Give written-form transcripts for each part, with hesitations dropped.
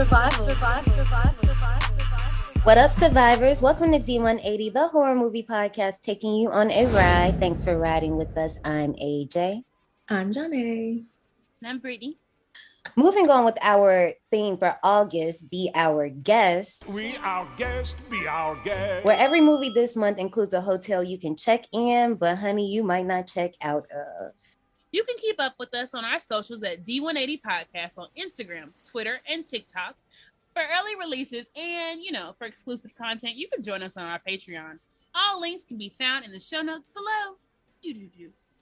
What up, survivors? Welcome to D180, the horror movie podcast, taking you on a ride. Thanks for riding with us. I'm AJ. I'm Janae. And I'm Brittany. Moving on with our theme for August, Be Our Guest. We our guest, be our guest. Where every movie this month includes a hotel you can check in, but honey, you might not check out of. You can keep up with us on our socials at D180 Podcast on Instagram, Twitter, and TikTok. For early releases and, for exclusive content, you can join us on our Patreon. All links can be found in the show notes below.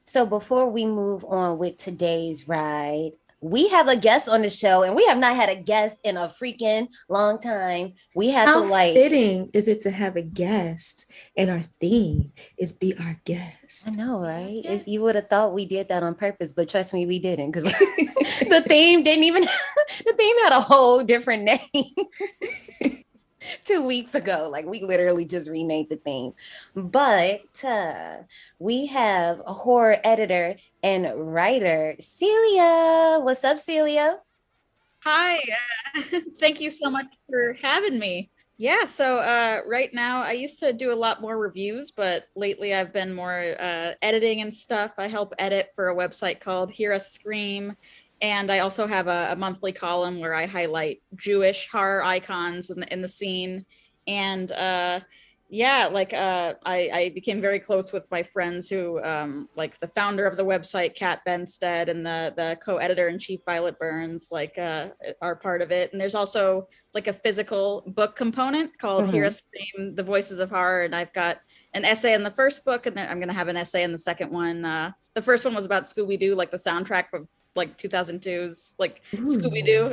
So before we move on with today's ride, we have a guest on the show, and we have not had a guest in a freaking long time. We had How fitting is it to have a guest, and our theme is Be Our Guest. I know, right? Yes. You would have thought we did that on purpose, but trust me, we didn't, because the theme didn't even. The theme had a whole different name 2 weeks ago. Like, we literally just renamed the theme. But we have a horror editor and writer, Celia. What's up, Celia? Hi. Thank you so much for having me. Yeah, so right now I used to do a lot more reviews, but lately I've been more editing and stuff. I help edit for a website called Hear Us Scream. And I also have a monthly column where I highlight Jewish horror icons in the scene. And I became very close with my friends who, like the founder of the website, Kat Benstead, and the co-editor-in-chief, Violet Burns, are part of it. And there's also like a physical book component called Hear Us Scream, The Voices of Horror. And I've got an essay in the first book, and then I'm going to have an essay in the second one. The first one was about Scooby-Doo, like the soundtrack from like 2002's like Scooby-Doo.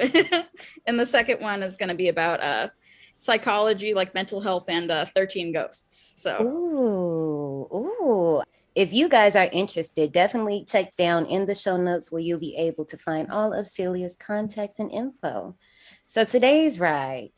And the second one is going to be about psychology, like mental health, and 13 Ghosts. So ooh. If you guys are interested, definitely check down in the show notes where you'll be able to find all of Celia's contacts and info. So today's ride,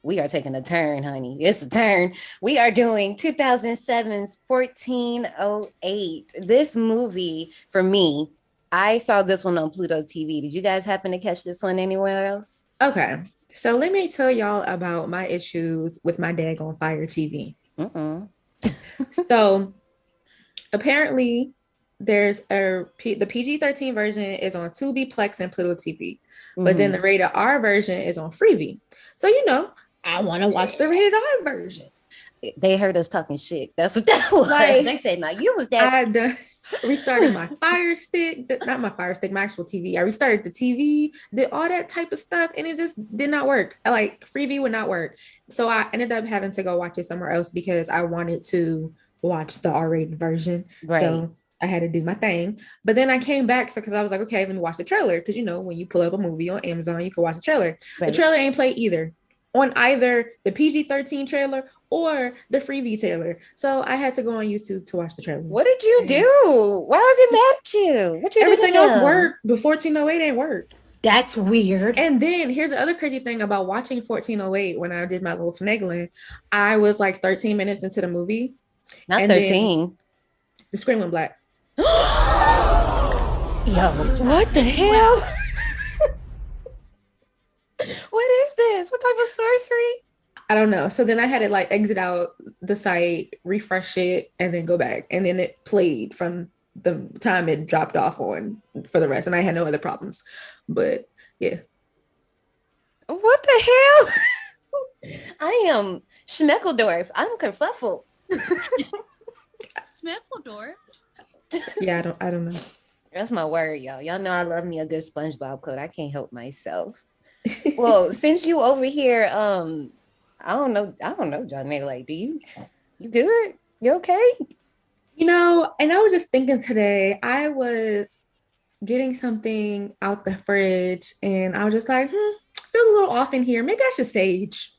we are taking a turn, honey. It's a turn. We are doing 2007's 1408. This movie, for me, I saw this one on Pluto TV. Did you guys happen to catch this one anywhere else? Okay, so let me tell y'all about my issues with my daggone Fire TV. So apparently there's the PG-13 version is on Tubi, Plex, and Pluto TV. But then the rated R version is on Freevee. So, I want to watch the rated R version. They heard us talking shit. That's what that was. Like, they said, "No, you was that." I restarted my Fire Stick, not my Fire Stick, my actual TV. I restarted the TV, did all that type of stuff, and it just did not work. Like, Freevee would not work. So I ended up having to go watch it somewhere else because I wanted to watch the R-rated version. Right. So I had to do my thing. But then I came back because I was like, okay, let me watch the trailer. Because, when you pull up a movie on Amazon, you can watch the trailer. Right. The trailer ain't played either on either the PG-13 trailer or the Freevee trailer. So I had to go on YouTube to watch the trailer. What did you do? Why was it mad at you? What you Everything else worked, but 1408 ain't work. That's weird. And then here's the other crazy thing about watching 1408 when I did my little finagling. I was like 13 minutes into the movie. Not 13. The screen went black. Yo, what the hell? What is this? What type of sorcery? I don't know. So then I had to like exit out the site, refresh it, and then go back. And then it played from the time it dropped off on for the rest. And I had no other problems. But yeah. What the hell? I am Schmeckledorf. I'm kerfuffled. Schmeckledorf? Yeah, I don't know. That's my word, y'all. Y'all know I love me a good SpongeBob quote. I can't help myself. Well, since you over here, I don't know, Johnny. Like, you good? You okay? And I was just thinking today, I was getting something out the fridge, and I was just like, feels a little off in here. Maybe I should sage.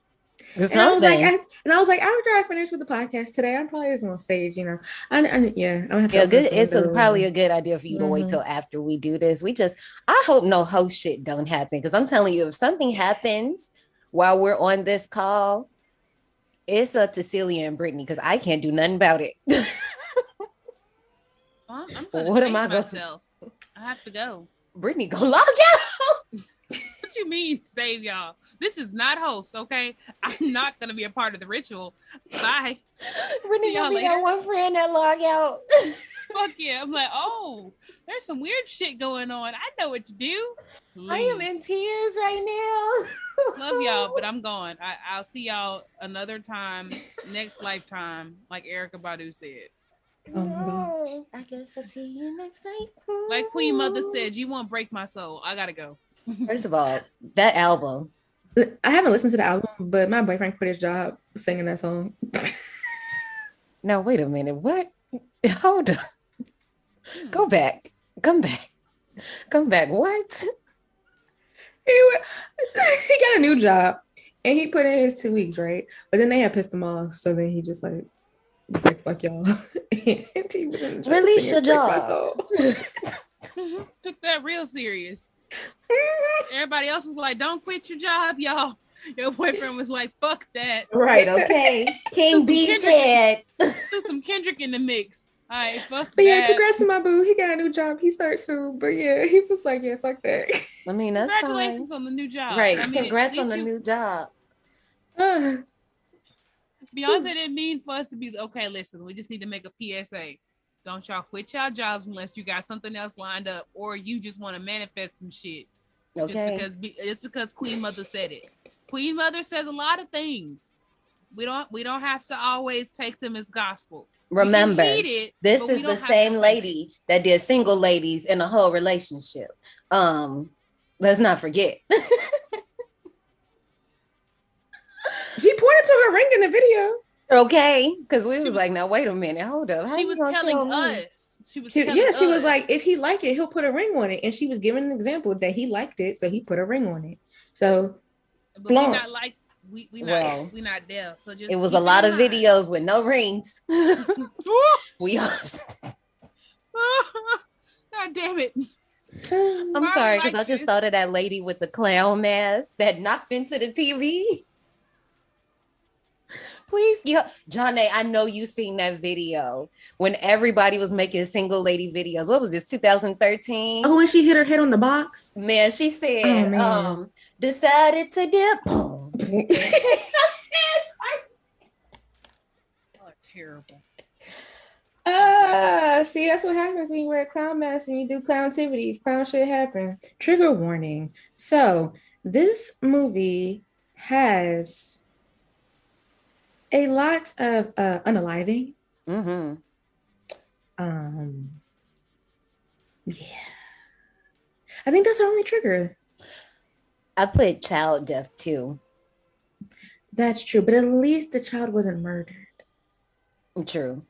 And I was like, after I finish with the podcast today, I'm probably just gonna sage, I'm gonna have to it's probably a good idea for you to wait till after we do this. I hope no host shit don't happen, because I'm telling you, if something happens while we're on this call, it's up to Celia and Brittany, because I can't do nothing about it. I'm gonna myself. I have to go. Brittany, go log out. What you mean save y'all? This is not host, okay? I'm not gonna be a part of the ritual. Bye. Renee gonna be that one friend that log out. Fuck yeah. I'm like, oh, there's some weird shit going on. I know what to do. I am in tears right now. Love y'all, but I'm going. I'll see y'all another time, next lifetime, like Erica Badu said. No, I guess I'll see you next night. Like Queen Mother said, you won't break my soul. I gotta go. First of all, that album. I haven't listened to the album, but my boyfriend quit his job singing that song. Now, wait a minute. What? Hold on. Go back. Come back. Come back. What? He got a new job and he put in his 2 weeks, right? But then they had pissed him off. So then he just like, was like, fuck y'all. And he was in the Release your job. Took that real serious. Everybody else was like, don't quit your job, y'all. Your boyfriend was like, fuck that. Right, okay. King B said. Threw some Kendrick in the mix. All right, fuck But that. yeah, congrats to my boo. He got a new job. He starts soon. But yeah, he was like, yeah, fuck that. I mean, that's Congratulations fine. on the new job. Right. I mean, Congrats on the new job. Beyonce didn't mean for us to be, okay, listen, we just need to make a PSA. Don't y'all quit y'all jobs unless you got something else lined up or you just want to manifest some shit. Okay. Just because Queen Mother said it. Queen Mother says a lot of things. We don't have to always take them as gospel. Remember, this but is the same lady that did single ladies in a whole relationship. Let's not forget. She pointed to her ring in the video. Okay, because we was like, now wait a minute, hold up. She was telling us. She was like, if he like it, he'll put a ring on it. And she was giving an example that he liked it, so he put a ring on it. So but we're not like we not there. So just it was a lot of videos with no rings. We all God damn it. I'm sorry, because I just thought of that lady with the clown mask that knocked into the TV. Please, John A, I know you seen that video when everybody was making single lady videos. What was this, 2013? Oh, when she hit her head on the box? Man, she said, decided to dip. Oh, terrible. See, that's what happens when you wear a clown mask and you do clown activities. Clown shit happen. Trigger warning. So this movie has a lot of unaliving. Mm-hmm. Yeah. I think that's our only trigger. I put child death too. That's true, but at least the child wasn't murdered. True.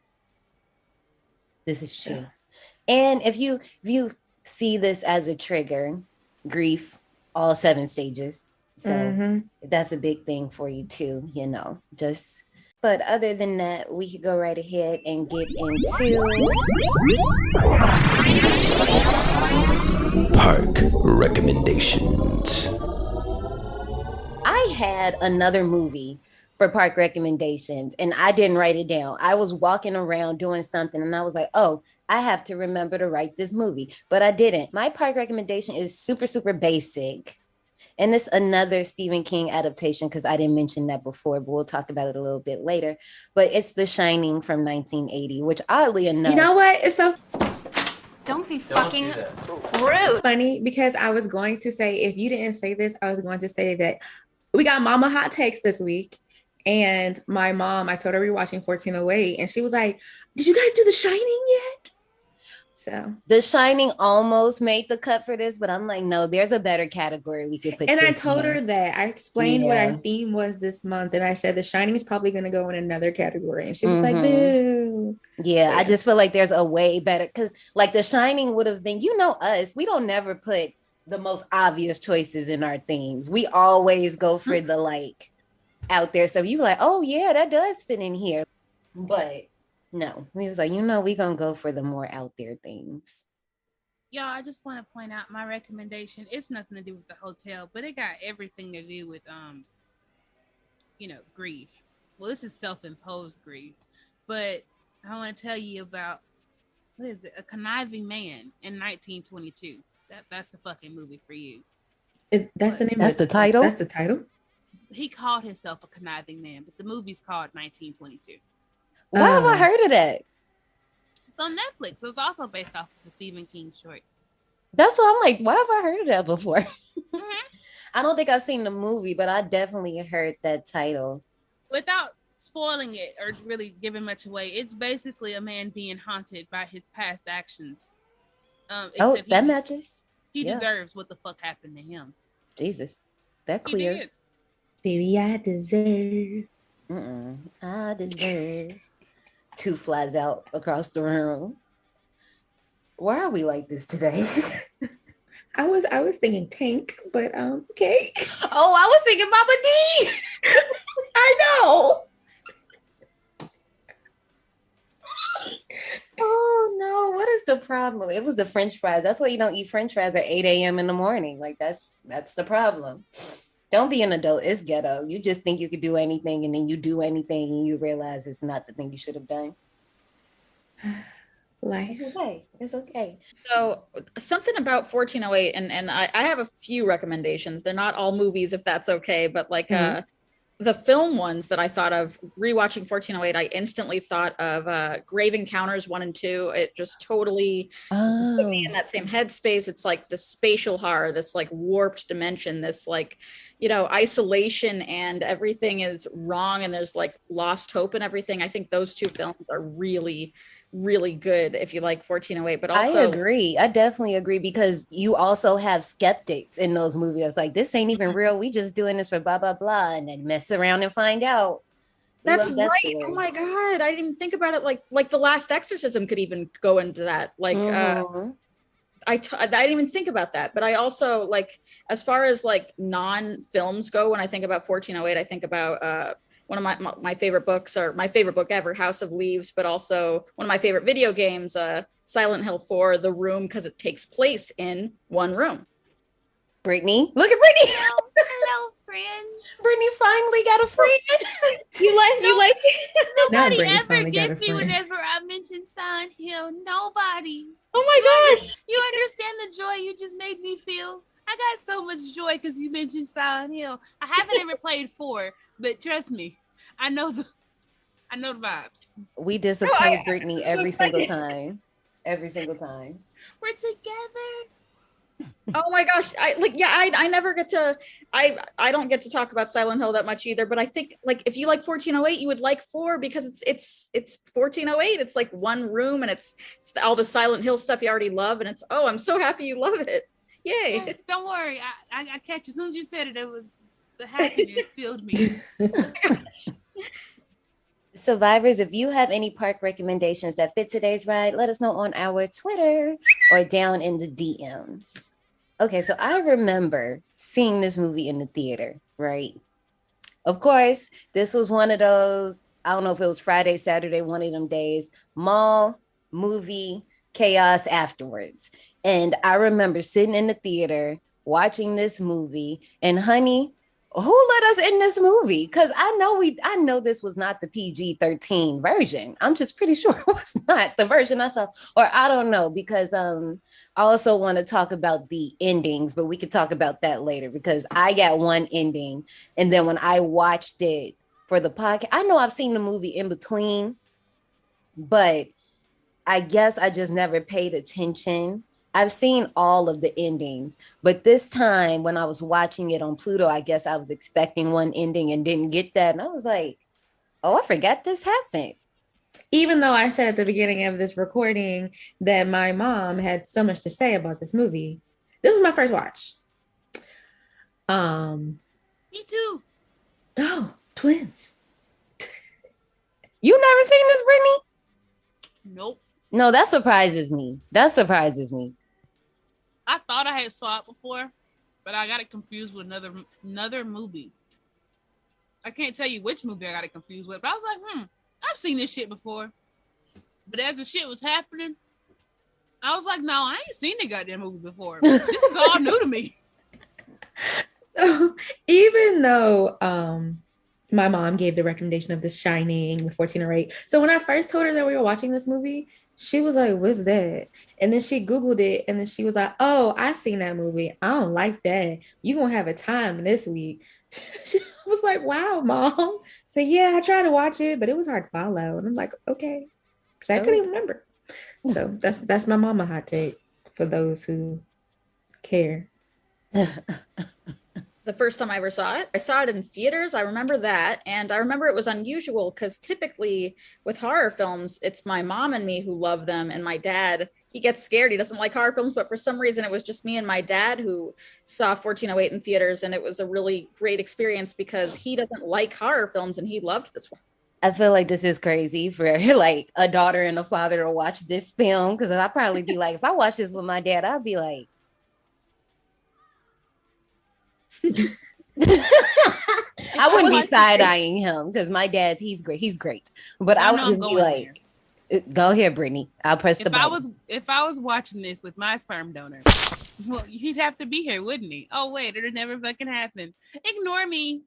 This is true. And if you see this as a trigger, grief, all 7 stages. So that's a big thing for you too, just. But other than that, we could go right ahead and get into park recommendations. I had another movie for park recommendations and I didn't write it down. I was walking around doing something and I was like, oh, I have to remember to write this movie, but I didn't. My park recommendation is super, super basic. And it's another Stephen King adaptation because I didn't mention that before, but we'll talk about it a little bit later. But it's The Shining from 1980, which oddly enough... You know what? It's so... Don't be fucking rude. Funny because I was going to say, if you didn't say this, I was going to say that we got mama hot takes this week. And my mom, I told her we were watching 1408 and she was like, did you guys do The Shining yet? So The Shining almost made the cut for this, but I'm like, no, there's a better category we could put. And I told her that. I explained what our theme was this month, and I said The Shining is probably going to go in another category, and she was like, "Boo." Yeah, I just feel like there's a way better because, like, The Shining would have been, us, we don't never put the most obvious choices in our themes. We always go for the like out there. So you like, oh yeah, that does fit in here, but. No, he was like, we gonna go for the more out there things. Y'all, I just want to point out my recommendation. It's nothing to do with the hotel, but it got everything to do with grief. Well, this is self-imposed grief, but I want to tell you about A Conniving Man in 1922. That's the fucking movie for you. That's the name. That's the title? That's the title. He called himself a conniving man, but the movie's called 1922. Why have I heard of that? It's on Netflix. So it's also based off of the Stephen King short. That's why I'm like, why have I heard of that before? Mhm. I don't think I've seen the movie, but I definitely heard that title. Without spoiling it or really giving much away, it's basically a man being haunted by his past actions. Oh, Except that matches. he Yeah. deserves what the fuck happened to him. Jesus, that He did. clears. Baby, I deserve. I deserve. Two flies out across the room. Why are we like this today? I was thinking Tank, but okay. Oh, I was thinking Mama D. I know. Oh no, what is the problem? It was the French fries. That's why you don't eat French fries at 8 a.m. in the morning. Like that's the problem. Don't be an adult. It's ghetto. You just think you could do anything, and then you do anything, and you realize it's not the thing you should have done. Life. It's okay. It's okay. So something about 1408, and I have a few recommendations. They're not all movies, if that's okay, but like the film ones that I thought of rewatching 1408, I instantly thought of Grave Encounters 1 and 2. It just totally put me in that same headspace. It's like the spatial horror, this like warped dimension, this like, you know, isolation, and everything is wrong, and there's like lost hope and everything. I think those two films are really, really good if you like 1408. But also, I agree. I definitely agree, because you also have skeptics in those movies. It's like, this ain't even real. We just doing this for blah blah blah, and then mess around and find out. That's right. Oh my god, I didn't even think about it. Like The Last Exorcism could even go into that. Like I didn't even think about that. But I also, like, as far as like non-films go, when I think about 1408, I think about one of my favorite books, or my favorite book ever, House of Leaves, but also one of my favorite video games, Silent Hill 4, The Room, because it takes place in one room. Brittany, look at Brittany. Hello, friend. Brittany finally got a friend. You like Nobody Brittany ever finally got gets a me friend. whenever I mention Silent Hill. Nobody. Oh my gosh. You understand the joy you just made me feel? I got so much joy because you mentioned Silent Hill. I haven't ever played 4, but trust me, I know the vibes. We disappoint Brittany I'm so every single excited. time. Every single time. We're together. Oh my gosh. I never get to, I don't get to talk about Silent Hill that much either, but I think like if you like 1408, you would like 4 because it's 1408. It's like one room, and it's all the Silent Hill stuff you already love, and it's, oh, I'm so happy you love it. Yay. Yes, don't worry. I catch you. As soon as you said it, it was the happiness filled me. Survivors, if you have any park recommendations that fit today's ride, let us know on our Twitter or down in the DMs. Okay, so I remember seeing this movie in the theater, right? Of course, this was one of those, I don't know if it was Friday, Saturday, one of them days, mall, movie, chaos afterwards. And I remember sitting in the theater watching this movie, and honey, who let us in this movie? Because I know this was not the PG-13 version. I'm just pretty sure it was not the version I saw, or I don't know, because I also want to talk about the endings, but we could talk about that later, because I got one ending, and then when I watched it for the podcast, I know I've seen the movie in between, but I guess I just never paid attention. I've seen all of the endings, but this time when I was watching it on Pluto, I guess I was expecting one ending and didn't get that. And I was like, oh, I forgot this happened. Even though I said at the beginning of this recording that my mom had so much to say about this movie, this was my first watch. Me too. Oh, twins. You never seen this, Brittany? Nope. No, that surprises me. That surprises me. I thought I had saw it before, but I got it confused with another movie. I can't tell you which movie I got it confused with, but I was like, I've seen this shit before. But as the shit was happening, I was like, no, I ain't seen the goddamn movie before. This is all new to me. So even though my mom gave the recommendation of The Shining, 1408. So when I first told her that we were watching this movie, She was like, what's that? And then she Googled it and then she was like, oh, I seen that movie. I don't like that. You gonna have a time this week. She was like, wow, mom. So yeah, I tried to watch it, but it was hard to follow. And I'm like, okay. Because I couldn't even remember. So that's my mama hot take for those who care. The first time I ever saw it, I saw it in theaters. I remember that. And I remember it was unusual because typically with horror films, it's my mom and me who love them. And my dad, he gets scared. He doesn't like horror films. But for some reason, it was just me and my dad who saw 1408 in theaters. And it was a really great experience because he doesn't like horror films and he loved this one. I feel like this is crazy for like a daughter and a father to watch this film, because I'd probably be like, if I watch this with my dad, I'd be like, I wouldn't be side-eyeing him because my dad, he's great. But I would just be like, go ahead, Brittany. I'll press the button. If I was watching this with my sperm donor, well, he'd have to be here, wouldn't he? Oh wait, it'll never fucking happen. Ignore me.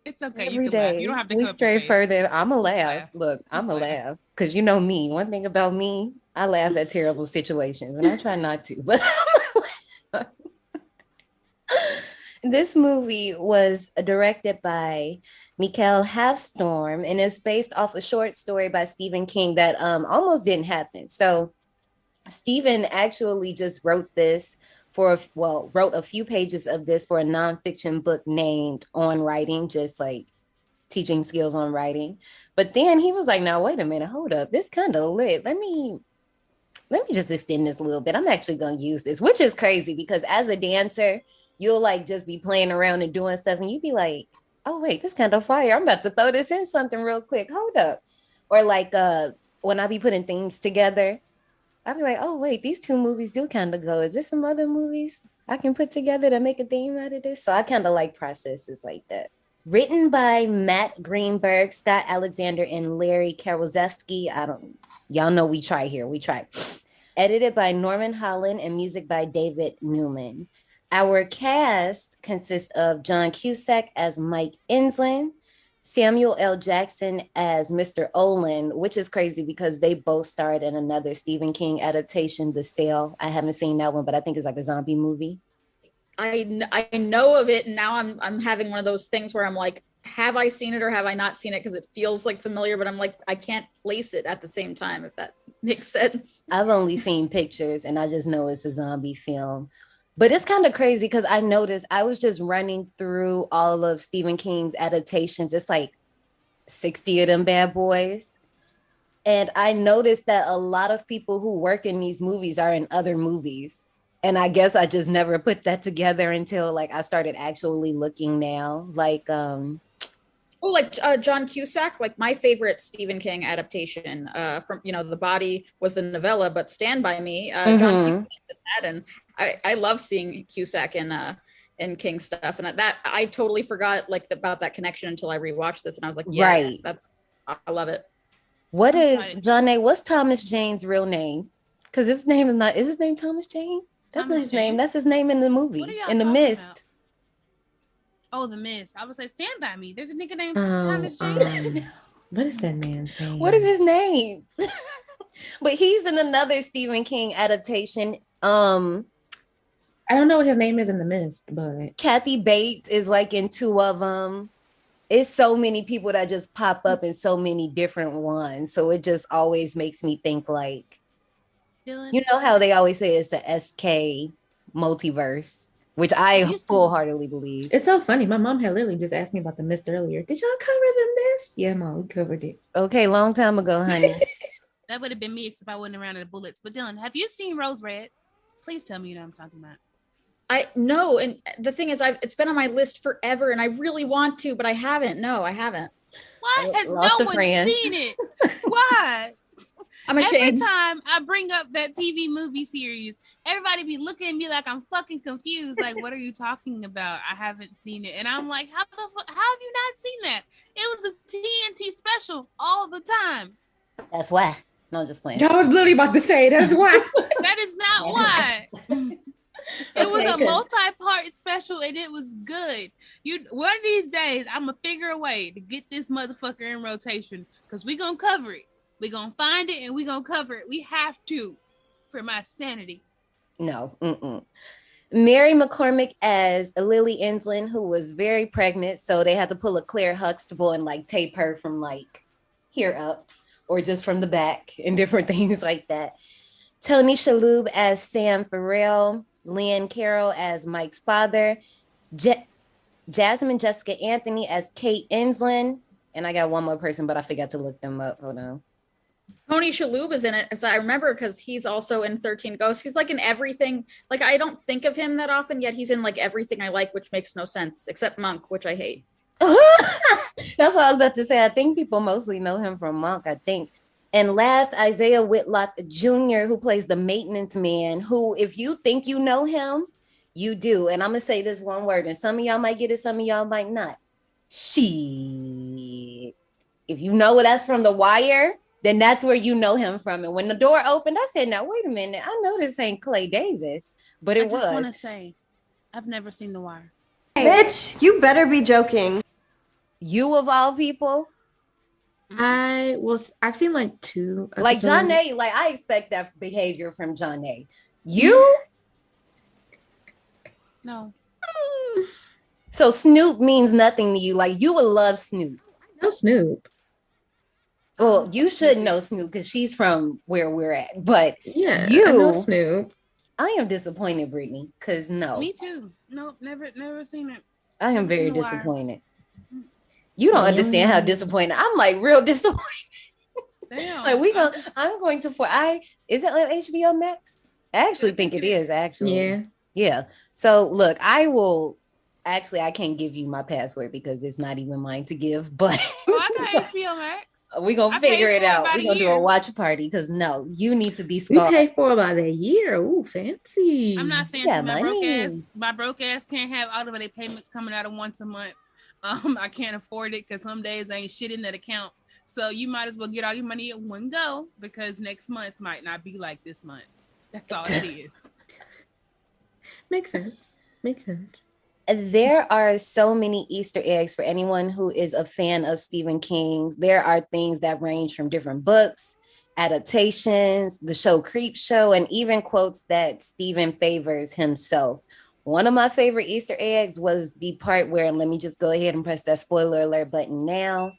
It's okay. Every You can day, laugh. You don't have to we come stray up further. I'm a laugh. Look, I'm a laugh because you know me. One thing about me, I laugh at terrible situations, and I try not to. But this movie was directed by Mikael Halfstorm, and it's based off a short story by Stephen King that almost didn't happen. So Stephen actually just wrote this wrote a few pages of this for a nonfiction book named On Writing, just like teaching skills on writing. But then he was like, now, wait a minute, hold up. This kind of lit. Let me just extend this a little bit. I'm actually going to use this, which is crazy because as a dancer, you'll like just be playing around and doing stuff. And you'd be like, oh, wait, this kind of fire. I'm about to throw this in something real quick. Hold up. Or like when I be putting things together, I'd be like, oh, wait, these two movies do kind of go. Is this some other movies I can put together to make a theme out of this? So I kind of like processes like that. Written by Matt Greenberg, Scott Alexander, and Larry Karaszewski. Y'all know we try here. We try. Edited by Norman Holland and music by David Newman. Our cast consists of John Cusack as Mike Enslin, Samuel L. Jackson as Mr. Olin, which is crazy because they both starred in another Stephen King adaptation, The Cell. I haven't seen that one, but I think it's like a zombie movie. I know of it, and now I'm having one of those things where I'm like, have I seen it or have I not seen it? Because it feels like familiar, but I'm like, I can't place it at the same time, if that makes sense. I've only seen pictures, and I just know it's a zombie film. But it's kind of crazy because I noticed I was just running through all of Stephen King's adaptations. It's like 60 of them bad boys. And I noticed that a lot of people who work in these movies are in other movies. And I guess I just never put that together until like I started actually looking now. Like, John Cusack, like my favorite Stephen King adaptation from, The Body was the novella, but Stand By Me, John Cusack did that. And I love seeing Cusack in King stuff. And that I totally forgot about that connection until I rewatched this. And I was like, yes, right. I love it. What is John A? What's Thomas Jane's real name? Because his name is his name Thomas Jane? That's not his name. That's his name in the movie, in The Mist. About? Oh, The Mist. I would say Stand By Me. There's a nigga named Thomas Jane. What is that man's name? What is his name? But he's in another Stephen King adaptation. I don't know what his name is in The Mist, but Kathy Bates is like in two of them. It's so many people that just pop up in so many different ones. So it just always makes me think like, Dylan? You know how they always say it's the SK multiverse, which I full-heartedly believe. It's so funny. My mom had literally just asked me about The Mist earlier. Did y'all cover The Mist? Yeah, Mom, we covered it. Okay, long time ago, honey. That would have been me except I wasn't around in the bullets. But Dylan, have you seen Rose Red? Please tell me you know what I'm talking about. I know, and the thing is, it's been on my list forever, and I really want to, but I haven't. No, I haven't. Why has no one seen it? Why? I'm ashamed. Every time I bring up that TV movie series, everybody be looking at me like I'm fucking confused. Like, what are you talking about? I haven't seen it, and I'm like, how have you not seen that? It was a TNT special all the time. That's why. No, just playing. I was literally about to say that's why. That is not why. It was Okay, a 'cause- multi-part special and it was good. One of these days, I'm gonna figure a way to get this motherfucker in rotation because we gonna cover it. We gonna find it and we gonna cover it. We have to for my sanity. No. Mary McCormick as Lily Enslin, who was very pregnant, so they had to pull a Claire Huxtable and like tape her from like here up or just from the back and different things like that. Tony Shalhoub as Sam Farrell, Lynn Carroll as Mike's father, Jasmine Jessica Anthony as Kate Enslin, and I got one more person, but I forgot to look them up. Hold on. Tony Shalhoub is in it, so I remember because he's also in 13 Ghosts. He's like in everything. Like I don't think of him that often, yet he's in like everything I like, which makes no sense except Monk, which I hate. That's what I was about to say. I think people mostly know him from Monk, I think. And last, Isaiah Whitlock Jr., who plays the maintenance man, who, if you think you know him, you do. And I'm going to say this one word, and some of y'all might get it, some of y'all might not. Shit. If you know that's from The Wire, then that's where you know him from. And when the door opened, I said, now, wait a minute. I know this ain't Clay Davis, but it was. I just want to say, I've never seen The Wire. Bitch, you better be joking. You of all people? I've seen like 2 episodes. Like John A, like I expect that behavior from John A. You? No. So Snoop means nothing to you. Like you would love Snoop. I know Snoop. Well, you should know Snoop because she's from where we're at. But Yeah, you I know Snoop. I am disappointed, Brittany, because no. Me too. No, never seen it. I am Never very seen The Wire. disappointed. You don't understand how disappointed. I'm like real disappointed. Damn. Like I'm going to is it on HBO Max? I actually think it is actually. Yeah. Yeah. So look, I can't give you my password because it's not even mine to give, but Oh, I got HBO Max. we're gonna I paid figure for it it out. about We're a gonna do a year. watch party because no, you need to be We scarred. pay for about a year. Ooh, fancy. I'm not fancy. Yeah, My broke ass can't have automatic payments coming out of once a month. I can't afford it because some days ain't shit in that account. So you might as well get all your money at one go because next month might not be like this month. That's all it is. Makes sense. There are so many Easter eggs for anyone who is a fan of Stephen King's. There are things that range from different books, adaptations, the show Creep Show, and even quotes that Stephen favors himself. One of my favorite Easter eggs was the part where, and let me just go ahead and press that spoiler alert button now.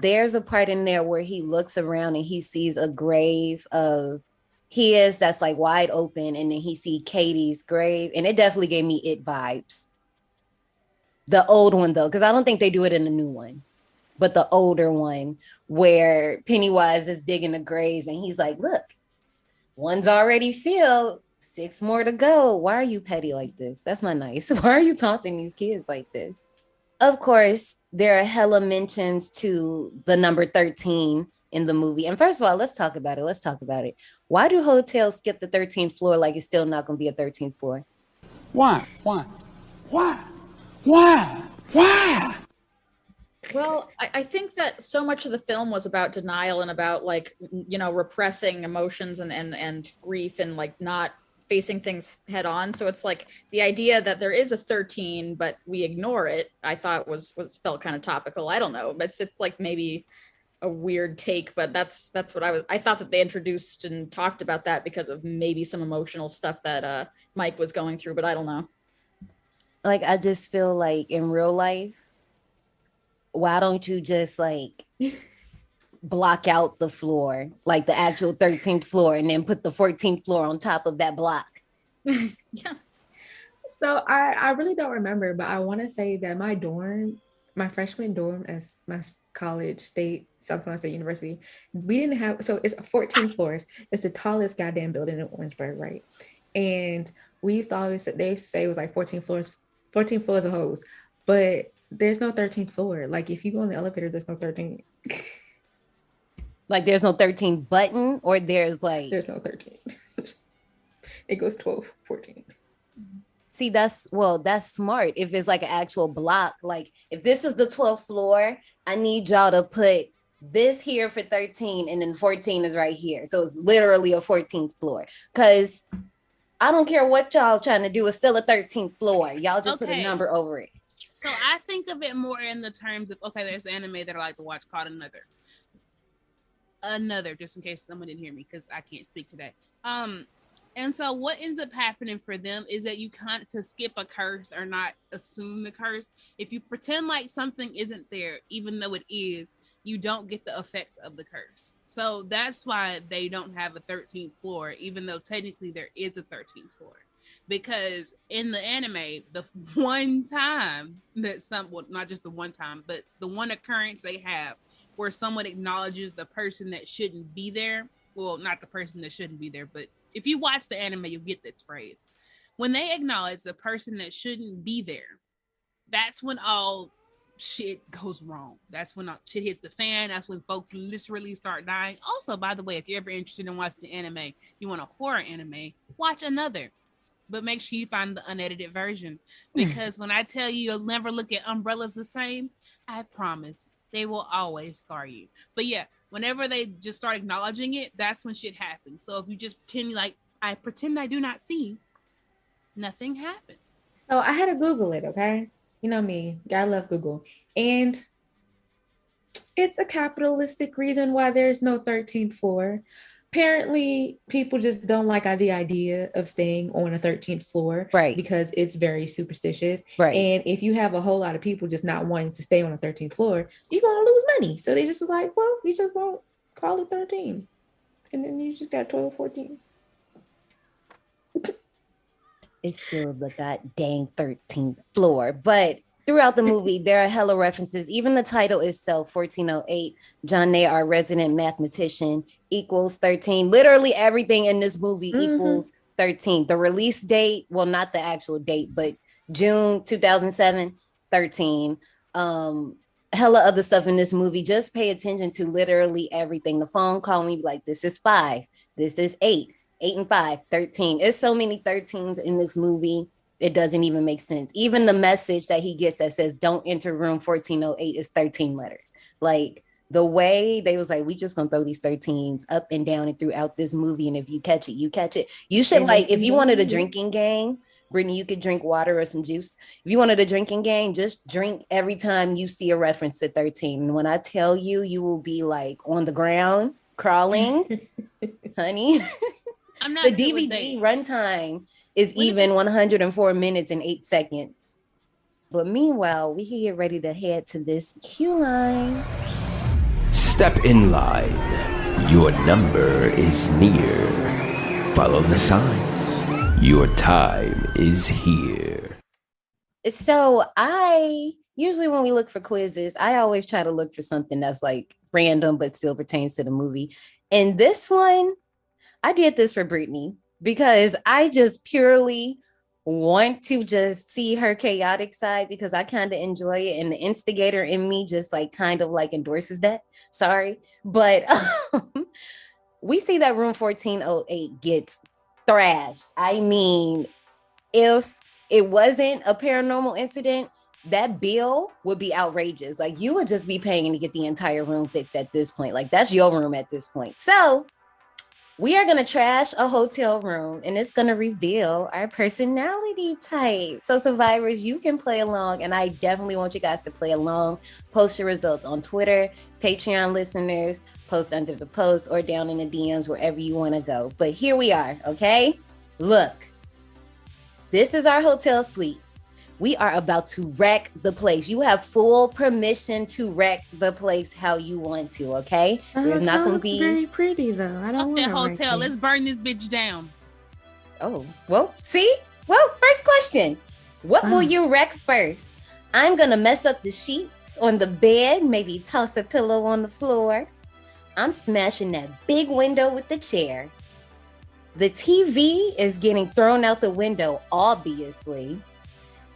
There's a part in there where he looks around and he sees a grave of his that's like wide open, and then he see Katie's grave, and it definitely gave me It vibes. The old one though, because I don't think they do it in the new one, but the older one where Pennywise is digging the graves and he's like, look, one's already filled, 6 more to go. Why are you petty like this? That's not nice. Why are you taunting these kids like this? Of course, there are hella mentions to the number 13 in the movie. And first of all, let's talk about it. Why do hotels skip the 13th floor like it's still not going to be a 13th floor? Why? Well, I think that so much of the film was about denial and about like, you know, repressing emotions and grief and like not facing things head on. So it's like the idea that there is a 13, but we ignore it, I thought was felt kind of topical. I don't know, but it's like maybe a weird take, but that's what I thought that they introduced and talked about that because of maybe some emotional stuff that Mike was going through, but I don't know. Like, I just feel like in real life, why don't you just like block out the floor, like the actual 13th floor, and then put the 14th floor on top of that block? Yeah. So I really don't remember, but I want to say that my freshman dorm at my college, South Carolina State University, we didn't have, so it's 14 floors. It's the tallest goddamn building in Orangeburg, right? And we used to always, they used to say it was like 14 floors of hoes, but there's no 13th floor. Like if you go in the elevator, there's no 13. Like there's no 13 button, or there's no 13. It goes 12, 14. See, that's smart. If it's like an actual block, like if this is the 12th floor, I need y'all to put this here for 13 and then 14 is right here. So it's literally a 14th floor. Because I don't care what y'all trying to do. It's still a 13th floor. Y'all just put a Okay. number over it. So I think of it more in the terms of, okay, there's an anime that I like to watch called Another, just in case someone didn't hear me because I can't speak today. And so what ends up happening for them is that you kind to skip a curse or not assume the curse. If you pretend like something isn't there, even though it is, you don't get the effects of the curse. So that's why they don't have a 13th floor, even though technically there is a 13th floor. Because in the anime, the one time that well, not just the one time, but the one occurrence they have where someone acknowledges the person that shouldn't be there. Well, not the person that shouldn't be there, but if you watch the anime, you'll get this phrase. When they acknowledge the person that shouldn't be there, that's when all shit goes wrong. That's when shit hits the fan. That's when folks literally start dying. Also, by the way, if you're ever interested in watching anime, you want a horror anime, watch Another. But make sure you find the unedited version. Because when I tell you you'll never look at umbrellas the same, I promise they will always scar you. But yeah, whenever they just start acknowledging it, that's when shit happens. So if you just pretend I do not see, nothing happens. So I had to Google it, okay? You know me, I love Google. And it's a capitalistic reason why there's no 13th floor. Apparently, people just don't like the idea of staying on a 13th floor, right? Because it's very superstitious, right? And if you have a whole lot of people just not wanting to stay on a 13th floor, you're gonna lose money. So they just be like, well, we just won't call it 13, and then you just got 12, 14. It's still the goddamn 13th floor, but throughout the movie, there are hella references. Even the title itself, 1408, John Nay, our resident mathematician, equals 13. Literally everything in this movie equals 13. The release date, well, not the actual date, but June 2007, 13. Hella other stuff in this movie. Just pay attention to literally everything. The phone call me like, this is 5, this is 8 and 5, 13. It's so many 13s in this movie. It doesn't even make sense. Even the message that he gets that says, don't enter room 1408 is 13 letters. Like the way they was like, we just gonna throw these 13s up and down and throughout this movie. And if you catch it, you catch it. You should if you wanted a drinking game, Brittany, you could drink water or some juice. If you wanted a drinking game, just drink every time you see a reference to 13. And when I tell you, you will be like on the ground, crawling, honey. I'm not the DVD runtime is even 104 minutes and 8 seconds. But meanwhile, we can get ready to head to this queue line. Step in line. Your number is near. Follow the signs. Your time is here. So usually when we look for quizzes, I always try to look for something that's like random but still pertains to the movie. And this one, I did this for Brittany because I just purely want to just see her chaotic side because I kind of enjoy it. And the instigator in me just kind of endorses that. Sorry. But we see that room 1408 gets thrashed. I mean, if it wasn't a paranormal incident, that bill would be outrageous. Like you would just be paying to get the entire room fixed at this point. Like that's your room at this point. So we are going to trash a hotel room and it's going to reveal our personality type. So survivors, you can play along and I definitely want you guys to play along. Post your results on Twitter, Patreon listeners, post under the post or down in the DMs, wherever you want to go. But here we are, okay? Look, this is our hotel suite. We are about to wreck the place. You have full permission to wreck the place how you want to, okay? There's not going to be very pretty though. I don't want that hotel. Let's burn this bitch down. Oh, well, see? Well, first question. What will you wreck first? I'm going to mess up the sheets on the bed, maybe toss a pillow on the floor. I'm smashing that big window with the chair. The TV is getting thrown out the window, obviously.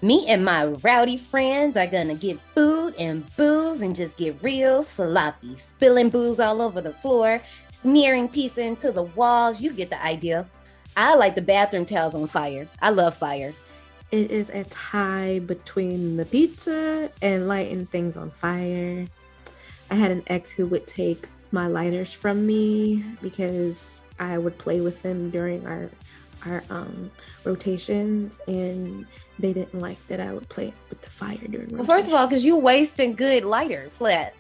Me and my rowdy friends are gonna get food and booze and just get real sloppy, spilling booze all over the floor, smearing pizza into the walls. You get the idea. I like the bathroom towels on fire. I love fire. It is a tie between the pizza and lighting things on fire. I had an ex who would take my lighters from me because I would play with them during our our rotations, and they didn't like that I would play with the fire during rotation. Well, first of all, because you wasting good lighter flat.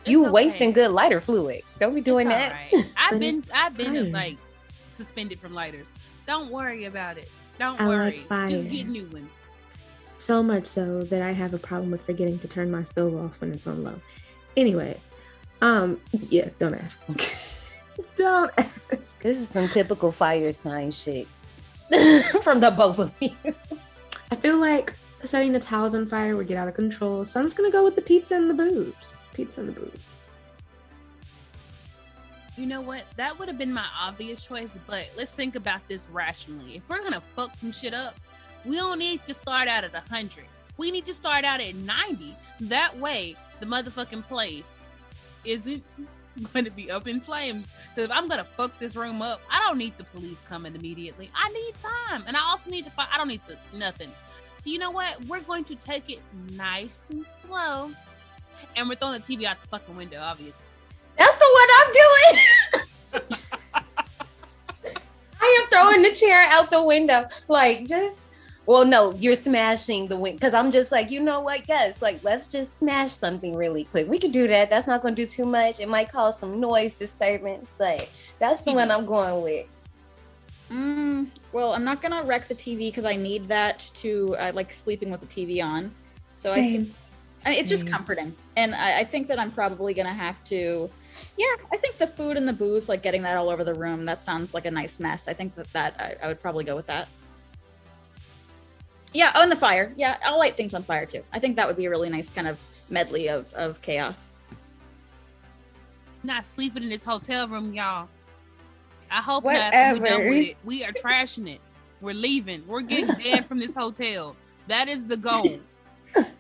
You okay. wasting good lighter fluid. Don't be doing It's that. all right. I've been fire. like suspended from lighters. Don't worry about it. Don't I like worry. fire. Just get new ones. So much so that I have a problem with forgetting to turn my stove off when it's on low. Anyways, yeah, don't ask. Don't ask. This is some typical fire sign shit from the both of you. I feel like setting the towels on fire would get out of control, so I'm just gonna go with the pizza and the booze. Pizza and the booze. You know what? That would have been my obvious choice, but let's think about this rationally. If we're gonna fuck some shit up, we don't need to start out at 100. We need to start out at 90. That way, the motherfucking place isn't going to be up in flames. Because if I'm gonna fuck this room up, I don't need the police coming immediately. I need time, and I also need to find. I don't need nothing. So you know what? We're going to take it nice and slow, and we're throwing the TV out the fucking window. Obviously, That's the one I'm doing. I am throwing the chair out the window. Like, well, no, you're smashing the window. Because I'm just like, you know what? Yes, like, let's just smash something really quick. We can do that. That's not going to do too much. It might cause some noise disturbance. Like, that's the one I'm going with. Well, I'm not gonna wreck the TV because I need that to like sleeping with the TV on. So Same. I mean, it's just comforting, and I think that I'm probably gonna have to. Yeah, I think the food and the booze, like getting that all over the room, that sounds like a nice mess. I think that I would probably go with that. Yeah, oh, and the fire. Yeah, I'll light things on fire too. I think that would be a really nice kind of medley of chaos. not sleeping in this hotel room, y'all. I hope not. After we're done with it, we are trashing it. We're leaving. We're getting banned from this hotel. That is the goal.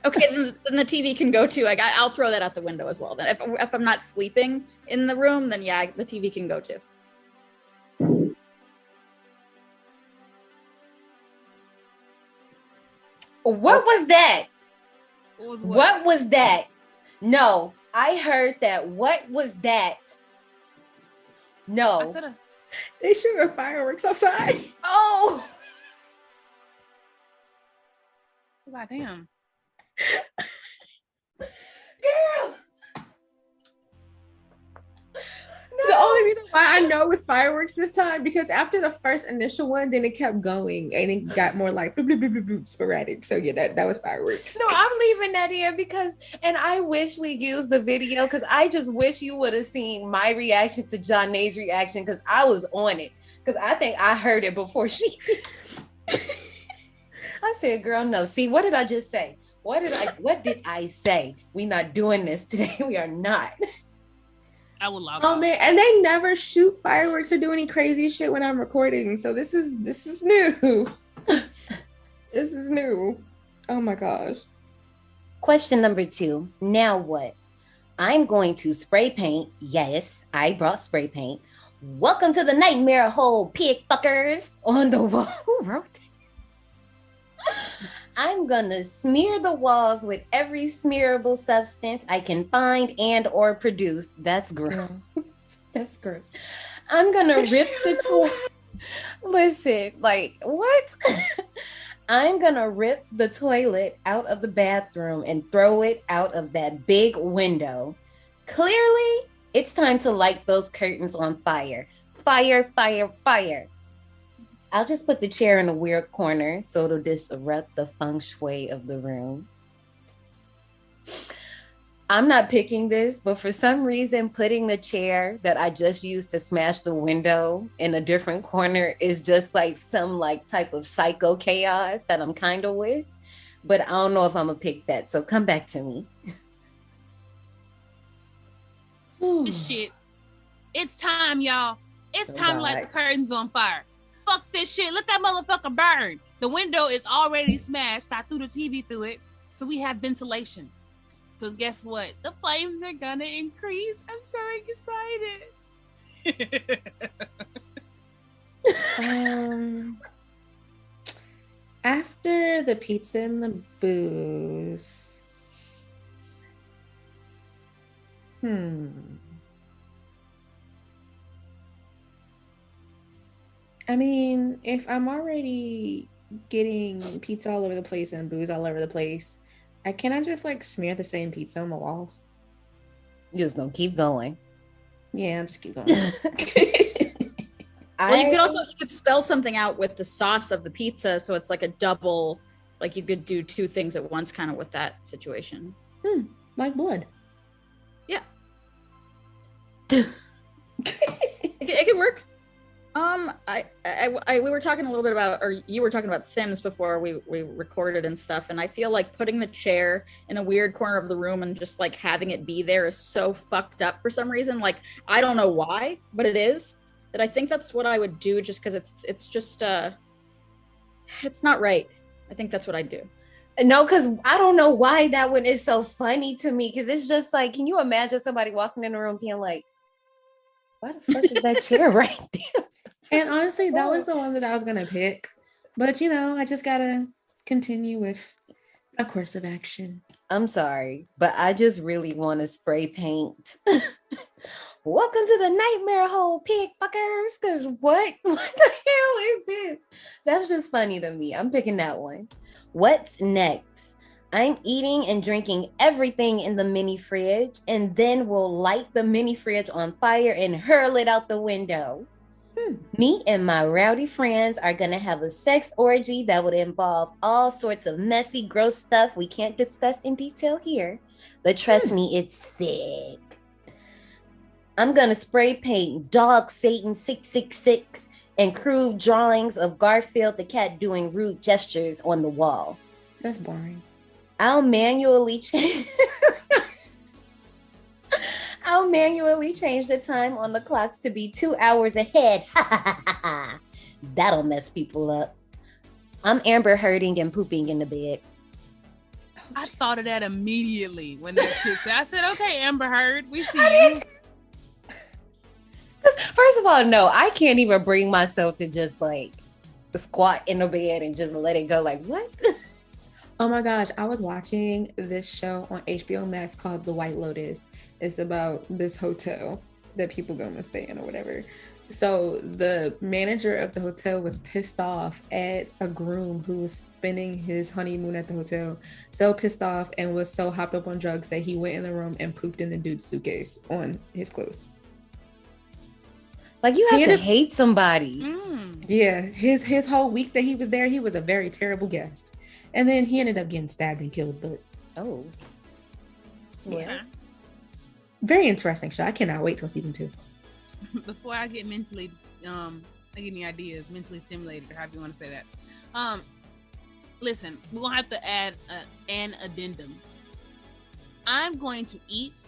Okay, then the TV can go too. Like I'll throw that out the window as well. Then if I'm not sleeping in the room, then yeah, the TV can go too. What was that? What was that? No, I heard that. What was that? No. They shooting fireworks outside. Oh. God damn. Girl. The only reason why I know it was fireworks this time because after the first initial one, then it kept going and it got more like bloop, bloop, bloop, bloop, bloop, sporadic. So yeah, that was fireworks. No, I'm leaving that in because, and I wish we used the video because I just wish you would have seen my reaction to Janae's reaction because I was on it because I think I heard it before she. I said, "Girl, no." See, what did I just say? What did I say? We not doing this today. We are not. I will log Oh off. man, and they never shoot fireworks or do any crazy shit when I'm recording. So this is new. This is new. Oh my gosh. Question number 2. Now what? I'm going to spray paint. Yes, I brought spray paint. Welcome to the nightmare hole, pig fuckers on the wall. Who wrote that? I'm gonna smear the walls with every smearable substance I can find and or produce. That's gross. That's gross. I'm gonna rip the toilet. Listen, like what? I'm gonna rip the toilet out of the bathroom and throw it out of that big window. Clearly, it's time to light those curtains on fire. Fire, fire, fire. I'll just put the chair in a weird corner so it'll disrupt the feng shui of the room. I'm not picking this, but for some reason, putting the chair that I just used to smash the window in a different corner is just like some like type of psycho chaos that I'm kind of with. But I don't know if I'm gonna pick that. So come back to me. This shit. It's time, y'all. It's time to light the curtains on fire. Fuck this shit. Let that motherfucker burn. The window is already smashed. I threw the TV through it. So we have ventilation. So guess what? The flames are gonna increase. I'm so excited. After the pizza and the booze. I mean, if I'm already getting pizza all over the place and booze all over the place, can I just like smear the same pizza on the walls? You're just gonna keep going. Yeah, just keep going. Well, you could spell something out with the sauce of the pizza, so it's like a double, like you could do two things at once, kind of with that situation. Like blood. Yeah. It can work. We were talking a little bit about, or you were talking about Sims before we recorded and stuff, and I feel like putting the chair in a weird corner of the room and just like having it be there is so fucked up for some reason. Like, I don't know why, but it is. That I think that's what I would do, just because it's just it's not right. I think that's what I'd do. No, because I don't know why that one is so funny to me, because it's just like, can you imagine somebody walking in the room being like, why the fuck is that chair right there? And honestly, that was the one that I was gonna pick, but I just gotta continue with a course of action. I'm sorry, but I just really want to spray paint. Welcome to the nightmare hole, pig fuckers. Because what the hell is this? That's just funny to me. I'm picking that one. What's next? I'm eating and drinking everything in the mini fridge, and then we'll light the mini fridge on fire and hurl it out the window. Me and my rowdy friends are going to have a sex orgy that would involve all sorts of messy, gross stuff we can't discuss in detail here. But trust me, it's sick. I'm going to spray paint Dog Satan 666 and crude drawings of Garfield the cat doing rude gestures on the wall. That's boring. I'll manually change the time on the clocks to be 2 hours ahead. That'll mess people up. I'm Amber herding and pooping in the bed. I thought of that immediately when that shit said. I said, okay, Amber Heard, we see you. First of all, no, I can't even bring myself to just like squat in the bed and just let it go. Like, what? Oh my gosh, I was watching this show on HBO Max called The White Lotus. It's about this hotel that people go and stay in or whatever. So the manager of the hotel was pissed off at a groom who was spending his honeymoon at the hotel. So pissed off and was so hopped up on drugs that he went in the room and pooped in the dude's suitcase on his clothes. Like, you have to hate somebody. Yeah, his whole week that he was there, he was a very terrible guest. And then he ended up getting stabbed and killed, but Yeah. Very interesting show. I cannot wait till season 2. Before I get mentally I get any ideas, mentally stimulated, or however you want to say that. Listen, we're gonna have to add an addendum. I'm going to eat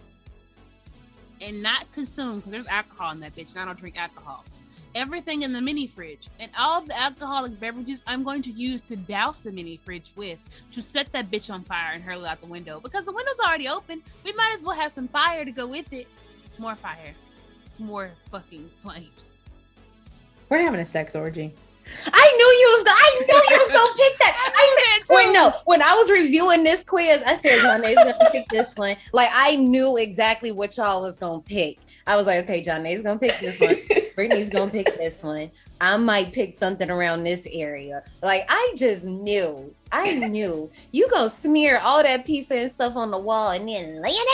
and not consume, because there's alcohol in that bitch, and I don't drink alcohol. Everything in the mini fridge and all of the alcoholic beverages I'm going to use to douse the mini fridge with, to set that bitch on fire and hurl it out the window, because the window's already open. We might as well have some fire to go with it. More fire, more fucking flames. We're having a sex orgy. I knew you was gonna pick that. I said, wait, no. When I was reviewing this quiz, I said Johnny's gonna pick this one. Like, I knew exactly what y'all was gonna pick. I was like, okay, Johnny's gonna pick this one. Brittany's gonna pick this one. I might pick something around this area. Like, I just knew. I knew. You gonna smear all that pizza and stuff on the wall and then lay in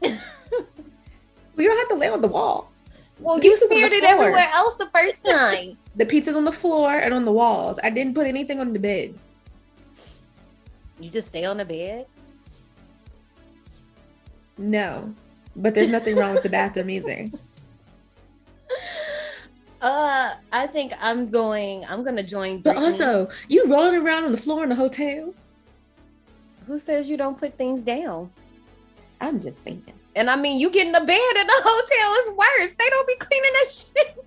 it? Well, you don't have to lay on the wall. Well, you smeared it everywhere else the first time. The pizza's on the floor and on the walls. I didn't put anything on the bed. You just stay on the bed? No, but there's nothing wrong with the bathroom either. I think I'm gonna join Brittany. But also, you rolling around on the floor in the hotel? Who says you don't put things down? I'm just saying. And I mean, you get in the bed in the hotel is worse. They don't be cleaning that shit.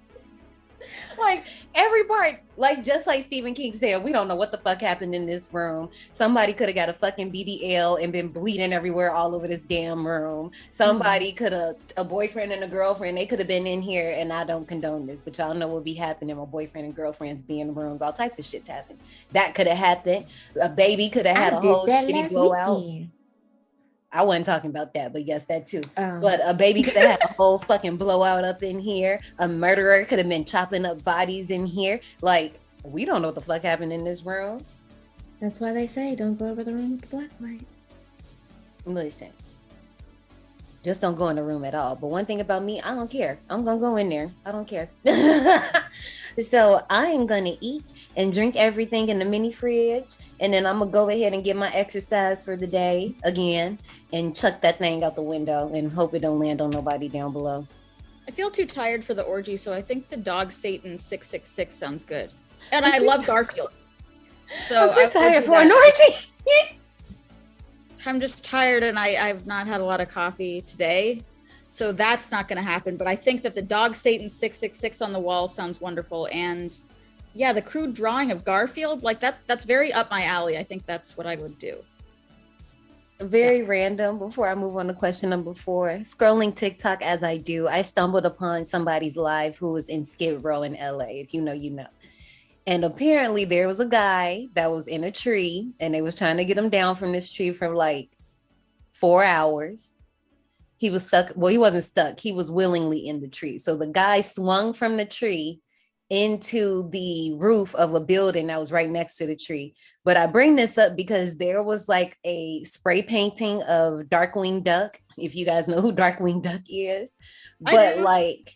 Like, every part, like, just like Stephen King said, we don't know what the fuck happened in this room. Somebody could have got a fucking BBL and been bleeding everywhere all over this damn room. Somebody could have, a boyfriend and a girlfriend, they could have been in here, and I don't condone this, but y'all know what be happening when boyfriend and girlfriends be in rooms. All types of shit happen. That could have happened. A baby could have had a whole shitty blowout. I wasn't talking about that, but yes, that too. Oh. But a baby could have had a whole fucking blowout up in here. A murderer could have been chopping up bodies in here. Like, we don't know what the fuck happened in this room. That's why they say don't go over the room with the black light. Listen, just don't go in the room at all. But one thing about me, I don't care. I'm gonna go in there. I don't care. So I am gonna eat and drink everything in the mini fridge, and then I'm gonna go ahead and get my exercise for the day again and chuck that thing out the window and hope it don't land on nobody down below. I feel too tired for the orgy, so I think the Dog Satan 666 sounds good. And I love Garfield. So I'm too tired for an orgy. I'm just tired, and I've not had a lot of coffee today, so that's not going to happen. But I think that the Dog Satan 666 on the wall sounds wonderful, and yeah, the crude drawing of Garfield, like that's very up my alley. I think that's what I would do. Very random. Before I move on to question number 4, scrolling TikTok as I do, I stumbled upon somebody's live who was in Skid Row in LA. If you know, you know. And apparently there was a guy that was in a tree, and they was trying to get him down from this tree for like 4 hours. He was stuck. Well, he wasn't stuck. He was willingly in the tree. So the guy swung from the tree into the roof of a building that was right next to the tree. But I bring this up because there was like a spray painting of Darkwing Duck, if you guys know who Darkwing Duck is. But like,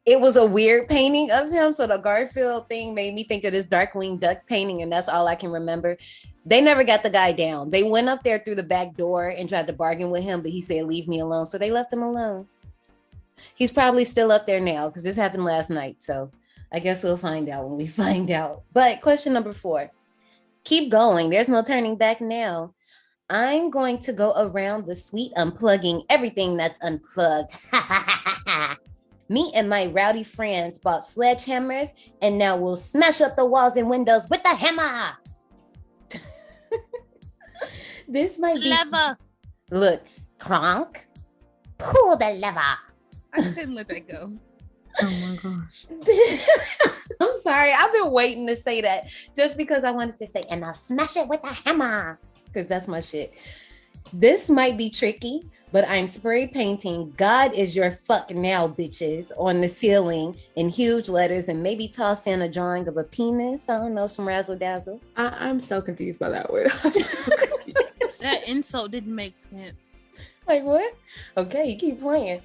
it was a weird painting of him. So the Garfield thing made me think of this Darkwing Duck painting, and that's all I can remember. They never got the guy down. They went up there through the back door and tried to bargain with him, but he said, leave me alone. So they left him alone. He's probably still up there now because this happened last night. So I guess we'll find out when we find out. But question number 4, keep going. There's no turning back now. I'm going to go around the suite unplugging everything that's unplugged. Me and my rowdy friends bought sledgehammers, and now we'll smash up the walls and windows with the hammer. This might be Lever. Look, Kronk, pull the lever. I couldn't let that go. Oh my gosh. I'm sorry. I've been waiting to say that just because I wanted to say, and I'll smash it with a hammer, because that's my shit. This might be tricky, but I'm spray painting "God is your fuck now, bitches" on the ceiling in huge letters, and maybe toss in a drawing of a penis. I don't know, some razzle dazzle. I'm so confused by that word. I'm so confused. That insult didn't make sense. Like what? Okay, you keep playing.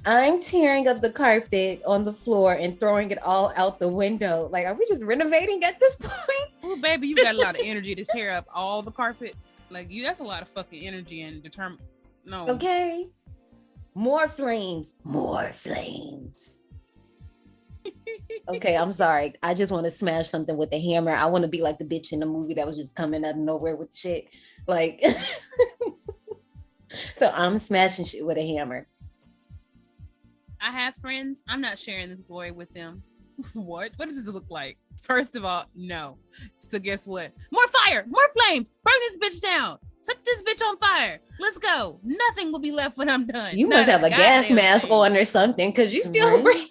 I'm tearing up the carpet on the floor and throwing it all out the window. Like, are we just renovating at this point? Oh, baby, you got a lot of energy to tear up all the carpet. Like, that's a lot of fucking energy and determined. No. Okay. More flames. More flames. Okay, I'm sorry. I just want to smash something with a hammer. I want to be like the bitch in the movie that was just coming out of nowhere with shit. Like, so I'm smashing shit with a hammer. I have friends. I'm not sharing this boy with them. What? What does this look like? First of all, no. So guess what? More fire, more flames. Burn this bitch down. Set this bitch on fire. Let's go. Nothing will be left when I'm done. You must have a gas mask on or something, because you still breathing.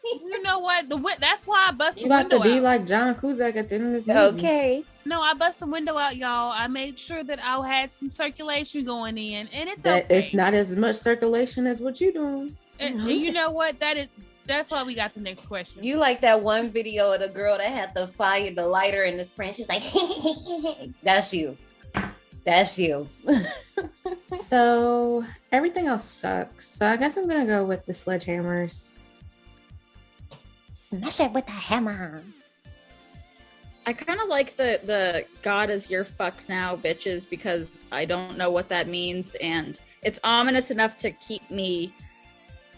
You know what? That's why I bust the You about window to be out. like John Cusack at the end of this movie. Okay. No, I bust the window out, y'all. I made sure that I had some circulation going in, and it's That okay. it's not as much circulation as what you doing. And you know what? That's why we got the next question. You like that one video of the girl that had the fire, the lighter, and the spring. She's like, that's you. That's you. So everything else sucks. So I guess I'm gonna go with the sledgehammers. Smash it with a hammer. I kind of like the God is your fuck now, bitches, because I don't know what that means, and it's ominous enough to keep me.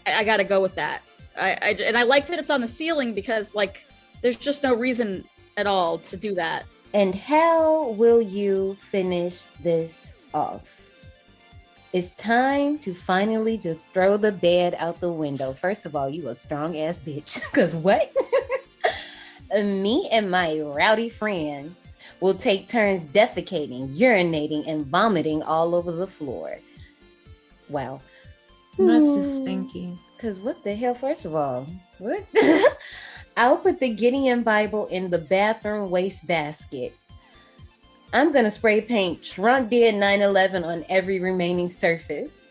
I gotta go with that. And I like that it's on the ceiling because, like, there's just no reason at all to do that. And how will you finish this off? It's time to finally just throw the bed out the window. First of all, you a strong ass bitch. Because what? Me and my rowdy friends will take turns defecating, urinating, and vomiting all over the floor. Wow. That's just stinky. Because what the hell, first of all, what? I'll put the Gideon Bible in the bathroom waste basket. I'm going to spray paint Trump did 9/11 on every remaining surface.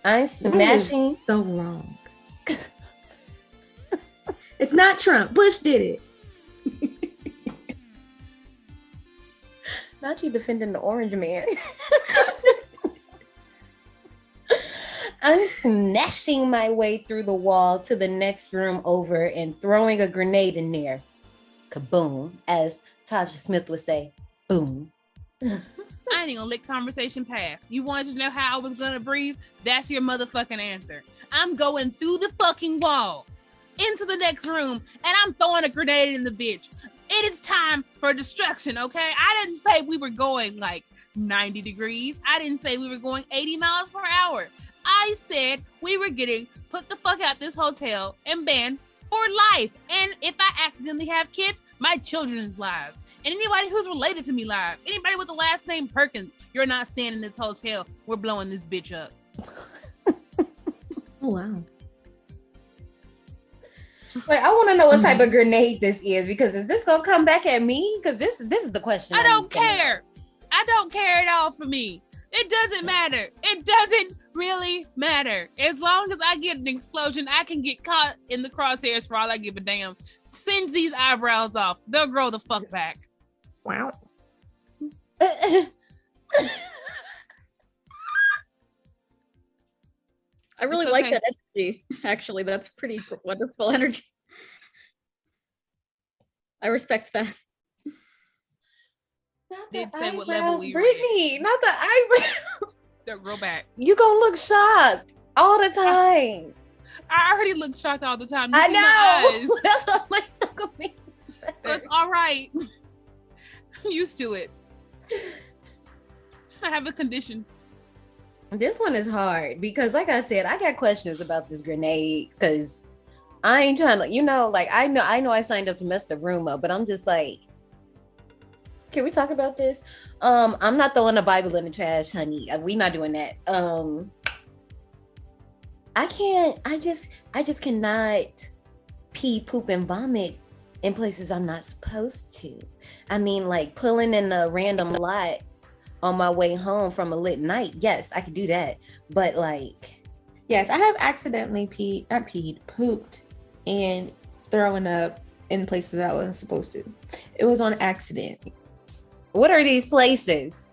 I'm smashing. So wrong. It's not Trump. Bush did it. Not you defending the orange man. I'm smashing my way through the wall to the next room over and throwing a grenade in there. Kaboom, as Tasha Smith would say, boom. I ain't gonna let conversation pass. You wanted to know how I was gonna breathe? That's your motherfucking answer. I'm going through the fucking wall into the next room and I'm throwing a grenade in the bitch. It is time for destruction, okay? I didn't say we were going like 90 degrees. I didn't say we were going 80 miles per hour. I said we were getting put the fuck out this hotel and banned for life. And if I accidentally have kids, my children's lives. And anybody who's related to me lives. Anybody with the last name Perkins, you're not staying in this hotel. We're blowing this bitch up. Oh, wow. Wait, I want to know what type of grenade this is, because is this gonna come back at me? Because this is the question. I don't care. I don't care at all for me. It doesn't matter. It doesn't really matter. As long as I get an explosion, I can get caught in the crosshairs for all I give a damn. Send these eyebrows off. They'll grow the fuck back. Wow. I really It's like okay. that energy. Actually, that's pretty wonderful energy. I respect that. Not Did the say what level eyebrows, we Brittany. Not the eyebrows. They'll grow back. You gonna look shocked all the time. I already look shocked all the time. You I see my eyes. know. That's what I'm like. So confused. It's all right. I'm used to it. I have a condition. This one is hard because, like I said, I got questions about this grenade because I ain't trying to, like I know I signed up to mess the room up, but I'm just like, can we talk about this? I'm not throwing the Bible in the trash, honey. We not doing that. I just cannot pee, poop, and vomit in places I'm not supposed to. I mean, like pulling in a random lot on my way home from a lit night. Yes, I could do that. But like, Yes, I have accidentally pooped and throwing up in places I wasn't supposed to. It was on accident. what are these places?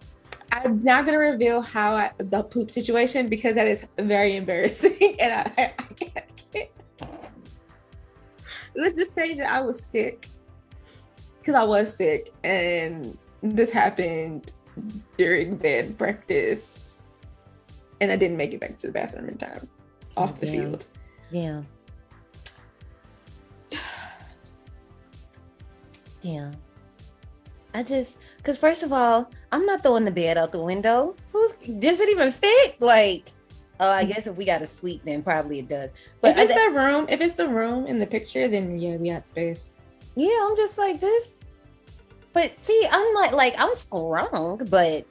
I'm not gonna reveal the poop situation because that is very embarrassing, and I can't. Let's just say that I was sick, because I was sick, and this happened during band practice, and I didn't make it back to the bathroom in time off the field. Yeah. Yeah. Because first of all, I'm not throwing the bed out the window. Does it even fit? Like, I guess if we got a suite, then probably it does. But If it's the room in the picture, then yeah, we got space. yeah, I'm just like this. But see, I'm like I'm strong, but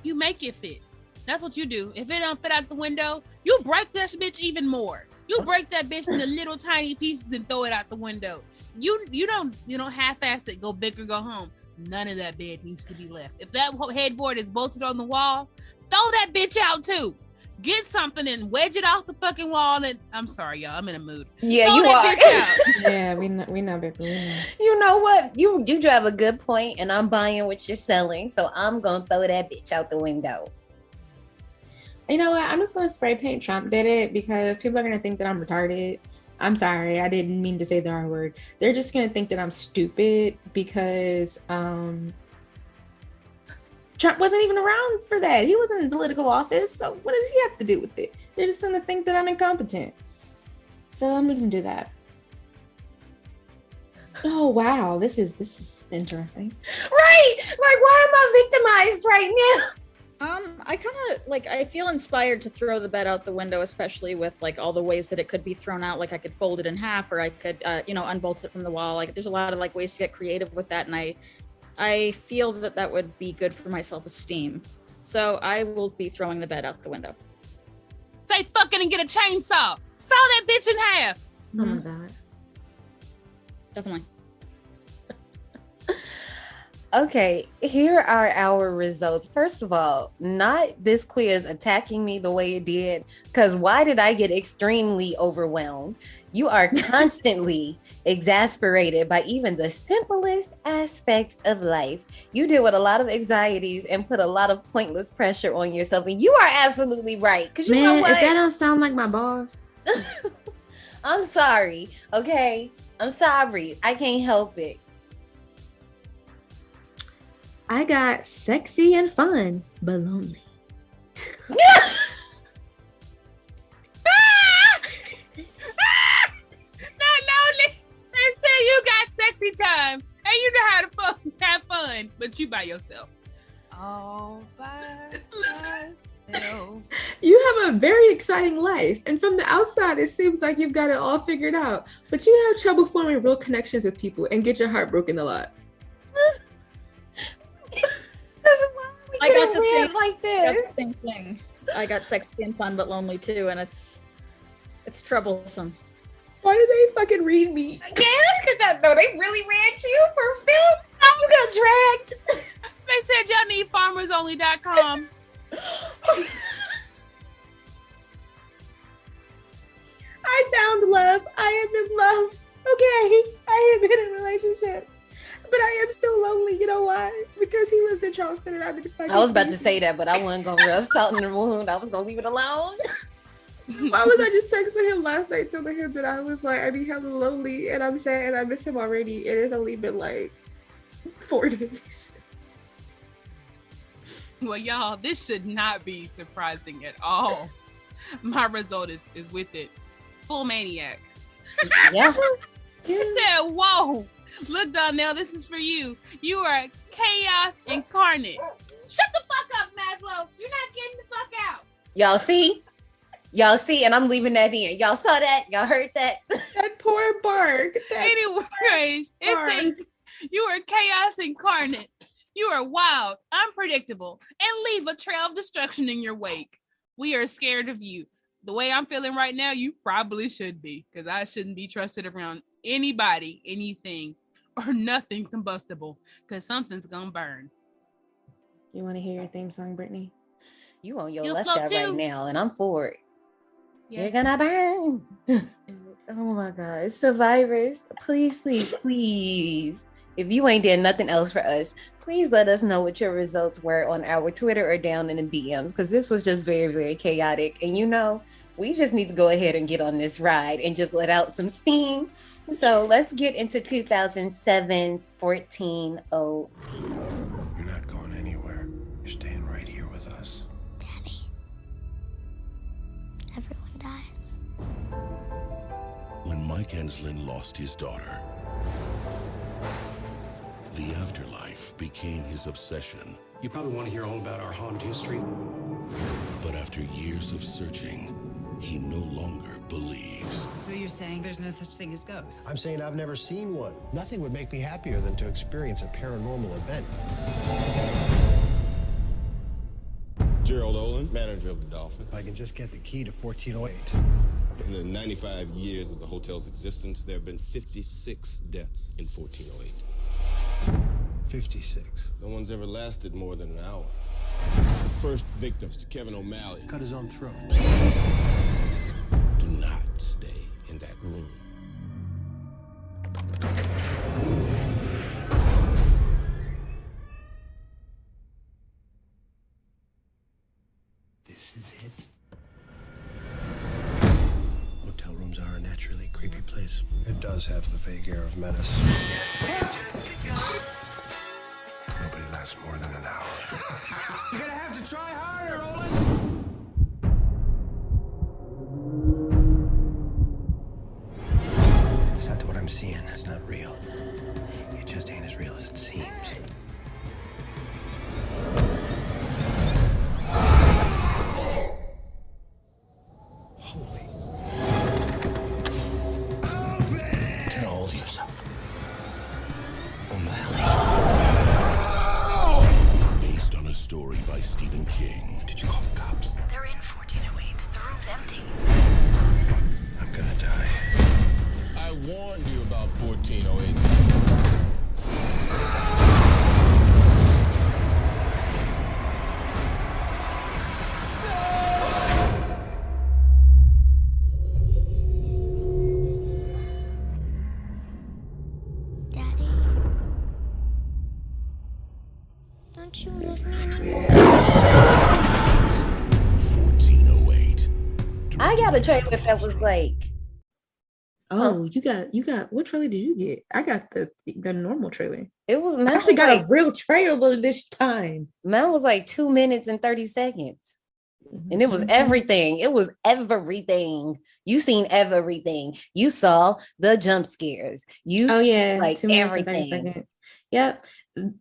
You make it fit. That's what you do. If it don't fit out the window, you break that bitch even more. You break that bitch into little tiny pieces and throw it out the window. You don't half-ass it, go big or go home. None of that bed needs to be left. If that headboard is bolted on the wall, throw that bitch out too. Get something and wedge it off the fucking wall. And I'm sorry, y'all. I'm in a mood. yeah, Throw you that are. bitch out. Yeah, we know, baby. You know what? You drive a good point, and I'm buying what you're selling, so I'm gonna throw that bitch out the window. You know what? I'm just gonna spray paint Trump did it because people are gonna think that I'm retarded. I'm sorry, I didn't mean to say the R word. They're just gonna think that I'm stupid because Trump wasn't even around for that. He wasn't in political office, so what does he have to do with it? They're just gonna think that I'm incompetent. So I'm gonna do that. Oh wow, this is interesting. Right? Like, why am I victimized right now? I kind of I feel inspired to throw the bed out the window, especially with like all the ways that it could be thrown out. Like I could fold it in half, or I could, unbolt it from the wall. Like there's a lot of like ways to get creative with that, and I feel that would be good for my self-esteem. So I will be throwing the bed out the window. Say fucking and get a chainsaw. Saw that bitch in half. Oh my god. Definitely. Okay, here are our results. First of all, not this quiz attacking me the way it did, because why did I get extremely overwhelmed? You are constantly exasperated by even the simplest aspects of life. You deal with a lot of anxieties and put a lot of pointless pressure on yourself. And you are absolutely right. Because you know Man, what? if that don't sound like my boss. I'm sorry. Okay. I'm sorry. I can't help it. I got sexy and fun, but lonely. Not lonely. They say you got sexy time and you know how to have fun, but you by yourself. All by myself. You have a very exciting life, and from the outside, it seems like you've got it all figured out, but you have trouble forming real connections with people and get your heart broken a lot. I got the same like I got this. the same thing. I got sexy and fun but lonely too, and it's troublesome. Why did they fucking read me? Yes, because no, they really ran you for film. Oh, you got dragged. They said y'all need farmersonly.com. I found love. I am in love. Okay, I am in a relationship, but I am still lonely. You know why? Because he lives in Charleston and I'm in fucking I was about to DC. say that, but I wasn't gonna rub salt in the wound. I was gonna leave it alone. Why was I just texting him last night telling him that I was like, I be hella lonely and I'm sad and I miss him already. It has only been like 4 days. Well, y'all, this should not be surprising at all. My result is with it. Full maniac. Yeah. He said, whoa, look, Donnell, this is for you. You are chaos incarnate. Shut the fuck up, Maslow. You're not getting the fuck out. Y'all see? Y'all see? And I'm leaving that in. Y'all saw that? Y'all heard that? That poor bark. Anyways, it said you are chaos incarnate. You are wild, unpredictable, and leave a trail of destruction in your wake. We are scared of you. The way I'm feeling right now, you probably should be, because I shouldn't be trusted around anybody, anything, or nothing combustible, because something's gonna burn. You want to hear your theme song, Brittany? You on your You'll left float eye too. right now, and I'm for it. Yes. You're gonna burn. Oh my God. Survivors, please, please, please. If you ain't did nothing else for us, please let us know what your results were on our Twitter or down in the DMs, because this was just very, very chaotic. And you know, we just need to go ahead and get on this ride and just let out some steam. So let's get into 2007's 1408. You're not going anywhere. You're staying right here with us. Daddy. Everyone dies. When Mike Enslin lost his daughter, the afterlife became his obsession. You probably want to hear all about our haunted history. But after years of searching, he no longer believes. So you're saying there's no such thing as ghosts? I'm saying I've never seen one. Nothing would make me happier than to experience a paranormal event. Gerald Olin, manager of the Dolphin. If I can just get the key to 1408. In the 95 years of the hotel's existence, there have been 56 deaths in 1408. 56. No one's ever lasted more than an hour. The first victims to Kevin O'Malley. Cut his own throat. Do not stay in that room. This is it. Hotel rooms are a naturally creepy place. It does have the vague air of menace. Nobody lasts more than an hour. You're gonna have to try harder, Olin! It's not what I'm seeing. It's not real. It just ain't as real as it seems. Holy. Get a hold of yourself. O'Malley. Based on a story by Stephen King. Did you call the cops? Don't you love me anymore? 1408. I got a trailer that was like, Oh, you got what trailer did you get? I got the normal trailer. it was I mine actually was got like a real trailer this time. mine was like 2 minutes and 30 seconds. And it was everything. It was everything. You seen everything. You saw the jump scares. You Oh saw, yeah, like 2 minutes and 30 everything. seconds. Yep.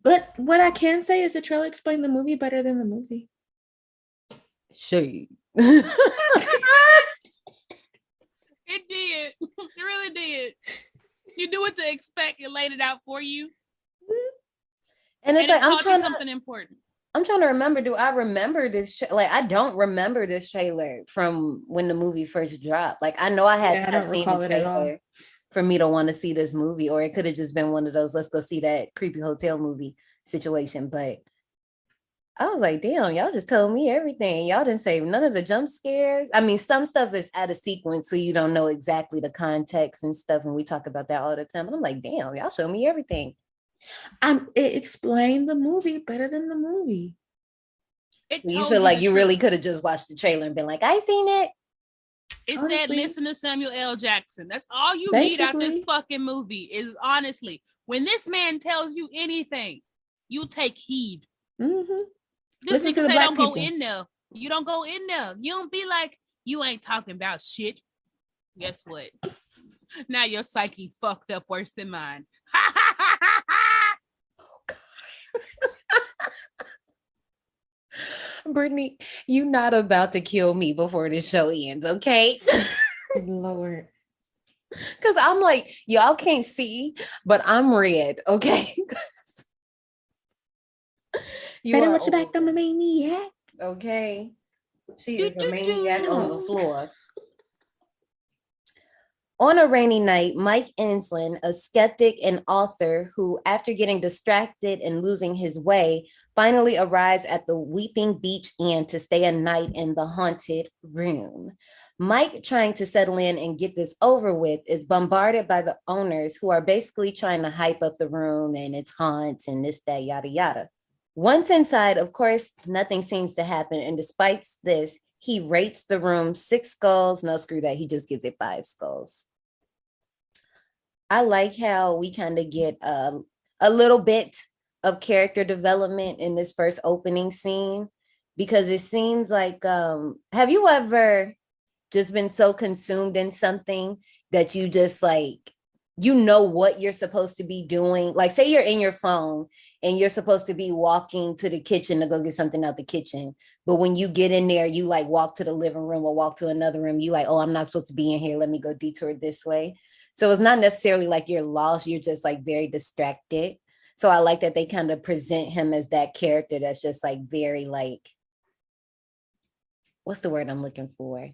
But what I can say is the trailer explained the movie better than the movie. Shade. It did. It really did. You knew what to expect. It laid it out for you. And it's and like it taught you something important. I'm trying to remember. Do I remember this? Like, I don't remember this trailer from when the movie first dropped. Like, I know I had to have seen the trailer for me to want to see this movie, or it could have just been one of those let's go see that creepy hotel movie situation. But I was like, damn, y'all just told me everything. Y'all didn't say none of the jump scares. I mean, some stuff is out of sequence, so you don't know exactly the context and stuff. And we talk about that all the time. But I'm like, damn, y'all showed me everything. It explained the movie better than the movie. So you feel like you really could have just watched the trailer and been like, I seen it. It said, listen to Samuel L. Jackson. That's all you need out this fucking movie is honestly, when this man tells you anything, you take heed. Mm-hmm. This nigga say don't go in there. You don't go in there. You don't be like, you ain't talking about shit. Guess what? Now your psyche fucked up worse than mine. Brittany, you not about to kill me before this show ends, okay? Lord. Because I'm like, y'all can't see, but I'm red, okay? You better watch your back, I'm a maniac. Okay. She is a maniac on the floor. On a rainy night, Mike Enslin, a skeptic and author who, after getting distracted and losing his way, finally arrives at the Weeping Beach Inn to stay a night in the haunted room. Mike, trying to settle in and get this over with, is bombarded by the owners who are basically trying to hype up the room and its haunts and this, that, yada, yada. Once inside, of course, nothing seems to happen. And despite this, he rates the room 6 skulls. No, screw that. He just gives it 5 skulls. I like how we kind of get a little bit of character development in this first opening scene, because it seems like, have you ever just been so consumed in something that you just like, you know what you're supposed to be doing? Like, say you're in your phone and you're supposed to be walking to the kitchen to go get something out the kitchen. But when you get in there, you like walk to the living room or walk to another room. You like, oh, I'm not supposed to be in here. Let me go detour this way. So it's not necessarily like you're lost. You're just like very distracted. So I like that they kind of present him as that character that's just like very like, what's the word I'm looking for?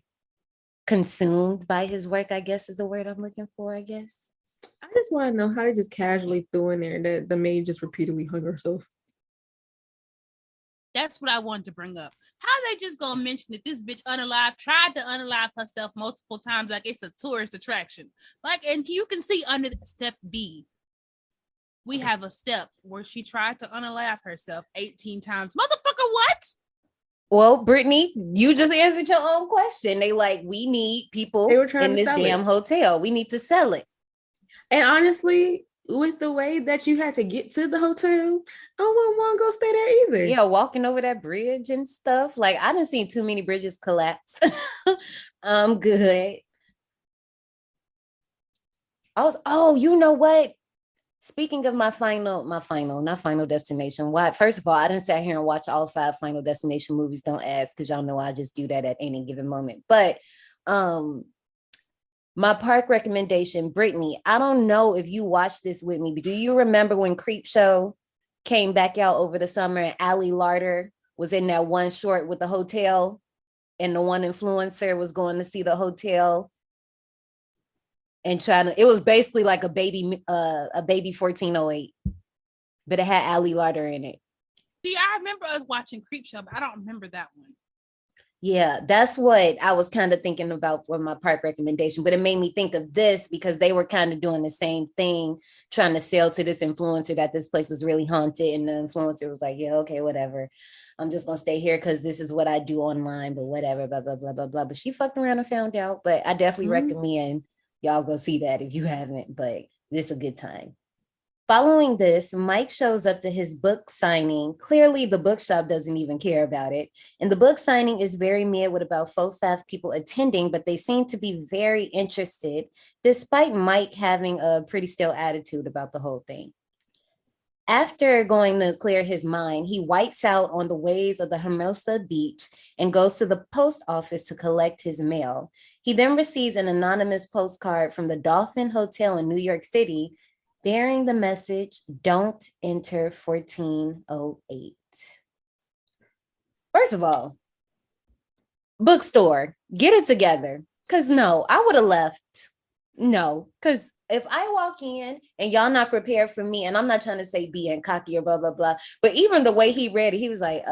Consumed by his work, I guess is the word I'm looking for, I guess. I just want to know how they just casually threw in there that the maid just repeatedly hung herself. That's what I wanted to bring up. How they just gonna mention that this bitch unalive tried to unalive herself multiple times like it's a tourist attraction. Like, and you can see under step B, we have a step where she tried to unalive herself 18 times. Motherfucker, what? Well, Brittany, you just answered your own question. They like, we need people in this damn hotel. We need to sell it. And honestly, with the way that you had to get to the hotel, I wouldn't want to go stay there either. Yeah, walking over that bridge and stuff. Like, I didn't see too many bridges collapse. I'm good. You know what? Speaking of not final destination. Why? First of all, I didn't sit here and watch all 5 Final Destination movies. Don't ask, because y'all know I just do that at any given moment. But my park recommendation, Brittany, I don't know if you watched this with me, but do you remember when Creepshow came back out over the summer and Ali Larter was in that one short with the hotel and the one influencer was going to see the hotel and it was basically like a baby 1408, but it had Ali Larter in it. See, I remember us watching Creepshow, but I don't remember that one. Yeah, that's what I was kind of thinking about for my park recommendation, but it made me think of this because they were kind of doing the same thing, trying to sell to this influencer that this place was really haunted. And the influencer was like, yeah, okay, whatever. I'm just gonna stay here because this is what I do online, but whatever, blah, blah, blah, blah, blah. But she fucked around and found out. But I definitely recommend y'all go see that if you haven't, but this is a good time. Following this, Mike shows up to his book signing. Clearly, the bookshop doesn't even care about it. And the book signing is very mid with about 4-5 people attending, but they seem to be very interested, despite Mike having a pretty still attitude about the whole thing. After going to clear his mind, he wipes out on the waves of the Hermosa Beach and goes to the post office to collect his mail. He then receives an anonymous postcard from the Dolphin Hotel in New York City, bearing the message, don't enter 1408. First of all, bookstore, get it together. Because no, I would have left. No, because if I walk in and y'all not prepared for me, and I'm not trying to say being cocky or blah, blah, blah, but even the way he read it, he was like,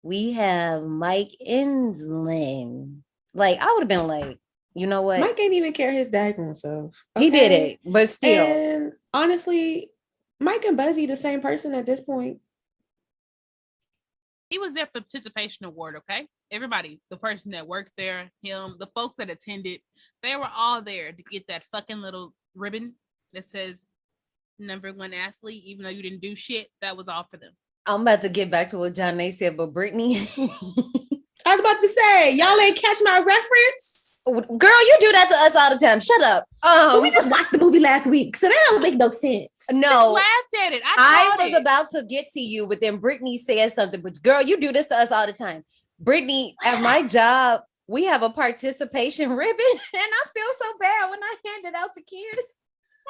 we have Mike Enslin. Like, I would have been like, you know what? Mike ain't even care his daggone self. Okay? He did it, but still. And honestly, Mike and Buzzy the same person at this point. He was their participation award, okay? Everybody, the person that worked there, him, the folks that attended, they were all there to get that fucking little ribbon that says #1 athlete, even though you didn't do shit. That was all for them. I'm about to get back to what John Nay said, but Brittany. I was about to say, y'all ain't catch my reference? Girl, you do that to us all the time. Shut up. But we just watched the movie last week, so that don't make no sense. No. Just laughed at it. I was about to get to you, but then Brittany said something. But girl, you do this to us all the time. Brittany, at my job, we have a participation ribbon, and I feel so bad when I hand it out to kids.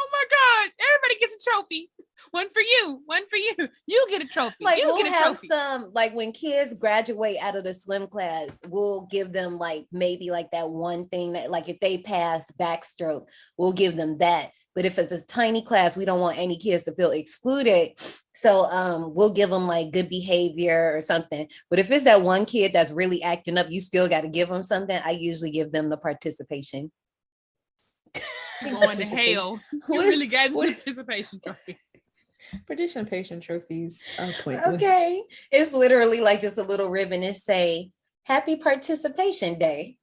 Oh my God, everybody gets a trophy. One for you, one for you. You get a trophy. Like you we'll get a have trophy. some, like when kids graduate out of the swim class, we'll give them like maybe like that one thing that like if they pass backstroke, we'll give them that. But if it's a tiny class, we don't want any kids to feel excluded. So we'll give them like good behavior or something. But if it's that one kid that's really acting up, you still got to give them something. I usually give them the participation. Going to hell. You really gave me participation trophy. Participation trophies are pointless. Okay. It's literally like just a little ribbon and say, Happy Participation Day.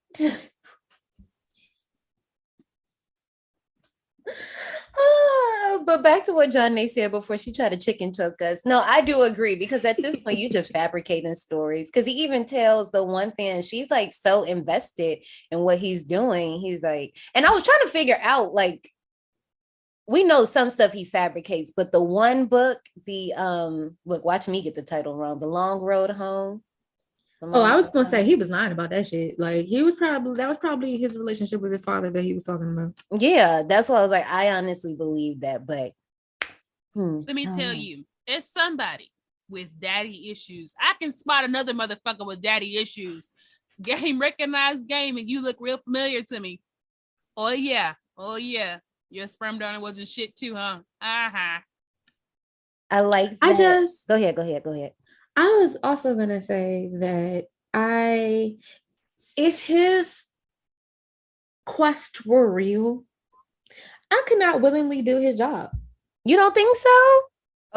But back to what John Nay said before she tried to chicken choke us. No, I do agree because at this point you just fabricating stories. Because he even tells the one fan, she's like so invested in what he's doing. He's like, and I was trying to figure out, like, we know some stuff he fabricates, but the one book, the look, watch me get the title wrong. The Long Road Home. I was gonna say he was lying about that shit. Like that was probably his relationship with his father that he was talking about. Yeah, that's why I was like, I honestly believe that, but let me tell you, as somebody with daddy issues, I can spot another motherfucker with daddy issues. Game recognized game, and you look real familiar to me. Oh yeah, your sperm donor wasn't shit too, huh? Uh-huh. I like that. Go ahead. I was also gonna say that if his quest were real, I could not willingly do his job. You don't think so?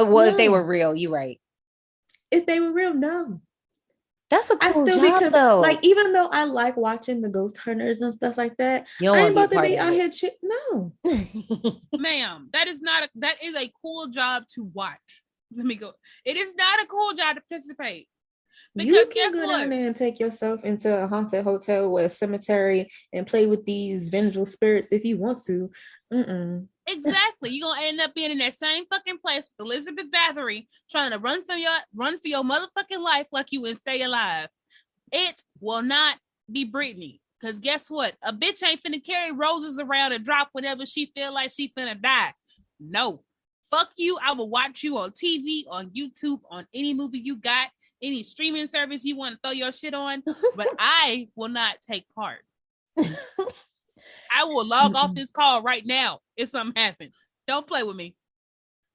Well, if they were real, you're right. If they were real, no. That's a cool job, though. Like, even though I like watching the ghost hunters and stuff like that, I ain't about to be out here no. Ma'am, that is a cool job to watch. Let me go. It is not a cool job to participate. Because you can go down there and take yourself into a haunted hotel or a cemetery and play with these vengeful spirits if you want to. Exactly. You're gonna end up being in that same fucking place with Elizabeth Bathory trying to run for your motherfucking life like you and stay alive. It will not be Brittany. Because guess what? A bitch ain't finna carry roses around and drop whenever she feel like she finna die. No. Fuck you. I will watch you on TV, on YouTube, on any movie you got, any streaming service you want to throw your shit on, but I will not take part. I will log off this call right now if something happens. Don't play with me.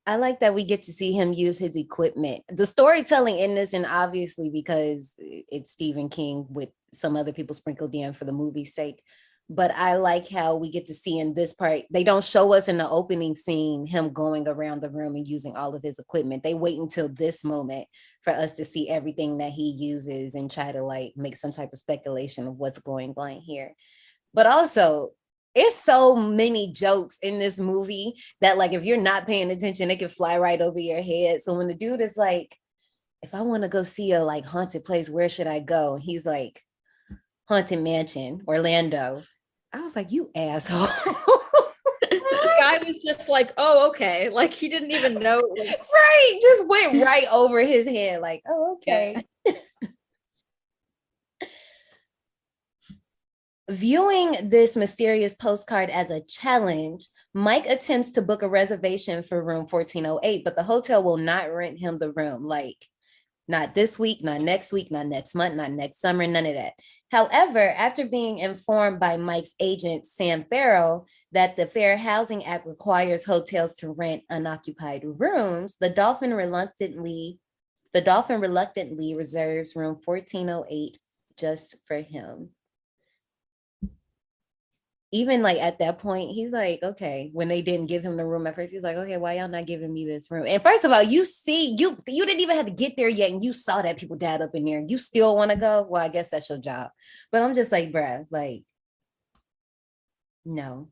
I like that we get to see him use his equipment. The storytelling in this, and obviously because it's Stephen King with some other people sprinkled in for the movie's sake. But I like how we get to see in this part, they don't show us in the opening scene him going around the room and using all of his equipment. They wait until this moment for us to see everything that he uses and try to like make some type of speculation of what's going on here. But also, it's so many jokes in this movie that like if you're not paying attention, it can fly right over your head. So when the dude is like, if I want to go see a like haunted place, where should I go? He's like, Haunted Mansion, Orlando. I was like, you asshole. The guy was just like, oh, okay. Like he didn't even know. Right. Just went right over his head. Like, oh, okay. Yeah. Viewing this mysterious postcard as a challenge, Mike attempts to book a reservation for room 1408, but the hotel will not rent him the room. Like, not this week, not next week, not next month, not next summer, none of that. However, after being informed by Mike's agent, Sam Farrell, that the Fair Housing Act requires hotels to rent unoccupied rooms, the Dolphin reluctantly reserves room 1408 just for him. Even like at that point, he's like, okay, when they didn't give him the room at first, he's like, okay, why y'all not giving me this room? And first of all, you didn't even have to get there yet. And you saw that people died up in there and you still want to go. Well, I guess that's your job. But I'm just like, bruh, like, no.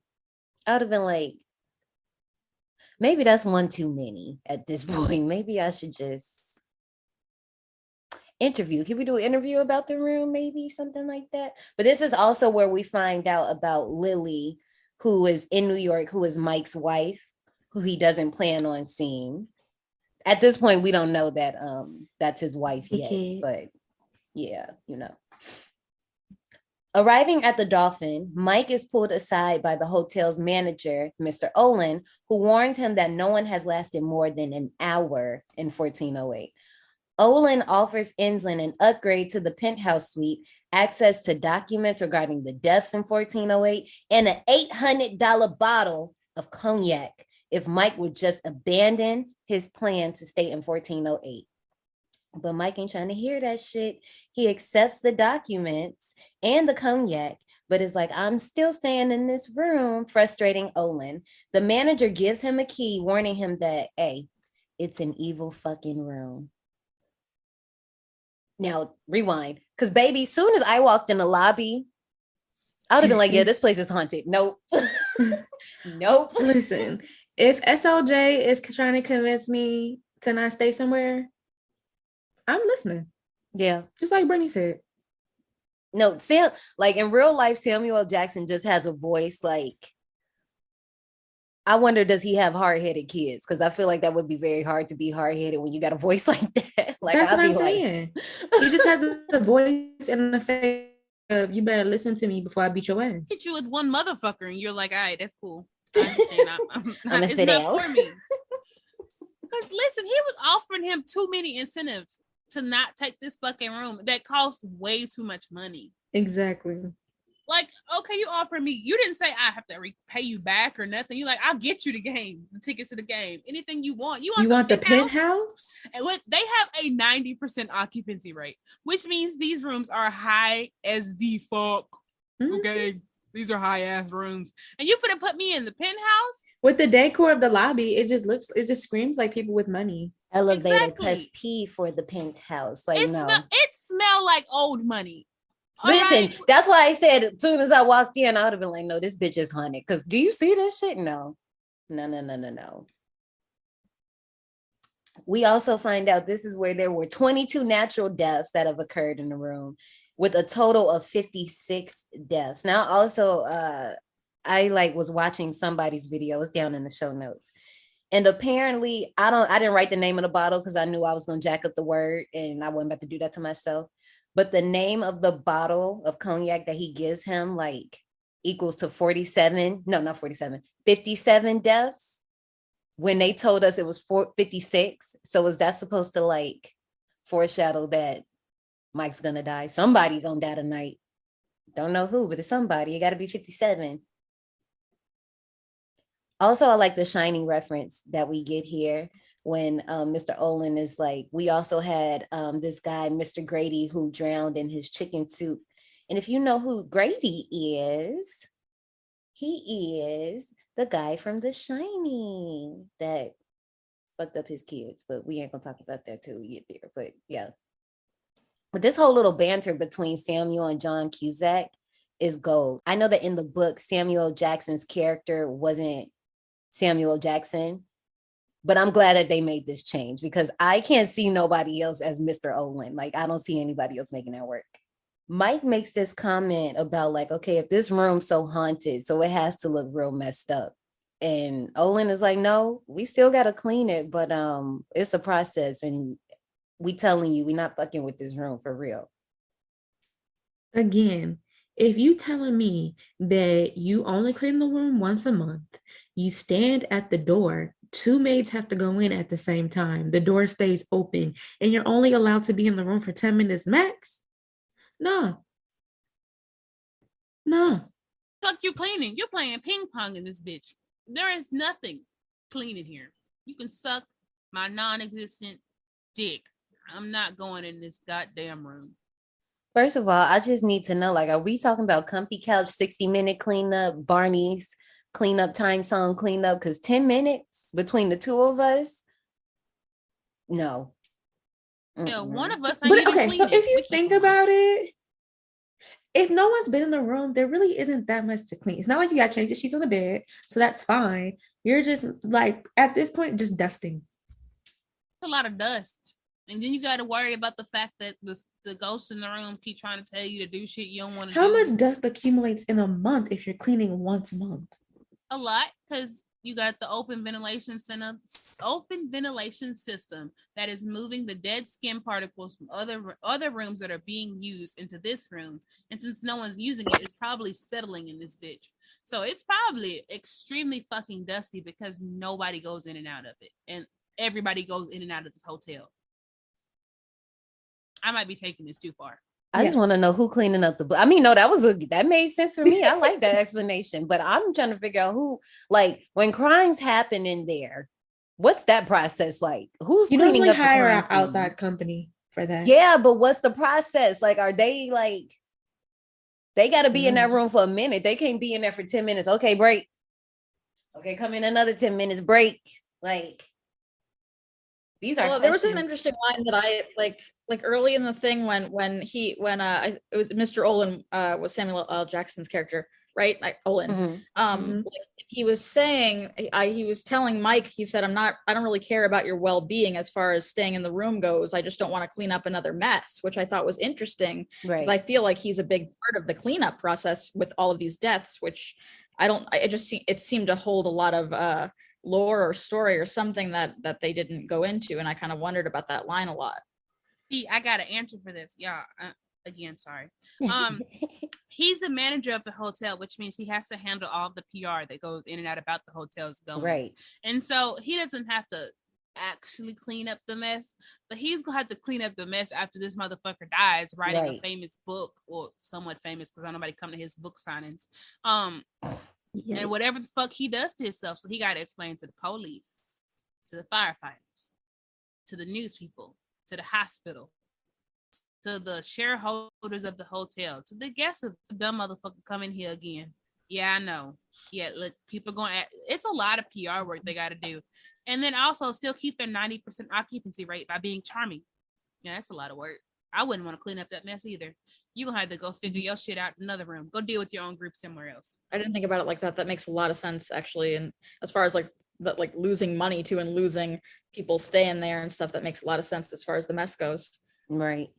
I would have been like, maybe that's one too many at this point. Maybe I should just interview. Can we do an interview about the room? Maybe something like that. But this is also where we find out about Lily, who is in New York, who is Mike's wife, who he doesn't plan on seeing. At this point, we don't know that that's his wife yet, but yeah, you know. Arriving at the Dolphin, Mike is pulled aside by the hotel's manager, Mr. Olin, who warns him that no one has lasted more than an hour in 1408. Olin offers Enslin an upgrade to the penthouse suite, access to documents regarding the deaths in 1408, and an $800 bottle of cognac if Mike would just abandon his plan to stay in 1408. But Mike ain't trying to hear that shit. He accepts the documents and the cognac, but is like, I'm still staying in this room, frustrating Olin. The manager gives him a key, warning him that, hey, it's an evil fucking room. Now, rewind. Because, baby, soon as I walked in the lobby, I would have been like, yeah, this place is haunted. Nope. Nope. Listen, if SLJ is trying to convince me to not stay somewhere, I'm listening. Yeah. Just like Brittany said. No, Sam, like in real life, Samuel L. Jackson just has a voice like, I wonder, does he have hard-headed kids? Because I feel like that would be very hard to be hard-headed when you got a voice like that. Like, that's what I'm saying. He just has a voice and the face of, you better listen to me before I beat your ass. Hit you with one motherfucker and you're like, all right, that's cool. I understand. I'm gonna it's sit not down. for me. Because listen, he was offering him too many incentives to not take this fucking room that cost way too much money. Exactly. Like, okay, you offer me, you didn't say I have to repay you back or nothing. You like, I'll get you the game, the tickets to the game, anything you want. You want the penthouse? And what they have a 90% occupancy rate, which means these rooms are high as the fuck. Mm-hmm. Okay, these are high ass rooms, and you put me in the penthouse with the decor of the lobby. It just screams like people with money. Elevator exactly. Plus P for the penthouse. Like, it smell like old money. Listen, right. That's why I said as soon as I walked in, I would have been like, no, this bitch is haunted. Because do you see this shit? No. We also find out this is where there were 22 natural deaths that have occurred in the room with a total of 56 deaths. Now, also, I was watching somebody's video. It's down in the show notes. And apparently, I didn't write the name of the bottle because I knew I was going to jack up the word and I wasn't about to do that to myself. But the name of the bottle of cognac that he gives him equals to 57 deaths when they told us it was 56. So is that supposed to foreshadow that Mike's gonna die? Somebody gonna die tonight. Don't know who, but it's somebody. It got to be 57. Also, I like the Shining reference that we get here when Mr. Olin is like, we also had this guy, Mr. Grady, who drowned in his chicken soup. And if you know who Grady is, he is the guy from The Shining that fucked up his kids. But we ain't gonna talk about that till we get there. But yeah. But this whole little banter between Samuel and John Cusack is gold. I know that in the book, Samuel Jackson's character wasn't Samuel Jackson, but I'm glad that they made this change because I can't see nobody else as Mr. Olin. Like, I don't see anybody else making that work. Mike makes this comment about like, okay, if this room's so haunted, so it has to look real messed up. And Olin is like, no, we still got to clean it, but it's a process. And we telling you, we not fucking with this room for real. Again, if you telling me that you only clean the room once a month, you stand at the door, 2 maids have to go in at the same time, the door stays open, and you're only allowed to be in the room for 10 minutes max? No. Fuck you cleaning. You're playing ping pong in this bitch. There is nothing cleaning here. You can suck my non-existent dick. I'm not going in this goddamn room. First of all, I just need to know, like, are we talking about comfy couch, 60-minute cleanup, Barney's cleanup, time song cleanup? Because 10 minutes between the two of us? No. Yeah, one of us. But okay, so if you think about it, if no one's been in the room, there really isn't that much to clean. It's not like you got to change the sheets on the bed, so that's fine. You're just like, at this point, just dusting. It's a lot of dust. And then you got to worry about the fact that the ghosts in the room keep trying to tell you to do shit you don't want to do. How much dust accumulates in a month if you're cleaning once a month? A lot, because you got the open ventilation system that is moving the dead skin particles from other rooms that are being used into this room. And since no one's using it, it's probably settling in this bitch. So it's probably extremely fucking dusty because nobody goes in and out of it. And everybody goes in and out of this hotel. I might be taking this too far. I just want to know who cleaning up the. I mean, no, that made sense for me. I like that explanation, but I'm trying to figure out who, like, when crimes happen in there, what's that process like? Who's cleaning up? You hire an outside company for that. Yeah, but what's the process? Like, are they like? They got to be in that room for a minute. They can't be in there for 10 minutes. Okay, break. Okay, come in another 10 minutes. Break. Like. These are there was an interesting line that I like early in the thing when it was Mr. Olin was Samuel L. Jackson's character, right? Olin. Like he was saying, he was telling Mike, he said, I don't really care about your well-being as far as staying in the room goes. I just don't want to clean up another mess, which I thought was interesting because I feel like he's a big part of the cleanup process with all of these deaths, which it seemed to hold a lot of lore or story or something that they didn't go into, and I kind of wondered about that line a lot. I got an answer for this. Yeah, again, sorry. He's the manager of the hotel, which means he has to handle all the PR that goes in and out about the hotel's going. Right. And so he doesn't have to actually clean up the mess, but he's gonna have to clean up the mess after this motherfucker dies writing a famous book, or somewhat famous because I don't know nobody come to his book signings. And whatever the fuck he does to himself, so he got to explain to the police, to the firefighters, to the news people, to the hospital, to the shareholders of the hotel, to the guests of the dumb motherfucker come in here again. Yeah, I know. Yeah, look, people going at it's a lot of PR work they got to do, and then also still keep their 90% occupancy rate by being charming. Yeah, that's a lot of work. I wouldn't want to clean up that mess either. You gonna have to go figure your shit out in another room. Go deal with your own group somewhere else. I didn't think about it like that. That makes a lot of sense, actually. And as far as like losing money to and losing people staying there and stuff, that makes a lot of sense as far as the mess goes. Right.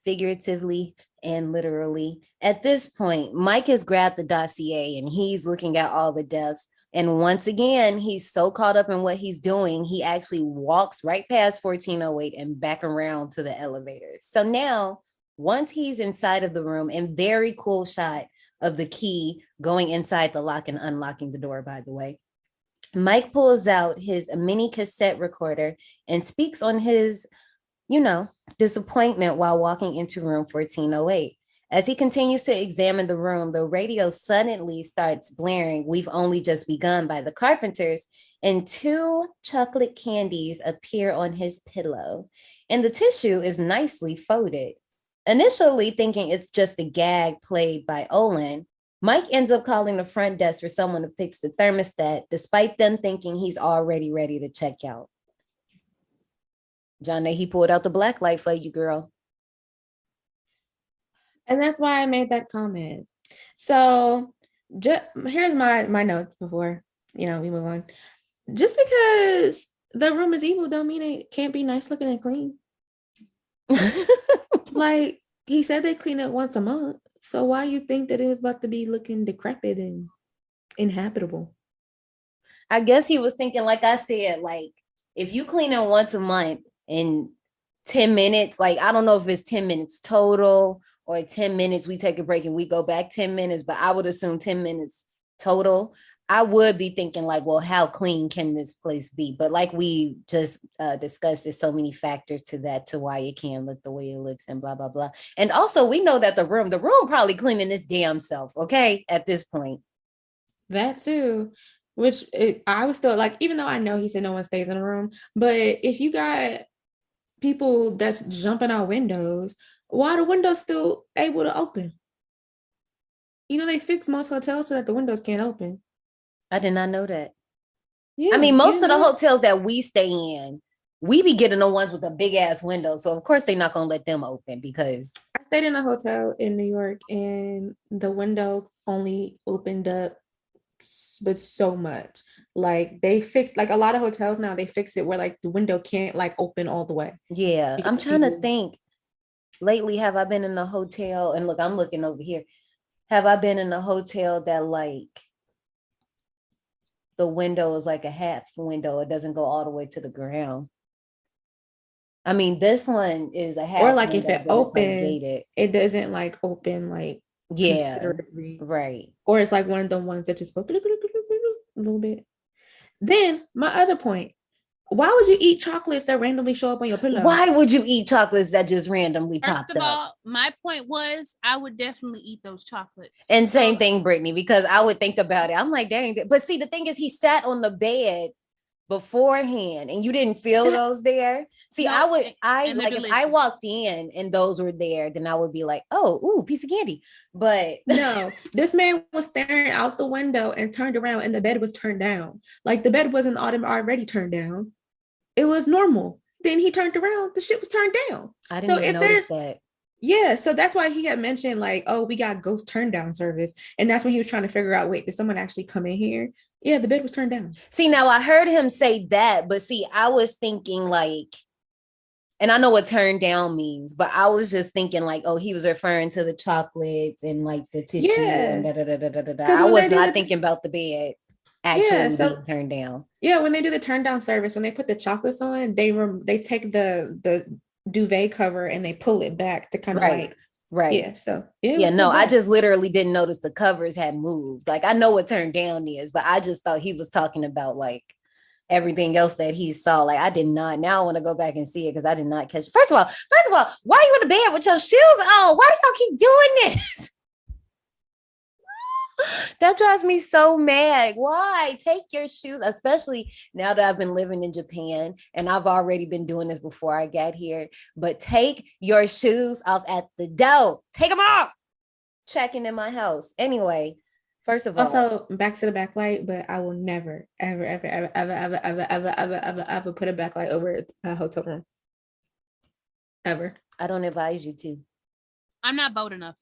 Figuratively and literally. At this point, Mike has grabbed the dossier and he's looking at all the deaths. And once again, he's so caught up in what he's doing, he actually walks right past 1408 and back around to the elevators. So now, once he's inside of the room, and very cool shot of the key going inside the lock and unlocking the door, by the way, Mike pulls out his mini cassette recorder and speaks on his, disappointment while walking into room 1408. As he continues to examine the room, the radio suddenly starts blaring "We've Only Just Begun" by the Carpenters, and 2 chocolate candies appear on his pillow, and the tissue is nicely folded. Initially thinking it's just a gag played by Olin, Mike ends up calling the front desk for someone to fix the thermostat, despite them thinking he's already ready to check out. John, he pulled out the black light for you, girl. And that's why I made that comment. So here's my notes before, we move on. Just because the room is evil don't mean it can't be nice looking and clean. Like he said they clean it once a month. So why you think that it was about to be looking decrepit and inhabitable? I guess he was thinking, like I said, like if you clean it once a month in 10 minutes, like I don't know if it's 10 minutes total or 10 minutes we take a break and we go back 10 minutes, but I would assume 10 minutes total. I would be thinking like, well, how clean can this place be? But like we just discussed, there's so many factors to that, to why it can look the way it looks and blah, blah, blah. And also we know that the room probably cleaning its damn self, okay, at this point. That too, which I was still like, even though I know he said no one stays in a room, but if you got people that's jumping out windows, why are the windows still able to open? They fix most hotels so that the windows can't open. I did not know that. Yeah, I mean, most of the hotels that we stay in, we be getting the ones with the big ass windows. So of course they're not gonna let them open because I stayed in a hotel in New York and the window only opened up but so much. Like they fixed, like a lot of hotels now, they fix it where like the window can't like open all the way. Yeah, I'm trying to think. Lately, have I been in a hotel? And look, I'm looking over here. Have I been in a hotel that like the window is like a half window? It doesn't go all the way to the ground. I mean, this one is a half. Or like if window, it but it's, like, opens, gated. it doesn't like open like considerably. Right. Or it's like one of the ones that just go a little bit. Then my other point, why would you eat chocolates that randomly show up on your pillow? Why would you eat chocolates that just randomly popped First of all, up? my point was I would definitely eat those chocolates. And same thing, Brittany, because I would think about it. I'm like, dang. But see, the thing is, he sat on the bed beforehand and you didn't feel those there. See, No, if I delicious. walked in and those were there, then I would be like, oh, ooh, piece of candy. But no, this man was staring out the window and turned around and the bed was turned down. Like the bed wasn't already turned down. It was normal. Then he turned around, the shit was turned down. I didn't even notice that. Yeah, so that's why he had mentioned like, oh, we got ghost turn down service. And that's when he was trying to figure out, wait, did someone actually come in here? Yeah, the bed was turned down. See, now I heard him say that, but see, I was thinking like, and I know what turn down means, but I was just thinking like, oh, he was referring to the chocolates and like the tissue. Yeah. And I was not thinking about the bed actually being turned down. Yeah, when they do the turn down service, when they put the chocolates on, they take the duvet cover and they pull it back to kind of like yeah. So no, I just literally didn't notice the covers had moved. Like I know what turned down is, but I just thought he was talking about like everything else that he saw. Like I did not. Now I want to go back and see it because I did not catch it. First of all, why are you in the bed with your shoes on? Why do y'all keep doing this? That drives me so mad. Why? Take your shoes, especially now that I've been living in Japan and I've already been doing this before I got here. But take your shoes off at the door. Take them off. Checking in my house. Anyway, first of all. Also, back to the backlight, but I will never, ever, ever, ever, ever, ever, ever, ever, ever, ever, ever put a backlight over a hotel room. Ever. I don't advise you to. I'm not bold enough.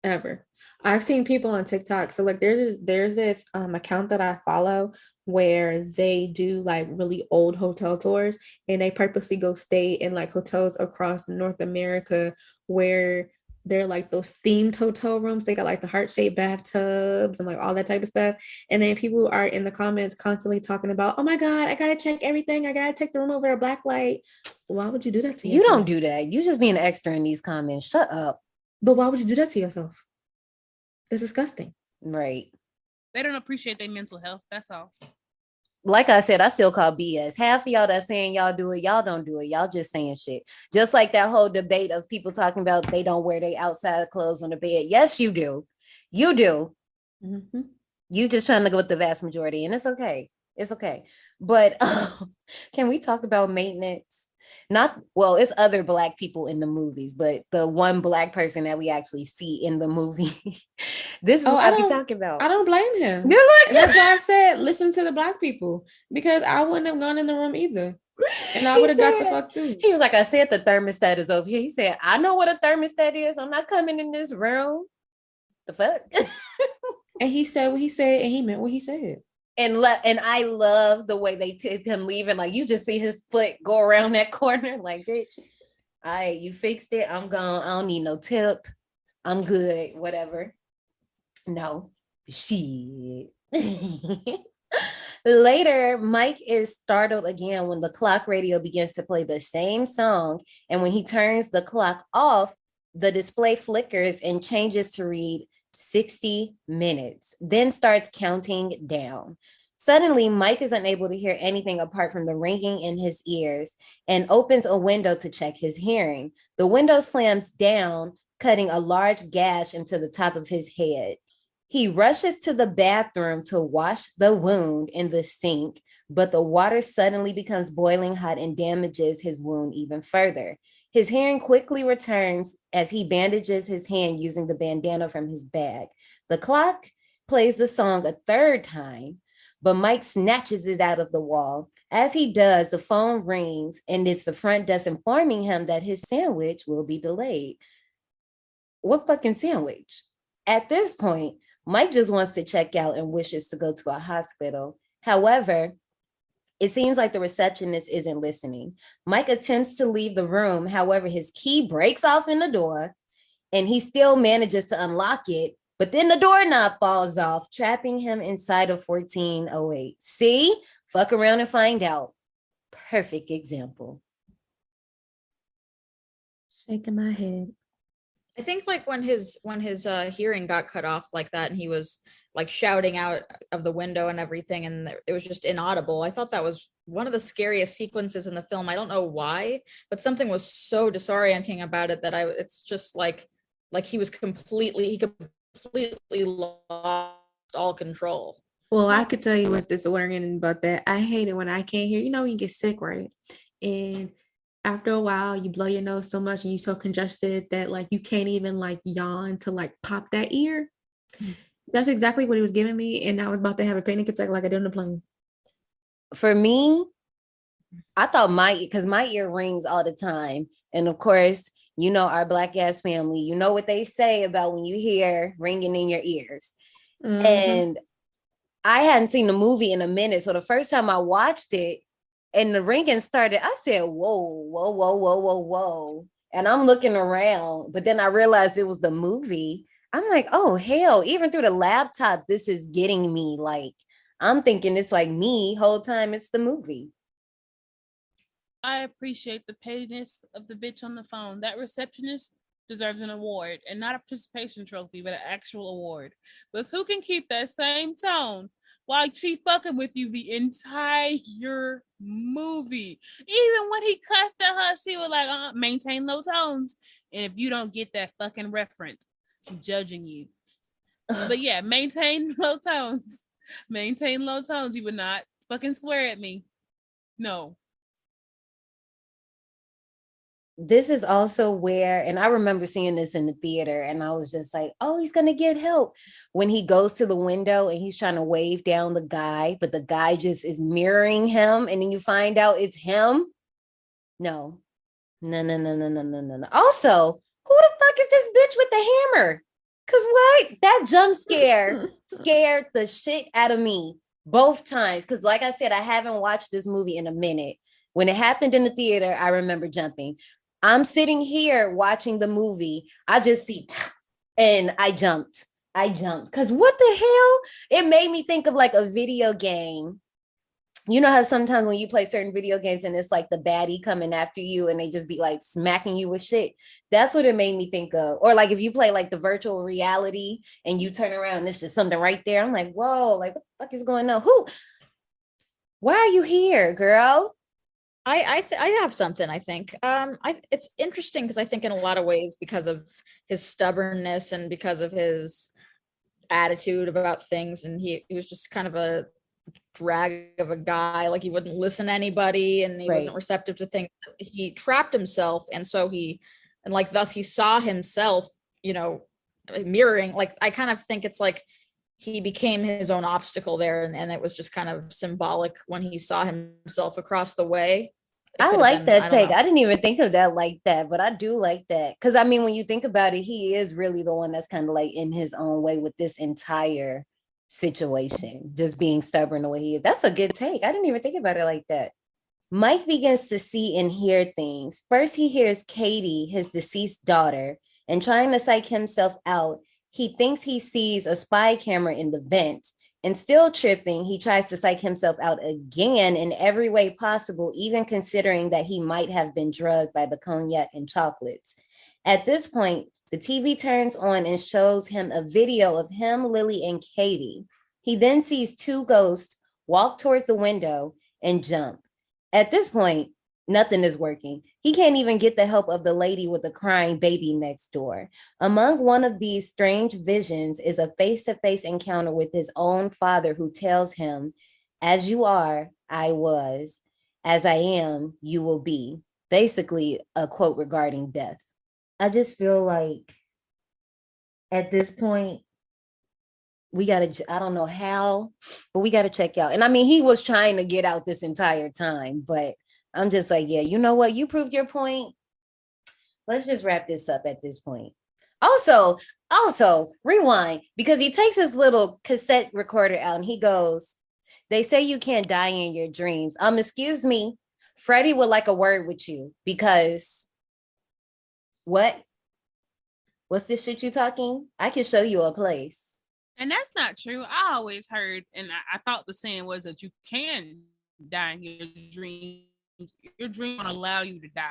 Ever. I've seen people on TikTok. So like there's this account that I follow where they do like really old hotel tours and they purposely go stay in like hotels across North America where they're like those themed hotel rooms. They got like the heart-shaped bathtubs and like all that type of stuff. And then people are in the comments constantly talking about, oh my God, I gotta check everything. I gotta take the room over a black light. Why would you do that to yourself? You don't do that. You just being an extra in these comments. Shut up. But why would you do that to yourself? That's disgusting. Right. They don't appreciate their mental health. That's all. like I said, I still call BS. Half of y'all that saying y'all do it, y'all don't do it. Y'all just saying shit. Just like that whole debate of people talking about they don't wear their outside clothes on the bed. Yes, you do. You do. Mm-hmm. You just trying to go with the vast majority, and it's okay. It's okay. But can we talk about maintenance? Not well, it's other black people in the movies, but the one black person that we actually see in the movie. This is Oh, what I be talking I about. don't blame him. You're like, And that's why I said listen to the black people, because I wouldn't have gone in the room either. And I He would have got the said- fuck too. He was like, I said the thermostat is over here. He said, I know what a thermostat is. I'm not coming in this room. The fuck? And he said what he said, and he meant what he said. And I love the way they took him leaving. Like you just see his foot go around that corner. Like, bitch, all right, you fixed it. I'm gone. I don't need no tip. I'm good. Whatever. No. Shit. Later, Mike is startled again when the clock radio begins to play the same song. And when he turns the clock off, the display flickers and changes to read 60 minutes, then starts counting down. Suddenly, Mike is unable to hear anything apart from the ringing in his ears and opens a window to check his hearing. The window slams down, cutting a large gash into the top of his head. He rushes to the bathroom to wash the wound in the sink, but the water suddenly becomes boiling hot and damages his wound even further. His hearing quickly returns as he bandages his hand using the bandana from his bag. The clock plays the song a third time, but Mike snatches it out of the wall. As he does, the phone rings, and it's the front desk informing him that his sandwich will be delayed. What fucking sandwich? At this point, Mike just wants to check out and wishes to go to a hospital. However, it seems like the receptionist isn't listening. Mike attempts to leave the room. However, his key breaks off in the door and he still manages to unlock it. But then the doorknob falls off, trapping him inside of 1408. See? Fuck around and find out. Perfect example. Shaking my head. I think like when his hearing got cut off like that and he was like shouting out of the window and everything and it was just inaudible. I thought that was one of the scariest sequences in the film. I don't know why, but something was so disorienting about it that it's just like he completely lost all control. Well, I could tell you what's disorienting about that. I hate it when I can't hear. You know, when you get sick, right? And after a while, you blow your nose so much and you're so congested that like you can't even like yawn to like pop that ear. That's exactly what he was giving me, and I was about to have a panic attack like I did on the plane. For me, I thought because my ear rings all the time, and of course, you know our black ass family. You know what they say about when you hear ringing in your ears, and I hadn't seen the movie in a minute, so the first time I watched it. And the ringing started, I said, whoa, whoa, whoa, whoa, whoa, whoa. And I'm looking around, but then I realized it was the movie. I'm like, oh, hell, even through the laptop, this is getting me. Like, I'm thinking it's like me whole time. It's the movie. I appreciate the pettiness of the bitch on the phone. That receptionist deserves an award, and not a participation trophy, but an actual award. Because who can keep that same tone while she fucking with you the entire movie? Even when he cussed at her, she was like, maintain low tones. And if you don't get that fucking reference, I'm judging you. But yeah, maintain low tones. Maintain low tones. You would not fucking swear at me. No. This is also where, and I remember seeing this in the theater, and I was just like, oh, he's going to get help. When he goes to the window and he's trying to wave down the guy, but the guy just is mirroring him, and then you find out it's him. No. Also, who the fuck is this bitch with the hammer? Because what? That jump scare scared the shit out of me both times. Because like I said, I haven't watched this movie in a minute. When it happened in the theater, I remember jumping. I'm sitting here watching the movie. I just see, and I jumped. Because what the hell? It made me think of like a video game. You know how sometimes when you play certain video games and it's like the baddie coming after you and they just be like smacking you with shit. That's what it made me think of. Or like if you play like the virtual reality and you turn around and there's just something right there. I'm like, whoa, like what the fuck is going on? Who? Why are you here, girl? I have something. I think it's interesting because I think in a lot of ways, because of his stubbornness and because of his attitude about things, and he was just kind of a drag of a guy. Like, he wouldn't listen to anybody, and he wasn't receptive to things. He trapped himself, and so thus he saw himself, mirroring. Like, I kind of think it's like he became his own obstacle there, and it was just kind of symbolic when he saw himself across the way. I like that take. I didn't even think of that like that, but I do like that. Because I mean, when you think about it, he is really the one that's kind of like in his own way with this entire situation, just being stubborn the way he is. That's a good take. I didn't even think about it like that. Mike begins to see and hear things. First, he hears Katie, his deceased daughter, and trying to psych himself out, he thinks he sees a spy camera in the vent. And still tripping, he tries to psych himself out again in every way possible, even considering that he might have been drugged by the cognac and chocolates. At this point, the TV turns on and shows him a video of him, Lily, and Katie. He then sees two ghosts walk towards the window and jump. At this point, nothing is working. He can't even get the help of the lady with the crying baby next door. Among one of these strange visions is a face-to-face encounter with his own father, who tells him, "As you are, I was. As I am, you will be." Basically, a quote regarding death. I just feel like at this point, we got to, I don't know how, but we got to check out. And I mean, he was trying to get out this entire time, but I'm just like, yeah, you know what? You proved your point. Let's just wrap this up at this point. Also, rewind, because he takes his little cassette recorder out and he goes, "They say you can't die in your dreams. Excuse me, Freddie would like a word with you, because what? What's this shit you talking? I can show you a place." And that's not true. I always heard, and I thought the saying was that you can die in your dreams. Your dream won't allow you to die.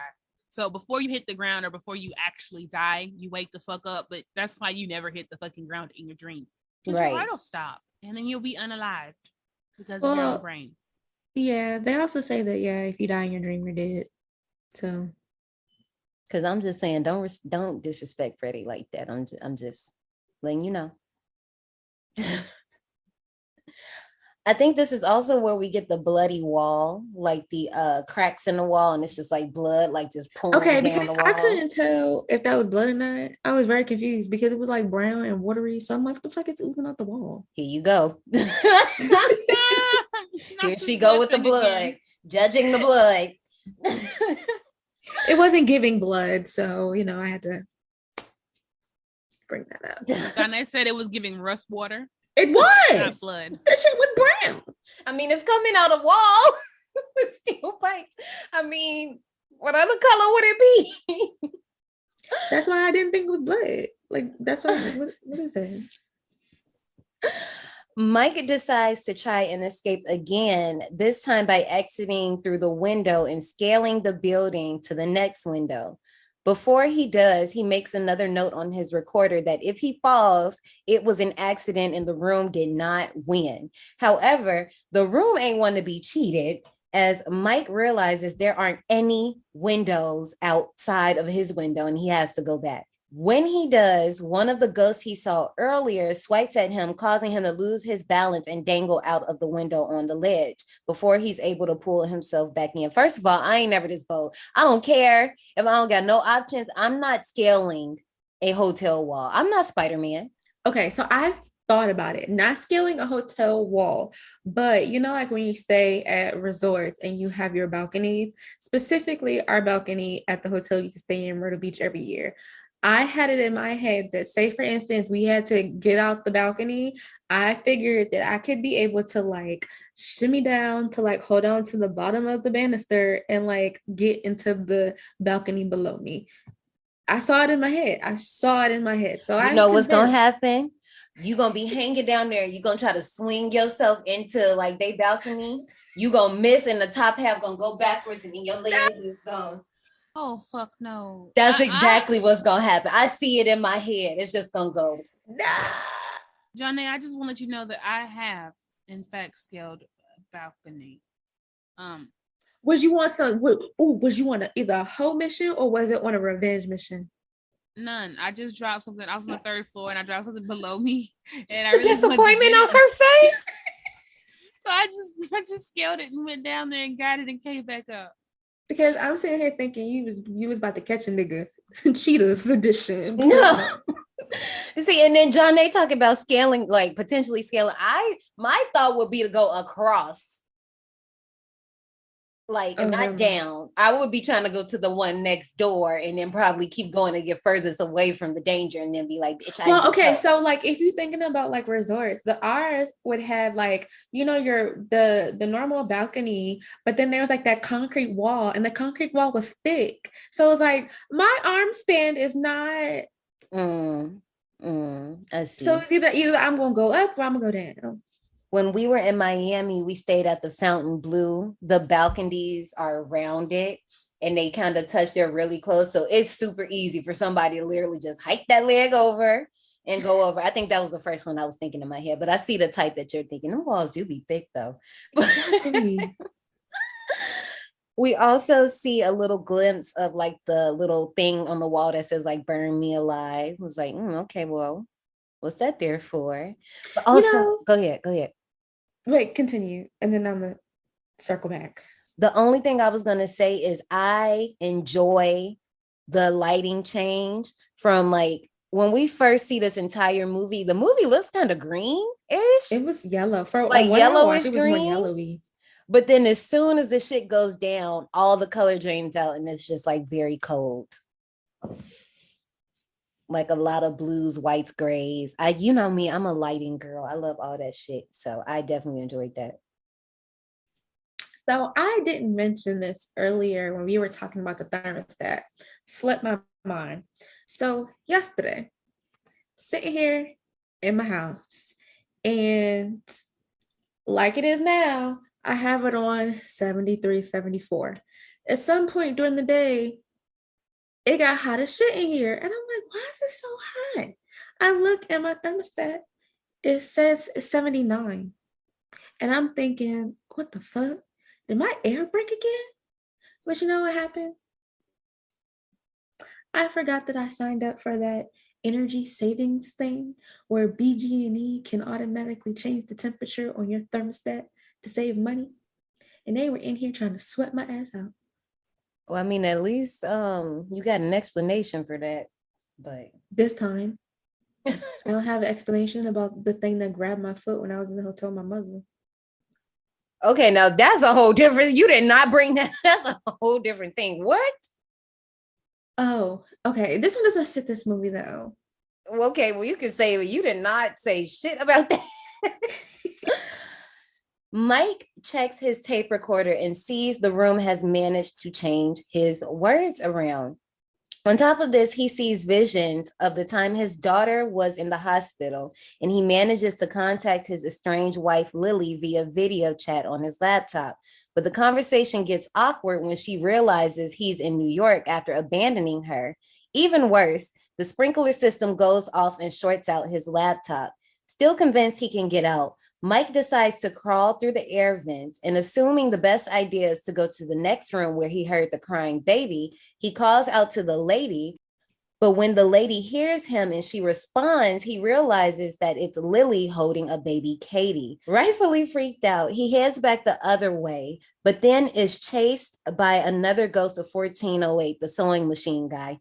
So before you hit the ground, or before you actually die, you wake the fuck up. But that's why you never hit the fucking ground in your dream. Because your heart will stop, and then you'll be unalived because of your own brain. Yeah, they also say that, if you die in your dream, you're dead. So, because I'm just saying, don't disrespect Freddie like that. I'm just letting you know. I think this is also where we get the bloody wall, like the cracks in the wall, and it's just like blood, like just pouring down because the wall. I couldn't tell if that was blood or not. I was very confused because it was like brown and watery. So I'm like, what the fuck is oozing out the wall? Here you go. Here she go with the blood, judging the blood. It wasn't giving blood, so I had to bring that up. And they said it was giving rust water. It was not blood. That shit was brown. I mean, it's coming out of wall with steel pipes. I mean, what other color would it be? That's why I didn't think it was blood. Like, that's why. What is that? Mike decides to try and escape again, this time by exiting through the window and scaling the building to the next window. Before he does, he makes another note on his recorder that if he falls, it was an accident and the room did not win. However, the room ain't want to be cheated, as Mike realizes there aren't any windows outside of his window and he has to go back. When he does, one of the ghosts he saw earlier swipes at him, causing him to lose his balance and dangle out of the window on the ledge before he's able to pull himself back in. First of all, I ain't never this bold. I don't care if I don't got no options. I'm not scaling a hotel wall. I'm not Spider-Man. Okay, so I've thought about it, not scaling a hotel wall, but like when you stay at resorts and you have your balconies, specifically our balcony at the hotel used to stay in Myrtle Beach every year. I had it in my head that, say for instance, we had to get out the balcony. I figured that I could be able to like shimmy down to like hold on to the bottom of the banister and like get into the balcony below me. I saw it in my head. So I know what's gonna happen. You're gonna be hanging down there. You're gonna try to swing yourself into like their balcony. You're gonna miss, and the top half gonna go backwards, and then your leg is gone. Oh, fuck no. That's exactly what's going to happen. I see it in my head. It's just going to go. Nah. Johnny, I just want to let you know that I have, in fact, scaled a balcony. Was you on some? Was you on either a hoe mission or was it on a revenge mission? None. I just dropped something. I was on the 3rd floor and I dropped something below me, and I really disappointment on her face. So I just scaled it and went down there and got it and came back up. Because I'm sitting here thinking you was about to catch a nigga. Cheetahs edition. No. See, and then John, they talk about scaling, like potentially scaling. My thought would be to go across. Like not down. I would be trying to go to the one next door and then probably keep going to get furthest away from the danger and then be like, bitch, well, okay, so like if you're thinking about like resorts, the ours would have like, you know, the normal balcony, but then there was like that concrete wall, and the concrete wall was thick. So it's like my arm span is not I see. So it's either I'm gonna go up or I'm gonna go down. When we were in Miami, we stayed at the Fountain Blue. The balconies are around it and they kind of touch there really close. So it's super easy for somebody to literally just hike that leg over and go over. I think that was the first one I was thinking in my head, but I see the type that you're thinking. The walls do be thick though. We also see a little glimpse of like the little thing on the wall that says like burn me alive. It was like, okay, well, what's that there for? But also, go ahead. Wait, continue. And then I'm going to circle back. The only thing I was going to say is I enjoy the lighting change from like when we first see this entire movie. The movie looks kind of green-ish. It was yellow. For like yellowish it was green. More yellowy. But then as soon as the shit goes down, all the color drains out and it's just like very cold. Like a lot of blues, whites, grays. You know me, I'm a lighting girl. I love all that shit. So I definitely enjoyed that. So I didn't mention this earlier when we were talking about the thermostat. Slipped my mind. So yesterday, sitting here in my house, and like it is now, I have it on 73, 74. At some point during the day, it got hot as shit in here. And I'm like, why is it so hot? I look at my thermostat. It says 79. And I'm thinking, what the fuck? Did my air break again? But you know what happened? I forgot that I signed up for that energy savings thing where BG&E can automatically change the temperature on your thermostat to save money. And they were in here trying to sweat my ass out. Well, I mean, at least you got an explanation for that, but this time I don't have an explanation about the thing that grabbed my foot when I was in the hotel with my mother. Okay, now that's a whole different. You did not bring that. That's a whole different thing. What? Oh, okay. This one doesn't fit this movie though. Okay, well, you can say you did not say shit about that. Mike checks his tape recorder and sees the room has managed to change his words around. On top of this, he sees visions of the time his daughter was in the hospital, and he manages to contact his estranged wife, Lily, via video chat on his laptop. But the conversation gets awkward when she realizes he's in New York after abandoning her. Even worse, the sprinkler system goes off and shorts out his laptop. Still convinced he can get out, Mike decides to crawl through the air vents, and assuming the best idea is to go to the next room where he heard the crying baby, he calls out to the lady. But when the lady hears him and she responds, he realizes that it's Lily holding a baby Katie. Rightfully freaked out, he heads back the other way, but then is chased by another ghost of 1408, the sewing machine guy.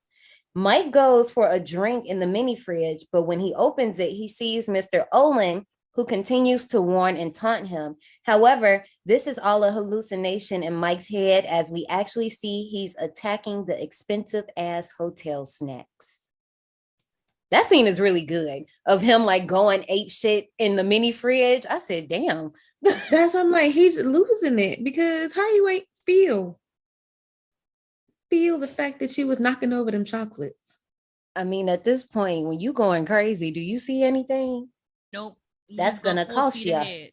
Mike goes for a drink in the mini fridge, but when he opens it, he sees Mr. Olin, who continues to warn and taunt him. However, this is all a hallucination in Mike's head as we actually see he's attacking the expensive ass hotel snacks. That scene is really good of him like going ape shit in the mini fridge. I said, damn. That's what I'm like, he's losing it because how you ain't feel the fact that she was knocking over them chocolates. I mean, at this point, when you going crazy, do you see anything? Nope. That's gonna cost you. I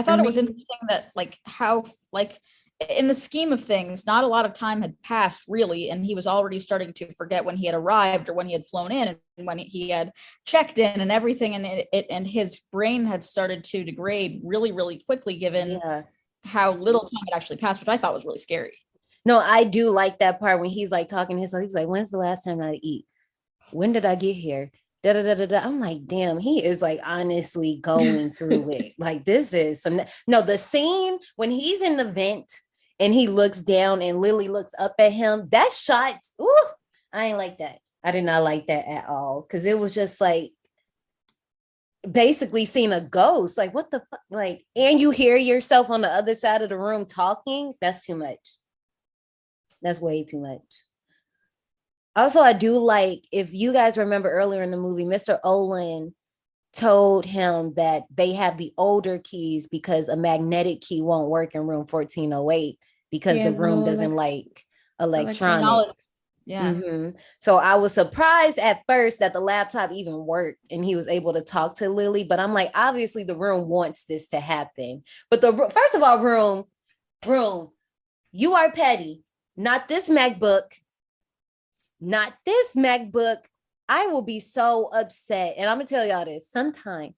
thought it was interesting that like how like in the scheme of things, not a lot of time had passed really, and he was already starting to forget when he had arrived or when he had flown in and when he had checked in and everything, and his brain had started to degrade really, really quickly given how little time had actually passed, which I thought was really scary. No, I do like that part when he's like talking to himself. He's like, when's the last time I eat? When did I get here? Da, da, da, da, da. I'm like, damn, he is like honestly going through it. Like, this is some no, the scene when he's in the vent and he looks down and Lily looks up at him, that shot, ooh, I ain't like that. I did not like that at all. Cause it was just like basically seeing a ghost. Like, what the fuck? Like, and you hear yourself on the other side of the room talking. That's too much. That's way too much. Also, I do like, if you guys remember earlier in the movie, Mr. Olin told him that they have the older keys because a magnetic key won't work in room 1408 because the room doesn't like electronics. Yeah. Mm-hmm. So I was surprised at first that the laptop even worked and he was able to talk to Lily. But I'm like, obviously the room wants this to happen. But first of all, room, you are petty. Not this MacBook. Not this MacBook. I will be so upset. And I'm going to tell y'all this. Sometimes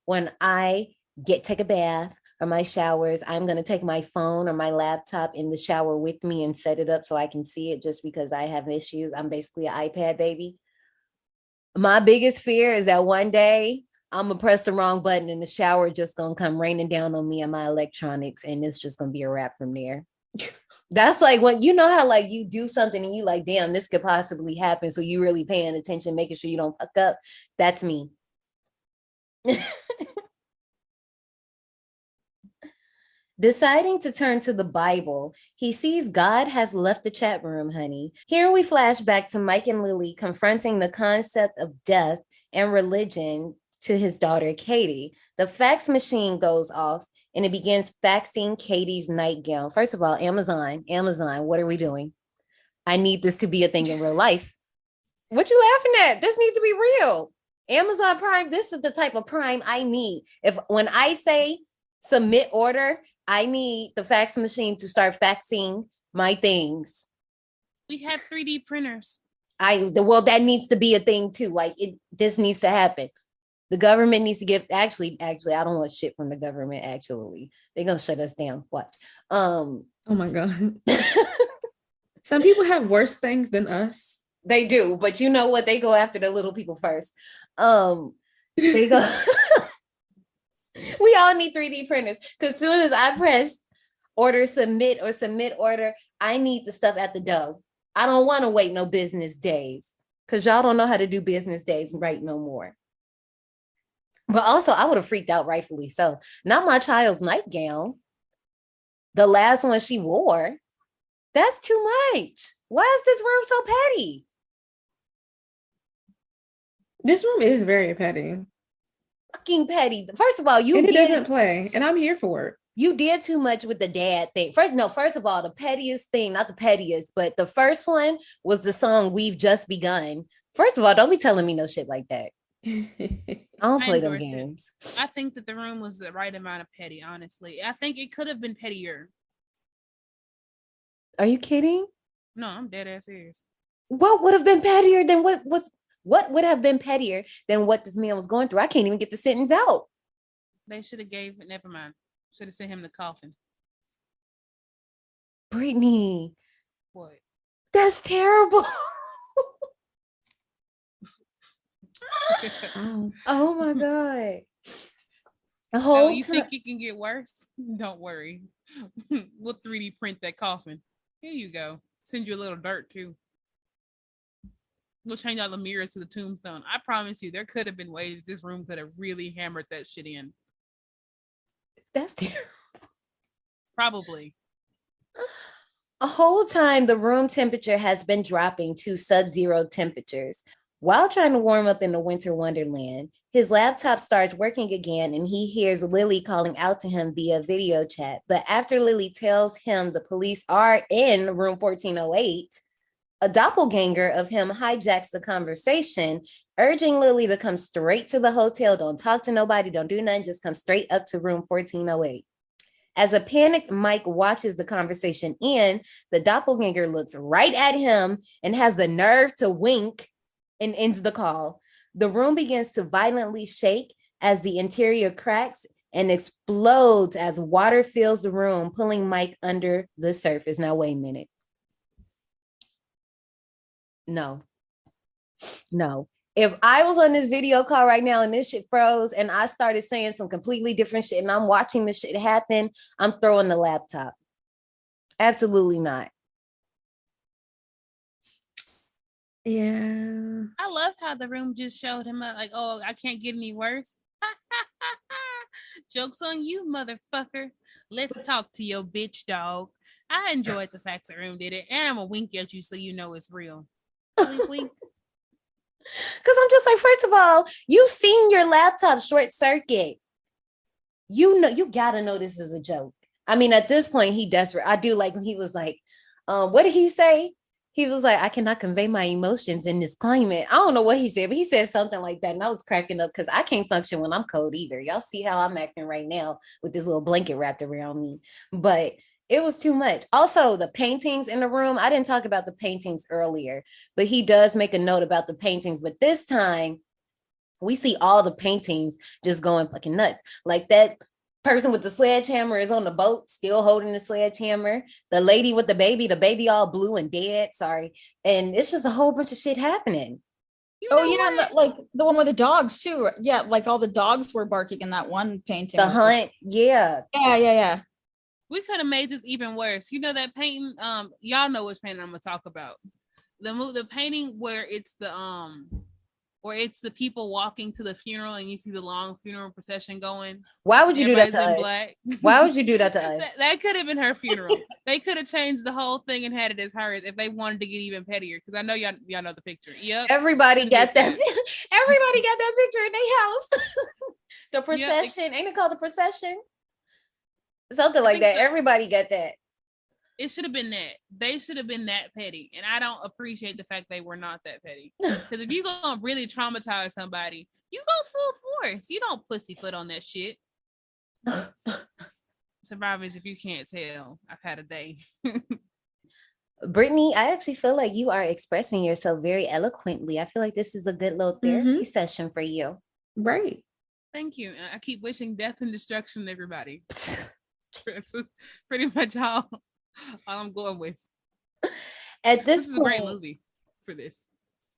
when I take a bath or my showers, I'm going to take my phone or my laptop in the shower with me and set it up so I can see it just because I have issues. I'm basically an iPad baby. My biggest fear is that one day I'm going to press the wrong button and the shower just going to come raining down on me and my electronics. And it's just going to be a wrap from there. That's like when you know how like you do something and you like, damn, this could possibly happen. So you really paying attention, making sure you don't fuck up. That's me. Deciding to turn to the Bible, he sees God has left the chat room, honey. Here we flash back to Mike and Lily confronting the concept of death and religion to his daughter, Katie. The fax machine goes off and it begins faxing Katie's nightgown. First of all, Amazon, what are we doing? I need this to be a thing in real life. What you laughing at? This needs to be real. Amazon Prime, this is the type of Prime I need. When I say submit order, I need the fax machine to start faxing my things. We have 3D printers. That needs to be a thing too. Like this needs to happen. The government needs to give, actually, I don't want shit from the government, actually. They're going to shut us down. Watch. Oh my God. Some people have worse things than us. They do, but you know what? They go after the little people first. They go. We all need 3D printers because as soon as I press order submit or submit order, I need the stuff at the door. I don't want to wait no business days because y'all don't know how to do business days right no more. But also, I would have freaked out, rightfully so. Not my child's nightgown. The last one she wore. That's too much. Why is this room so petty? This room is very petty. Fucking petty. First of all, it doesn't play, and I'm here for it. You did too much with the dad thing. First of all, the pettiest thing, not the pettiest, but the first one was the song We've Just Begun. First of all, don't be telling me no shit like that. I don't play them games. I think that the room was the right amount of petty, honestly. I think it could have been pettier. Are you kidding? No, I'm dead ass serious. What would have been pettier than what would have been pettier than what this man was going through? I can't even get the sentence out. They should have never mind. Should have sent him the coffin. Brittany. What? That's terrible. Oh my God. So you think it can get worse? Don't worry. We'll 3D print that coffin. Here you go. Send you a little dirt too. We'll change all the mirrors to the tombstone. I promise you, there could have been ways this room could have really hammered that shit in. That's terrible. Probably. A whole time the room temperature has been dropping to sub-zero temperatures. While trying to warm up in the winter wonderland, his laptop starts working again and he hears Lily calling out to him via video chat. But after Lily tells him the police are in room 1408, a doppelganger of him hijacks the conversation, urging Lily to come straight to the hotel. Don't talk to nobody. Don't do nothing. Just come straight up to room 1408. As a panicked Mike watches the conversation end, the doppelganger looks right at him and has the nerve to wink and ends the call. The room begins to violently shake as the interior cracks and explodes as water fills the room, pulling Mike under the surface. Now, wait a minute. No. If I was on this video call right now and this shit froze and I started saying some completely different shit and I'm watching this shit happen, I'm throwing the laptop. Absolutely not. Yeah. I love how the room just showed him up like, oh, I can't get any worse. Joke's on you, motherfucker. Let's talk to your bitch dog. I enjoyed the fact the room did it, and I'm gonna wink at you so you know it's real. Wink, wink. Because I'm just like, first of all, you've seen your laptop short circuit. You know, you gotta know this is a joke. I mean, at this point, he desperate. I do like when he was like, what did he say? He was like, I cannot convey my emotions in this climate. I don't know what he said, but he said something like that. And I was cracking up because I can't function when I'm cold either. Y'all see how I'm acting right now with this little blanket wrapped around me. But it was too much. Also, the paintings in the room. I didn't talk about the paintings earlier, but he does make a note about the paintings. But this time, we see all the paintings just going fucking nuts. Like that person with the sledgehammer is on the boat, still holding the sledgehammer. The lady with the baby all blue and dead. Sorry. And it's just a whole bunch of shit happening. And like the one with the dogs too. Yeah, like all the dogs were barking in that one painting. The hunt. Yeah. Yeah. We could have made this even worse. You know that painting? Y'all know which painting I'm gonna talk about. The painting where it's the people walking to the funeral and you see the long funeral procession going. Why would you do that to us? Black. Why would you do that to us? That could have been her funeral. They could have changed the whole thing and had it as hers if they wanted to get even pettier. Because I know y'all know the picture. Yep. Everybody got that. Everybody got that picture in their house. The procession. Yep. Ain't it called the procession? Something like that. So. Everybody got that. It should have been that. They should have been that petty. And I don't appreciate the fact they were not that petty. Because if you're going to really traumatize somebody, you go full force. You don't pussyfoot on that shit. Survivors, if you can't tell, I've had a day. Brittany, I actually feel like you are expressing yourself very eloquently. I feel like this is a good little therapy session for you. Right. Thank you. I keep wishing death and destruction to everybody. That's pretty much all I'm going with. At this is a great movie for this.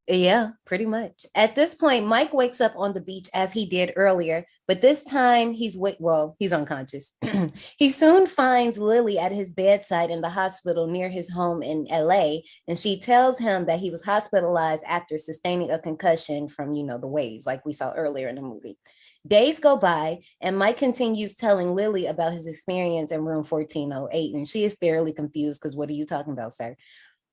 Yeah, pretty much. At this point, Mike wakes up on the beach as he did earlier, but this time he's unconscious. He soon finds Lily at his bedside in the hospital near his home in LA, and she tells him that he was hospitalized after sustaining a concussion from, the waves like we saw earlier in the movie. Days go by, and Mike continues telling Lily about his experience in room 1408, and she is thoroughly confused because what are you talking about, sir?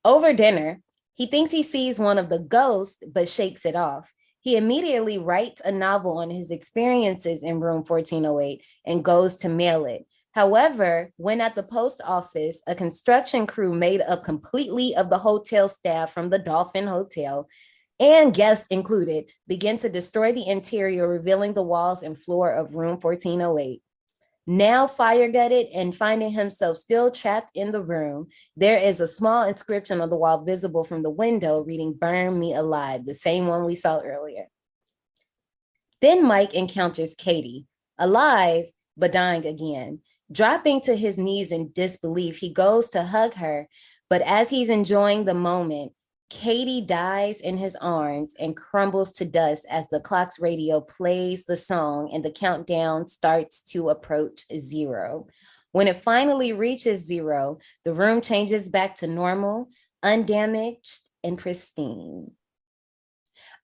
Over dinner, he thinks he sees one of the ghosts, but shakes it off. He immediately writes a novel on his experiences in room 1408 and goes to mail it. However, when at the post office, a construction crew made up completely of the hotel staff from the Dolphin Hotel and guests included, begin to destroy the interior, revealing the walls and floor of room 1408. Now fire-gutted and finding himself still trapped in the room, there is a small inscription on the wall visible from the window reading, "Burn me alive," the same one we saw earlier. Then Mike encounters Katie, alive, but dying again. Dropping to his knees in disbelief, he goes to hug her, but as he's enjoying the moment, Katie dies in his arms and crumbles to dust as the clock's radio plays the song and the countdown starts to approach 0. When it finally reaches 0, the room changes back to normal, undamaged, and pristine.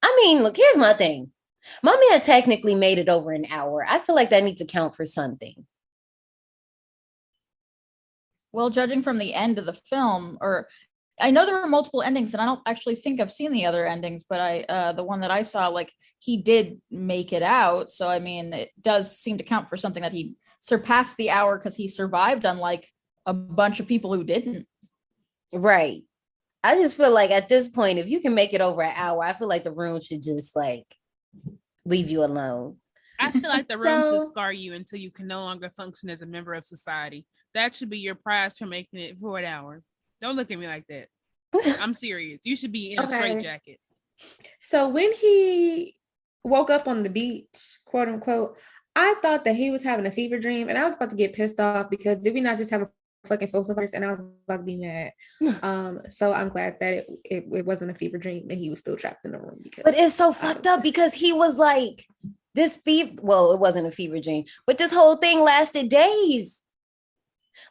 I mean, look, here's my thing. My man technically made it over an hour. I feel like that needs to count for something. Well, judging from the end of the film, I know there were multiple endings, and I don't actually think I've seen the other endings, but the one that I saw, like, he did make it out. So, I mean, it does seem to count for something that he surpassed the hour because he survived, unlike a bunch of people who didn't. Right. I just feel like at this point, if you can make it over an hour, I feel like the room should just leave you alone. I feel like the room should scar you until you can no longer function as a member of society. That should be your prize for making it for an hour. Don't look at me like that. I'm serious. You should be in a straitjacket. So when he woke up on the beach, quote unquote, I thought that he was having a fever dream, and I was about to get pissed off because did we not just have a fucking Soul Survivors? And I was about to be mad. So I'm glad that it wasn't a fever dream and he was still trapped in the room. Because but it's so fucked up because he was like this fever. Well, it wasn't a fever dream, but this whole thing lasted days.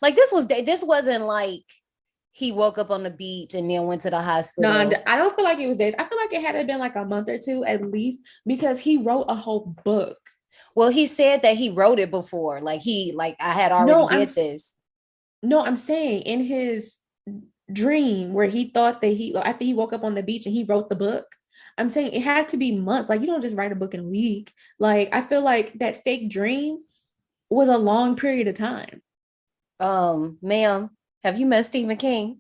Like this wasn't like he woke up on the beach and then went to the hospital. No, I don't feel like it was days. I feel like it had been like a month or two at least because he wrote a whole book. Well, he said that he wrote it before. Like I had already did this. No, I'm saying in his dream where he thought that after he woke up on the beach and he wrote the book. I'm saying it had to be months. Like you don't just write a book in a week. Like I feel like that fake dream was a long period of time. Ma'am, have you met Stephen King?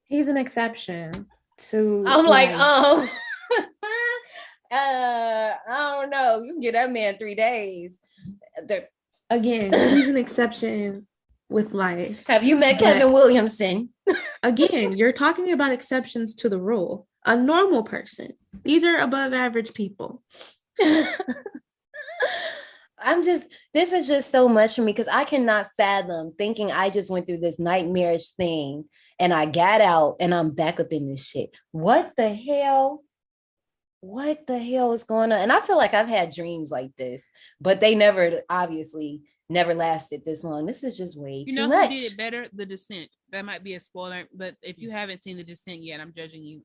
He's an exception to. I'm like, I don't know. You can get that man 3 days. Again, he's an exception with life. Have you met Kevin Williamson? Again, you're talking about exceptions to the rule. A normal person. These are above average people. This is just so much for me because I cannot fathom thinking I just went through this nightmarish thing and I got out and I'm back up in this shit. What the hell? What the hell is going on? And I feel like I've had dreams like this, but they obviously never lasted this long. This is just way too much. Who did it better? The Descent. That might be a spoiler, but if you haven't seen The Descent yet, I'm judging you.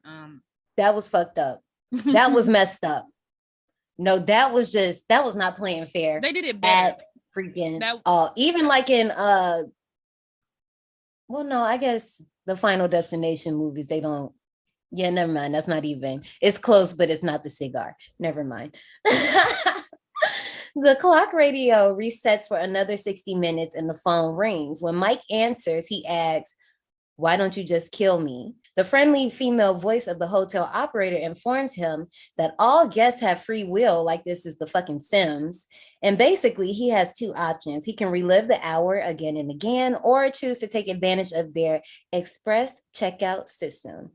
That was fucked up. That was messed up. No, that was not playing fair. They did it better. Freaking even like in well, no, I guess the Final Destination movies, they don't. Yeah, never mind. That's not even. It's close, but it's not the cigar. Never mind. The clock radio resets for another 60 minutes and the phone rings. When Mike answers, he asks, "Why don't you just kill me?" The friendly female voice of the hotel operator informs him that all guests have free will, like this is the fucking Sims. And basically, he has two options. He can relive the hour again and again, or choose to take advantage of their express checkout system.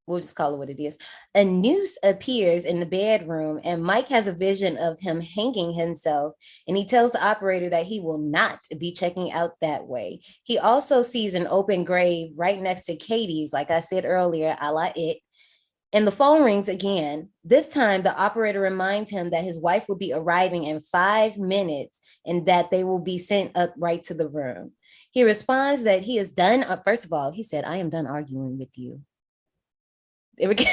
We'll just call it what it is. A noose appears in the bedroom, and Mike has a vision of him hanging himself, and he tells the operator that he will not be checking out that way. He also sees an open grave right next to Katie's, like I said earlier, a la It. And the phone rings again. This time, the operator reminds him that his wife will be arriving in 5 minutes and that they will be sent up right to the room. He responds that he is done. First of all, he said, "I am done arguing with you." There we go.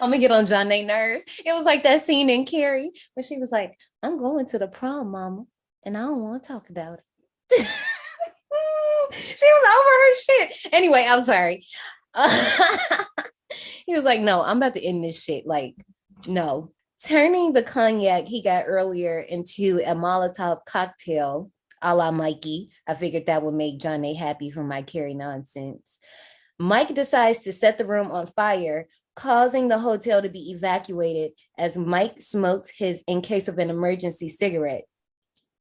I'm gonna get on Johnny nerves. It was like that scene in Carrie where she was like, "I'm going to the prom, mama, and I don't want to talk about it." She was over her shit. Anyway, I'm sorry. He was like, "No, I'm about to end this shit." Like, no. Turning the cognac he got earlier into a Molotov cocktail, a la Mikey. I figured that would make Johnny happy for my Carrie nonsense. Mike decides to set the room on fire, causing the hotel to be evacuated as Mike smokes his in case of an emergency cigarette.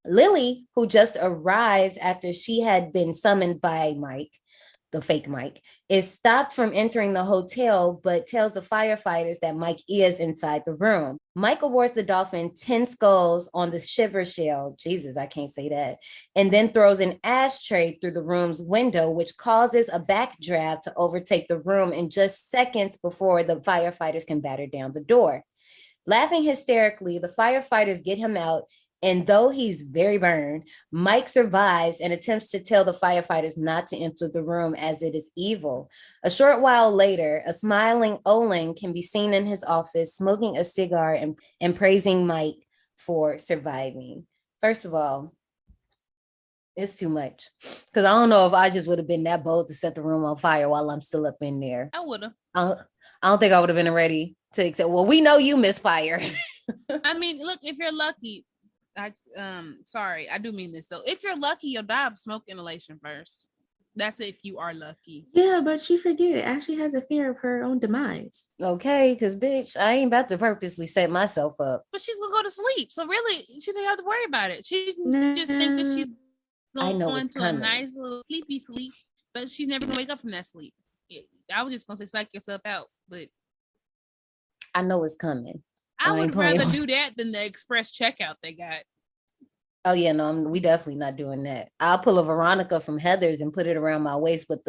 Lily, who just arrives after she had been summoned by Mike, the fake Mike, is stopped from entering the hotel, but tells the firefighters that Mike is inside the room. Mike awards the Dolphin 10 skulls on the shiver shell. Jesus, I can't say that. And then throws an ashtray through the room's window, which causes a backdraft to overtake the room in just seconds before the firefighters can batter down the door. Laughing hysterically, the firefighters get him out. And though he's very burned, Mike survives and attempts to tell the firefighters not to enter the room as it is evil. A short while later, a smiling Olin can be seen in his office smoking a cigar and praising Mike for surviving. First of all, it's too much. Because I don't know if I just would have been that bold to set the room on fire while I'm still up in there. I would have. I don't think I would have been ready to accept. Well, we know you misfire. I mean, look, if you're lucky, sorry, I do mean this though. If you're lucky, you'll die of smoke inhalation first. That's if you are lucky. Yeah, but she forget Ashley has a fear of her own demise. Okay, because bitch, I ain't about to purposely set myself up. But she's gonna go to sleep, so really, she didn't have to worry about it. She just think that she's going to a nice little sleepy sleep, but she's never gonna wake up from that sleep. I was just gonna say psych yourself out, but I know it's coming. I ain't would playing. rather do that than the express checkout they got. Oh yeah, no, we definitely not doing that. I'll pull a Veronica from Heather's and put it around my waist, but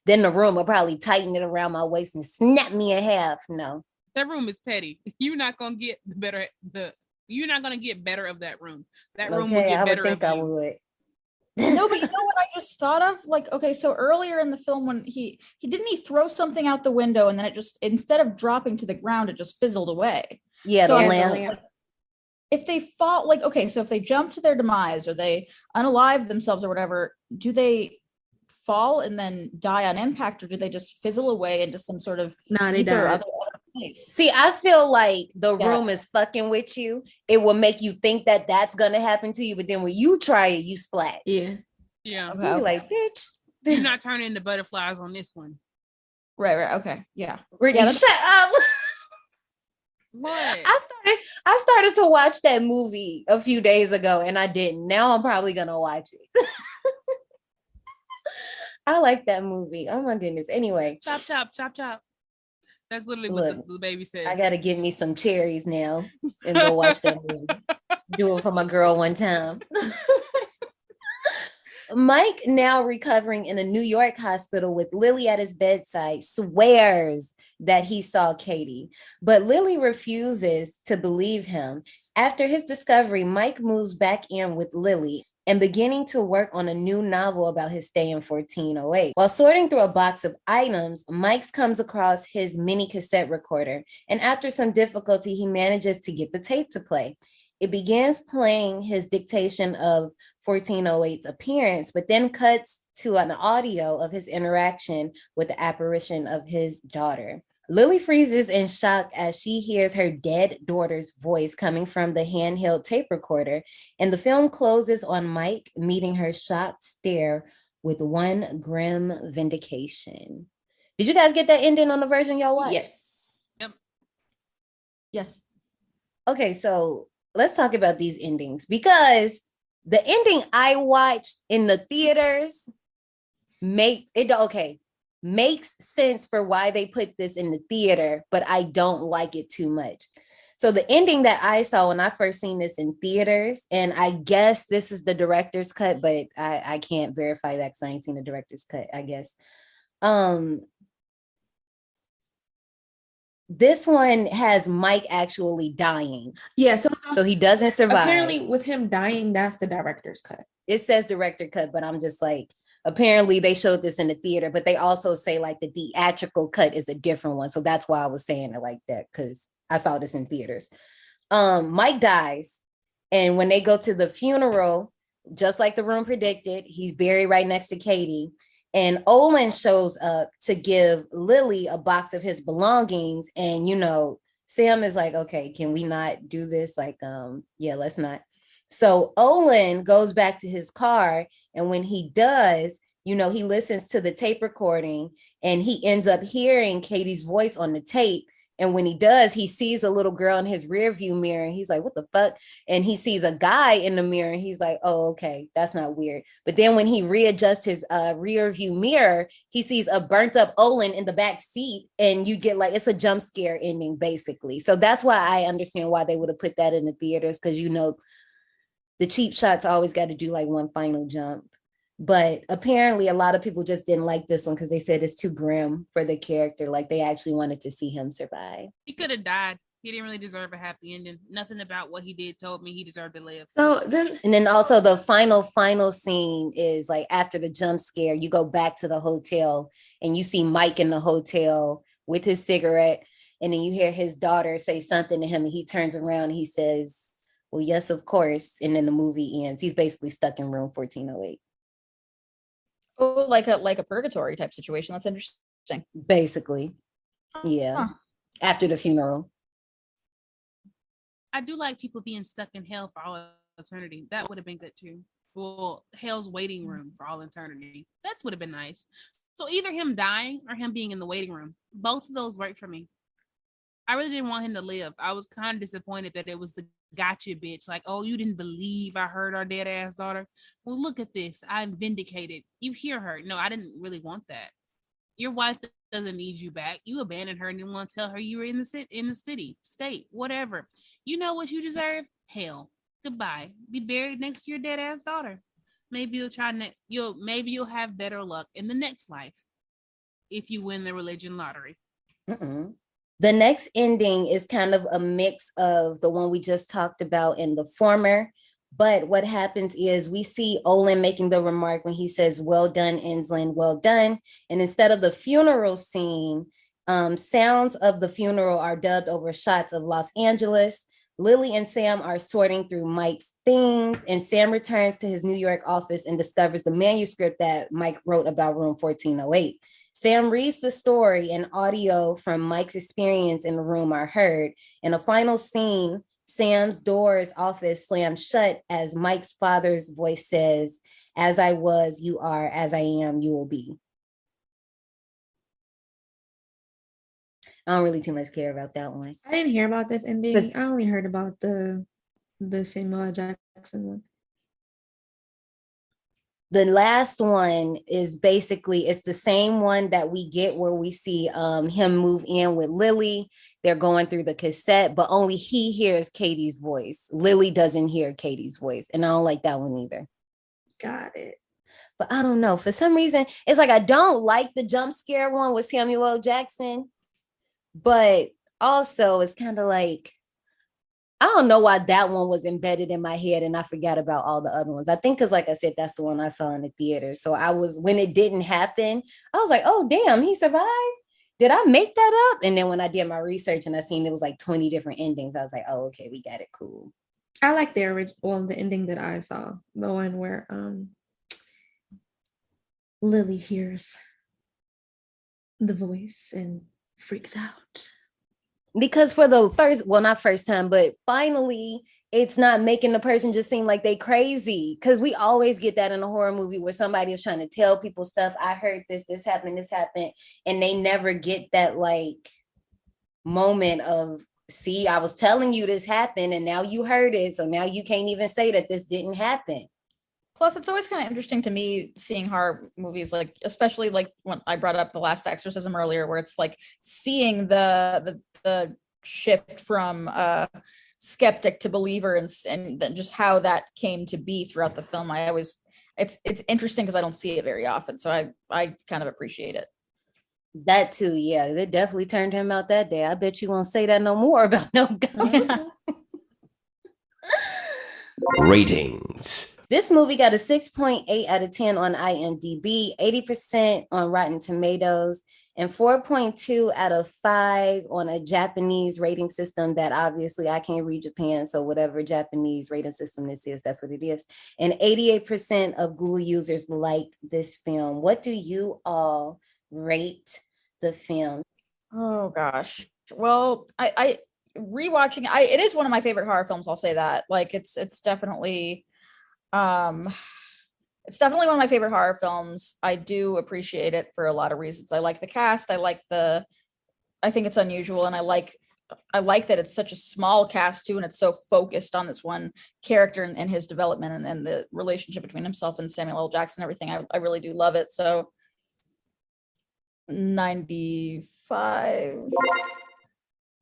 then the room will probably tighten it around my waist and snap me in half. No, that room is petty. You're not gonna get You're not gonna get better of that room. That room will get better of you. I would. No, but you know what I just thought of? Like, okay, so earlier in the film when he throw something out the window and then it just, instead of dropping to the ground, it just fizzled away. Yeah, so the lamp. If they fall, like, okay, so if they jump to their demise or they unalive themselves or whatever, do they fall and then die on impact, or do they just fizzle away into some sort of they die. other place? See, I feel like the room is fucking with you. It will make you think that that's gonna happen to you, but then when you try it, you splat. Yeah. Okay. Like, bitch, you're not turning into butterflies on this one. Right. Okay. Yeah. Brittany, shut up. What? I started to watch that movie a few days ago and I didn't. Now I'm probably gonna watch it. I like that movie. Oh my goodness. Anyway. Chop, chop, chop, chop. That's literally what the baby says. I gotta give me some cherries now and go watch that movie. Do it for my girl one time. Mike, now recovering in a New York hospital with Lily at his bedside, swears that he saw Katie, but Lily refuses to believe him. After his discovery, Mike moves back in with Lily and beginning to work on a new novel about his stay in 1408. While sorting through a box of items, Mike comes across his mini cassette recorder, and after some difficulty, he manages to get the tape to play. It begins playing his dictation of 1408's appearance, but then cuts to an audio of his interaction with the apparition of his daughter. Lily freezes in shock as she hears her dead daughter's voice coming from the handheld tape recorder, and the film closes on Mike meeting her shocked stare with one grim vindication. Did you guys get that ending on the version y'all watched? Yes. Yep. Yes. Okay, so let's talk about these endings, because the ending I watched in the theaters makes sense for why they put this in the theater, but I don't like it too much. So the ending that I saw when I first seen this in theaters, and I guess this is the director's cut, but I can't verify that because I ain't seen the director's cut, I guess. This one has Mike actually dying. Yeah, so he doesn't survive. Apparently with him dying, that's the director's cut. It says director cut, but I'm just like, apparently they showed this in the theater, but they also say like the theatrical cut is a different one. So that's why I was saying it like that, because I saw this in theaters. Mike dies, and when they go to the funeral, just like the room predicted, he's buried right next to Katie. And Olin shows up to give Lily a box of his belongings. And, Sam is like, okay, can we not do this? Like, yeah, let's not. So Olin goes back to his car. And when he does, he listens to the tape recording and he ends up hearing Katie's voice on the tape. And when he does, he sees a little girl in his rear view mirror and he's like, what the fuck? And he sees a guy in the mirror and he's like, oh, okay, that's not weird. But then when he readjusts his rear view mirror, he sees a burnt up Olin in the back seat, and you get like, it's a jump scare ending basically. So that's why I understand why they would have put that in the theaters, because the cheap shots always got to do like one final jump. But apparently a lot of people just didn't like this one because they said it's too grim for the character. Like they actually wanted to see him survive. He could have died. He didn't really deserve a happy ending. Nothing about what he did told me he deserved to live. And then also the final scene is like after the jump scare, you go back to the hotel and you see Mike in the hotel with his cigarette. And then you hear his daughter say something to him and he turns around and he says, well, yes, of course. And then the movie ends. He's basically stuck in room 1408. Oh, like a purgatory type situation. That's interesting. Basically. Yeah. Huh. After the funeral. I do like people being stuck in hell for all eternity. That would have been good too. Well, hell's waiting room for all eternity. That would have been nice. So either him dying or him being in the waiting room. Both of those worked for me. I really didn't want him to live. I was kind of disappointed that it was the gotcha bitch. Like, oh, you didn't believe I heard our dead ass daughter. Well, look at this. I'm vindicated. You hear her. No, I didn't really want that. Your wife doesn't need you back. You abandoned her and didn't want to tell her you were in the city, state, whatever. You know what you deserve? Hell. Goodbye. Be buried next to your dead ass daughter. Maybe you'll have better luck in the next life if you win the religion lottery. Mm-mm. The next ending is kind of a mix of the one we just talked about and the former. But what happens is we see Olin making the remark when he says, "Well done, Enslin, well done." And instead of the funeral scene, sounds of the funeral are dubbed over shots of Los Angeles. Lily and Sam are sorting through Mike's things, and Sam returns to his New York office and discovers the manuscript that Mike wrote about room 1408. Sam reads the story, and audio from Mike's experience in the room are heard. In a final scene, Sam's door's office slams shut as Mike's father's voice says, "As I was, you are. As I am, you will be." I don't really too much care about that one. I didn't hear about this ending. I only heard about the Samuel L. Jackson one. The last one is basically, it's the same one that we get where we see him move in with Lily. They're going through the cassette, but only he hears Katie's voice. Lily doesn't hear Katie's voice, and I don't like that one either. Got it. But I don't know. For some reason, it's like I don't like the jump scare one with Samuel L. Jackson, but also it's kind of like, I don't know why that one was embedded in my head and I forgot about all the other ones. I think because, like I said, that's the one I saw in the theater. So when it didn't happen, I was like, oh, damn, he survived? Did I make that up? And then when I did my research and I seen it was like 20 different endings, I was like, oh, okay, we got it, cool. I like the the ending that I saw, the one where Lily hears the voice and freaks out. Because for the not first time, but finally, it's not making the person just seem like they crazy. Because we always get that in a horror movie where somebody is trying to tell people stuff. I heard this happened, and they never get that like moment of, see, I was telling you this happened, and now you heard it, so now you can't even say that this didn't happen. Plus, it's always kind of interesting to me seeing horror movies, like especially like when I brought up The Last Exorcism earlier, where it's like seeing the shift from skeptic to believer, and then just how that came to be throughout the film. It's interesting because I don't see it very often, so I kind of appreciate it. That too, yeah, they definitely turned him out that day. I bet you won't say that no more about no guns. Ratings. This movie got a 6.8 out of 10 on IMDb, 80% on Rotten Tomatoes, and 4.2 out of 5 on a Japanese rating system that obviously I can't read Japan, so whatever Japanese rating system this is, that's what it is. And 88% of Google users liked this film. What do you all rate the film? Oh gosh. Well, I rewatching, it is one of my favorite horror films, I'll say that. Like it's definitely one of my favorite horror films. I do appreciate it for a lot of reasons. I like the cast. I think it's unusual, and I like that it's such a small cast too, and it's so focused on this one character and his development and the relationship between himself and Samuel L. Jackson. Everything. I really do love it. So 95.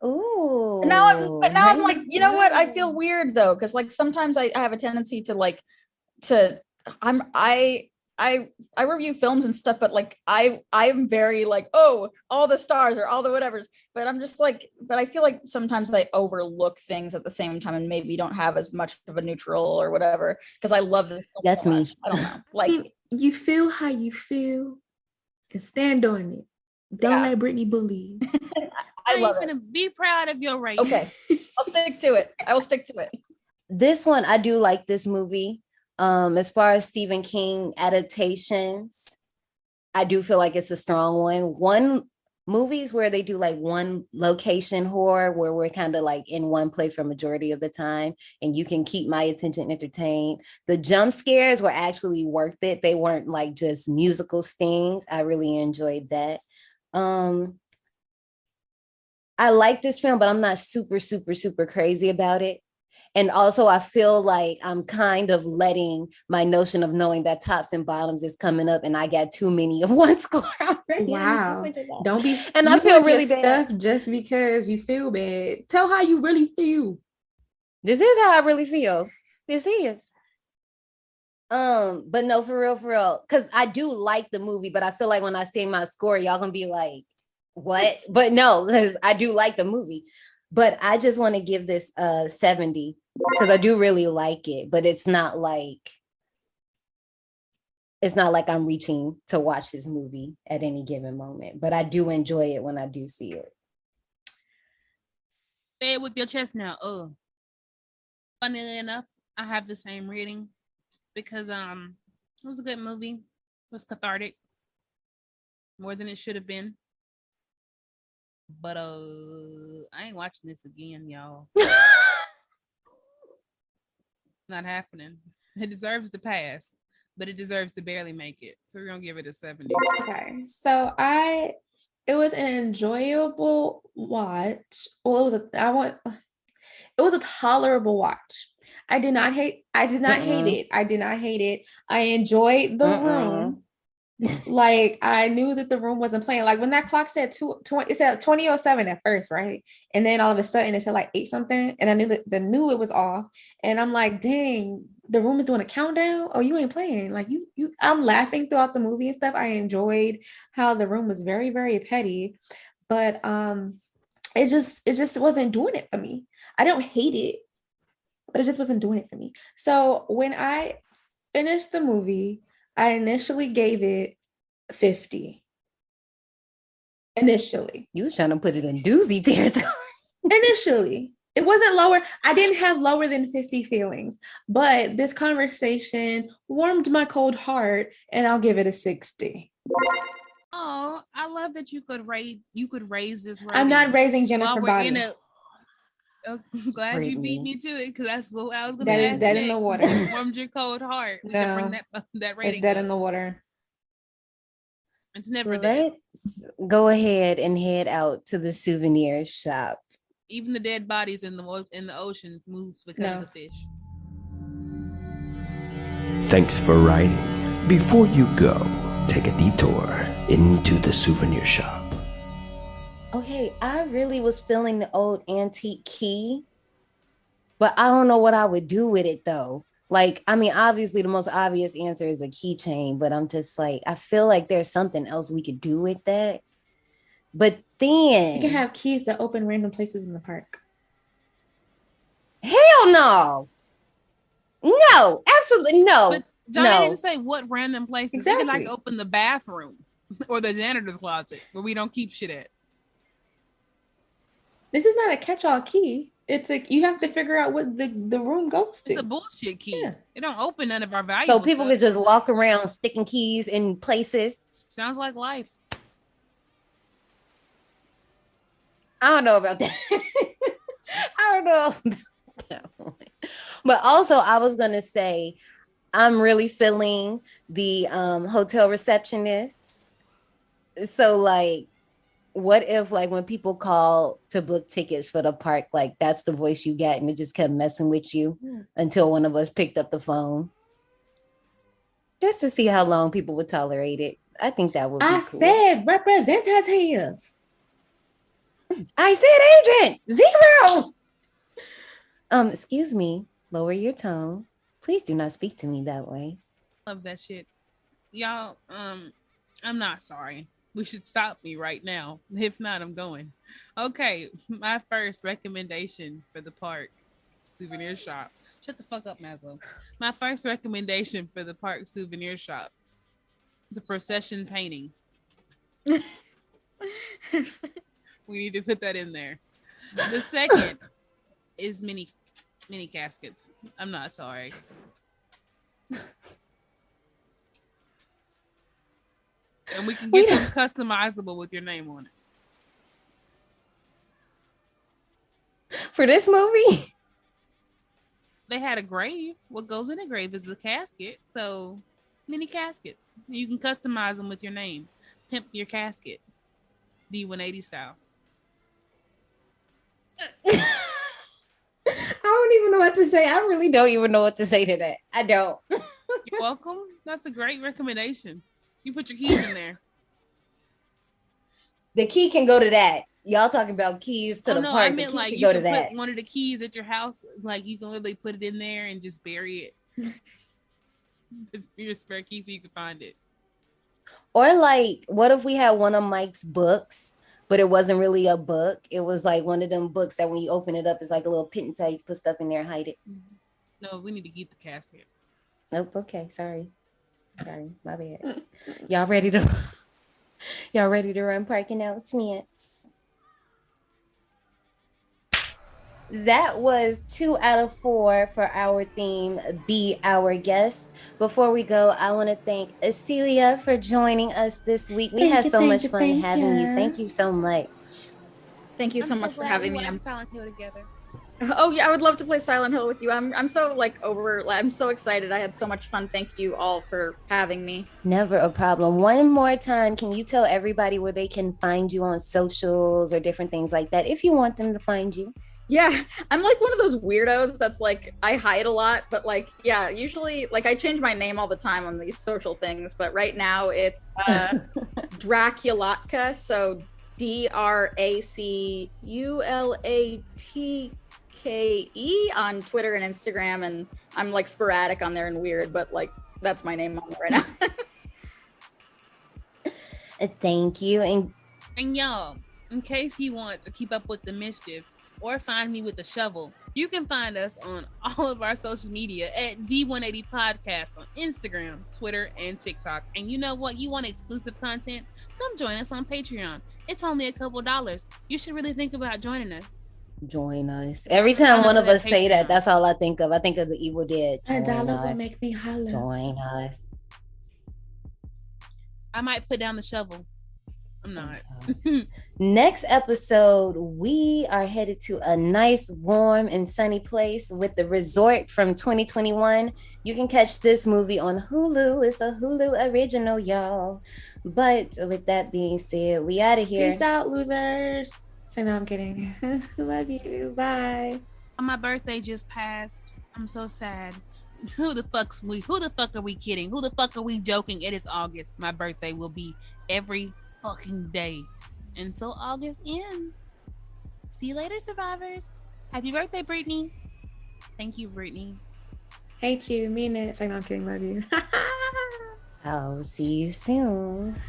Ooh. Now I'm like, you know what? I feel weird though, because like sometimes I have a tendency to I review films and stuff, but like I'm very like, oh, all the stars or all the whatevers, but I'm just like, but I feel like sometimes I overlook things at the same time and maybe don't have as much of a neutral or whatever, because I love this film. That's so me. much. I don't know. Like you feel how you feel and stand on it. Don't let Brittany bully you. I love it. Be proud of your rating. Okay. I'll stick to it. I will stick to it. This one, I do like this movie. As far as Stephen King adaptations, I do feel like it's a strong one. Movies where they do like one location horror where we're kind of like in one place for majority of the time and you can keep my attention entertained. The jump scares were actually worth it. They weren't like just musical stings. I really enjoyed that. I like this film, but I'm not super, super, super crazy about it. And also, I feel like I'm kind of letting my notion of knowing that tops and bottoms is coming up, and I got too many of one score already. Wow. Don't be and I feel really bad stuff just because you feel bad. Tell how you really feel. This is how I really feel. This is. But no, for real, because I do like the movie, but I feel like when I say my score, y'all gonna be like, what? But no, because I do like the movie. But I just want to give this 70 because I do really like it, but it's not like I'm reaching to watch this movie at any given moment. But I do enjoy it when I do see it. Say it with your chest now. Oh, funnily enough, I have the same rating because it was a good movie. It was cathartic, more than it should have been. But I ain't watching this again, y'all. Not happening. It deserves to pass, but it deserves to barely make it. So we're gonna give it a 70. Okay, so it was an enjoyable watch. Well, it was a tolerable watch. I did not hate it. I did not hate it. I enjoyed the room. Like, I knew that the room wasn't playing. Like, when that clock said 20, it said 20:07 at first, right? And then all of a sudden it said like 8 something, and I knew it was off. And I'm like, dang, the room is doing a countdown. Oh, you ain't playing. Like, you I'm laughing throughout the movie and stuff. I enjoyed how the room was very, very petty, but it just wasn't doing it for me. I don't hate it, but it just wasn't doing it for me. So when I finished the movie, I initially gave it 50. Initially. You was trying to put it in doozy territory. Initially. It wasn't lower. I didn't have lower than 50 feelings, but this conversation warmed my cold heart, and I'll give it a 60. Oh, I love that you could raise this rating. I'm not raising Jennifer Body. I'm glad you beat me to it, because that's what I was going to ask. That is dead next. in the water. It warmed your cold heart. No, bring that rating it's dead up. in the water. It's never dead. Let's go ahead and head out to the souvenir shop. Even the dead bodies in the ocean move because of the fish. Thanks for writing. Before you go, take a detour into the souvenir shop. Okay, I really was feeling the old antique key, but I don't know what I would do with it though. Like, I mean, obviously the most obvious answer is a keychain, but I'm just like, I feel like there's something else we could do with that. But then you can have keys that open random places in the park. Hell no. No, absolutely no. But Johnny didn't say what random places. Exactly. You can like open the bathroom or the janitor's closet where we don't keep shit at. This is not a catch-all key. It's like you have to figure out what the room goes to. It's a bullshit key. Yeah. It don't open none of our valuable So people could just walk around sticking keys in places. Sounds like life. I don't know about that. I don't know about that one. But also I was gonna say I'm really feeling the hotel receptionist. So like, what if like when people call to book tickets for the park, like that's the voice you get and it just kept messing with you until one of us picked up the phone? Just to see how long people would tolerate it. I think that would be cool. Said representative. I said agent. 0. Excuse me. Lower your tone. Please do not speak to me that way. Love that shit. Y'all, I'm not sorry. We should stop me right now. If not, I'm going. Okay, my first recommendation for the park souvenir shop. Shut the fuck up, Maslow. My first recommendation for the park souvenir shop. The procession painting. We need to put that in there. The second is mini caskets. I'm not sorry. And we can get them customizable with your name on it. For this movie? They had a grave. What goes in a grave is a casket. So mini caskets. You can customize them with your name. Pimp your casket. D180 style. I don't even know what to say. I really don't even know what to say to that. I don't. You're welcome. That's a great recommendation. You put your keys in there. The key can go to that. Y'all talking about keys to the park. I meant like you go can to put that. one of the keys at your house, like you can literally put it in there and just bury it. Your spare key so you can find it. Or like, what if we had one of Mike's books, but it wasn't really a book? It was like one of them books that when you open it up, it's like a little pit inside. You put stuff in there and hide it. No, we need to keep the casket. Oh, okay. Sorry, my bad. Y'all ready to run park announcements? That was 2 out of 4 for our theme, Be Our Guest. Before we go, I want to thank Celia for joining us this week. We had so much fun having you. Thank you so much. Thank you so much for having me. I'm Silent Hill together. Oh yeah, I would love to play Silent Hill with you. I'm so I'm so excited. I had so much fun. Thank you all for having me. Never a problem. One more time, can you tell everybody where they can find you on socials or different things like that if you want them to find you? Yeah, I'm like one of those weirdos that's like, I hide a lot, but like, yeah, usually like I change my name all the time on these social things, but right now it's Draculatka, so DRACULATKE on Twitter and Instagram, and I'm like sporadic on there and weird, but like that's my name on there right now. Thank you. And y'all, in case you want to keep up with the mischief or find me with a shovel, you can find us on all of our social media at D180 Podcast on Instagram, Twitter, and TikTok. And you know what? You want exclusive content? Come join us on Patreon. It's only a couple dollars. You should really think about joining us. Join us. Every time one of us say that, that's all I think of. I think of the Evil Dead. $1 will make me holler. Join us. I might put down the shovel. I'm not. Next episode, we are headed to a nice, warm, and sunny place with The Resort from 2021. You can catch this movie on Hulu. It's a Hulu original, y'all. But with that being said, we out of here. Peace out, losers. So no, I'm kidding. Love you. Bye. My birthday just passed. I'm so sad. Who the fuck are we kidding? Who the fuck are we joking? It is August. My birthday will be every fucking day until August ends. See you later, survivors. Happy birthday, Brittany. Thank you, Brittany. Hate you. Mean it. So no, I'm kidding. Love you. I'll see you soon.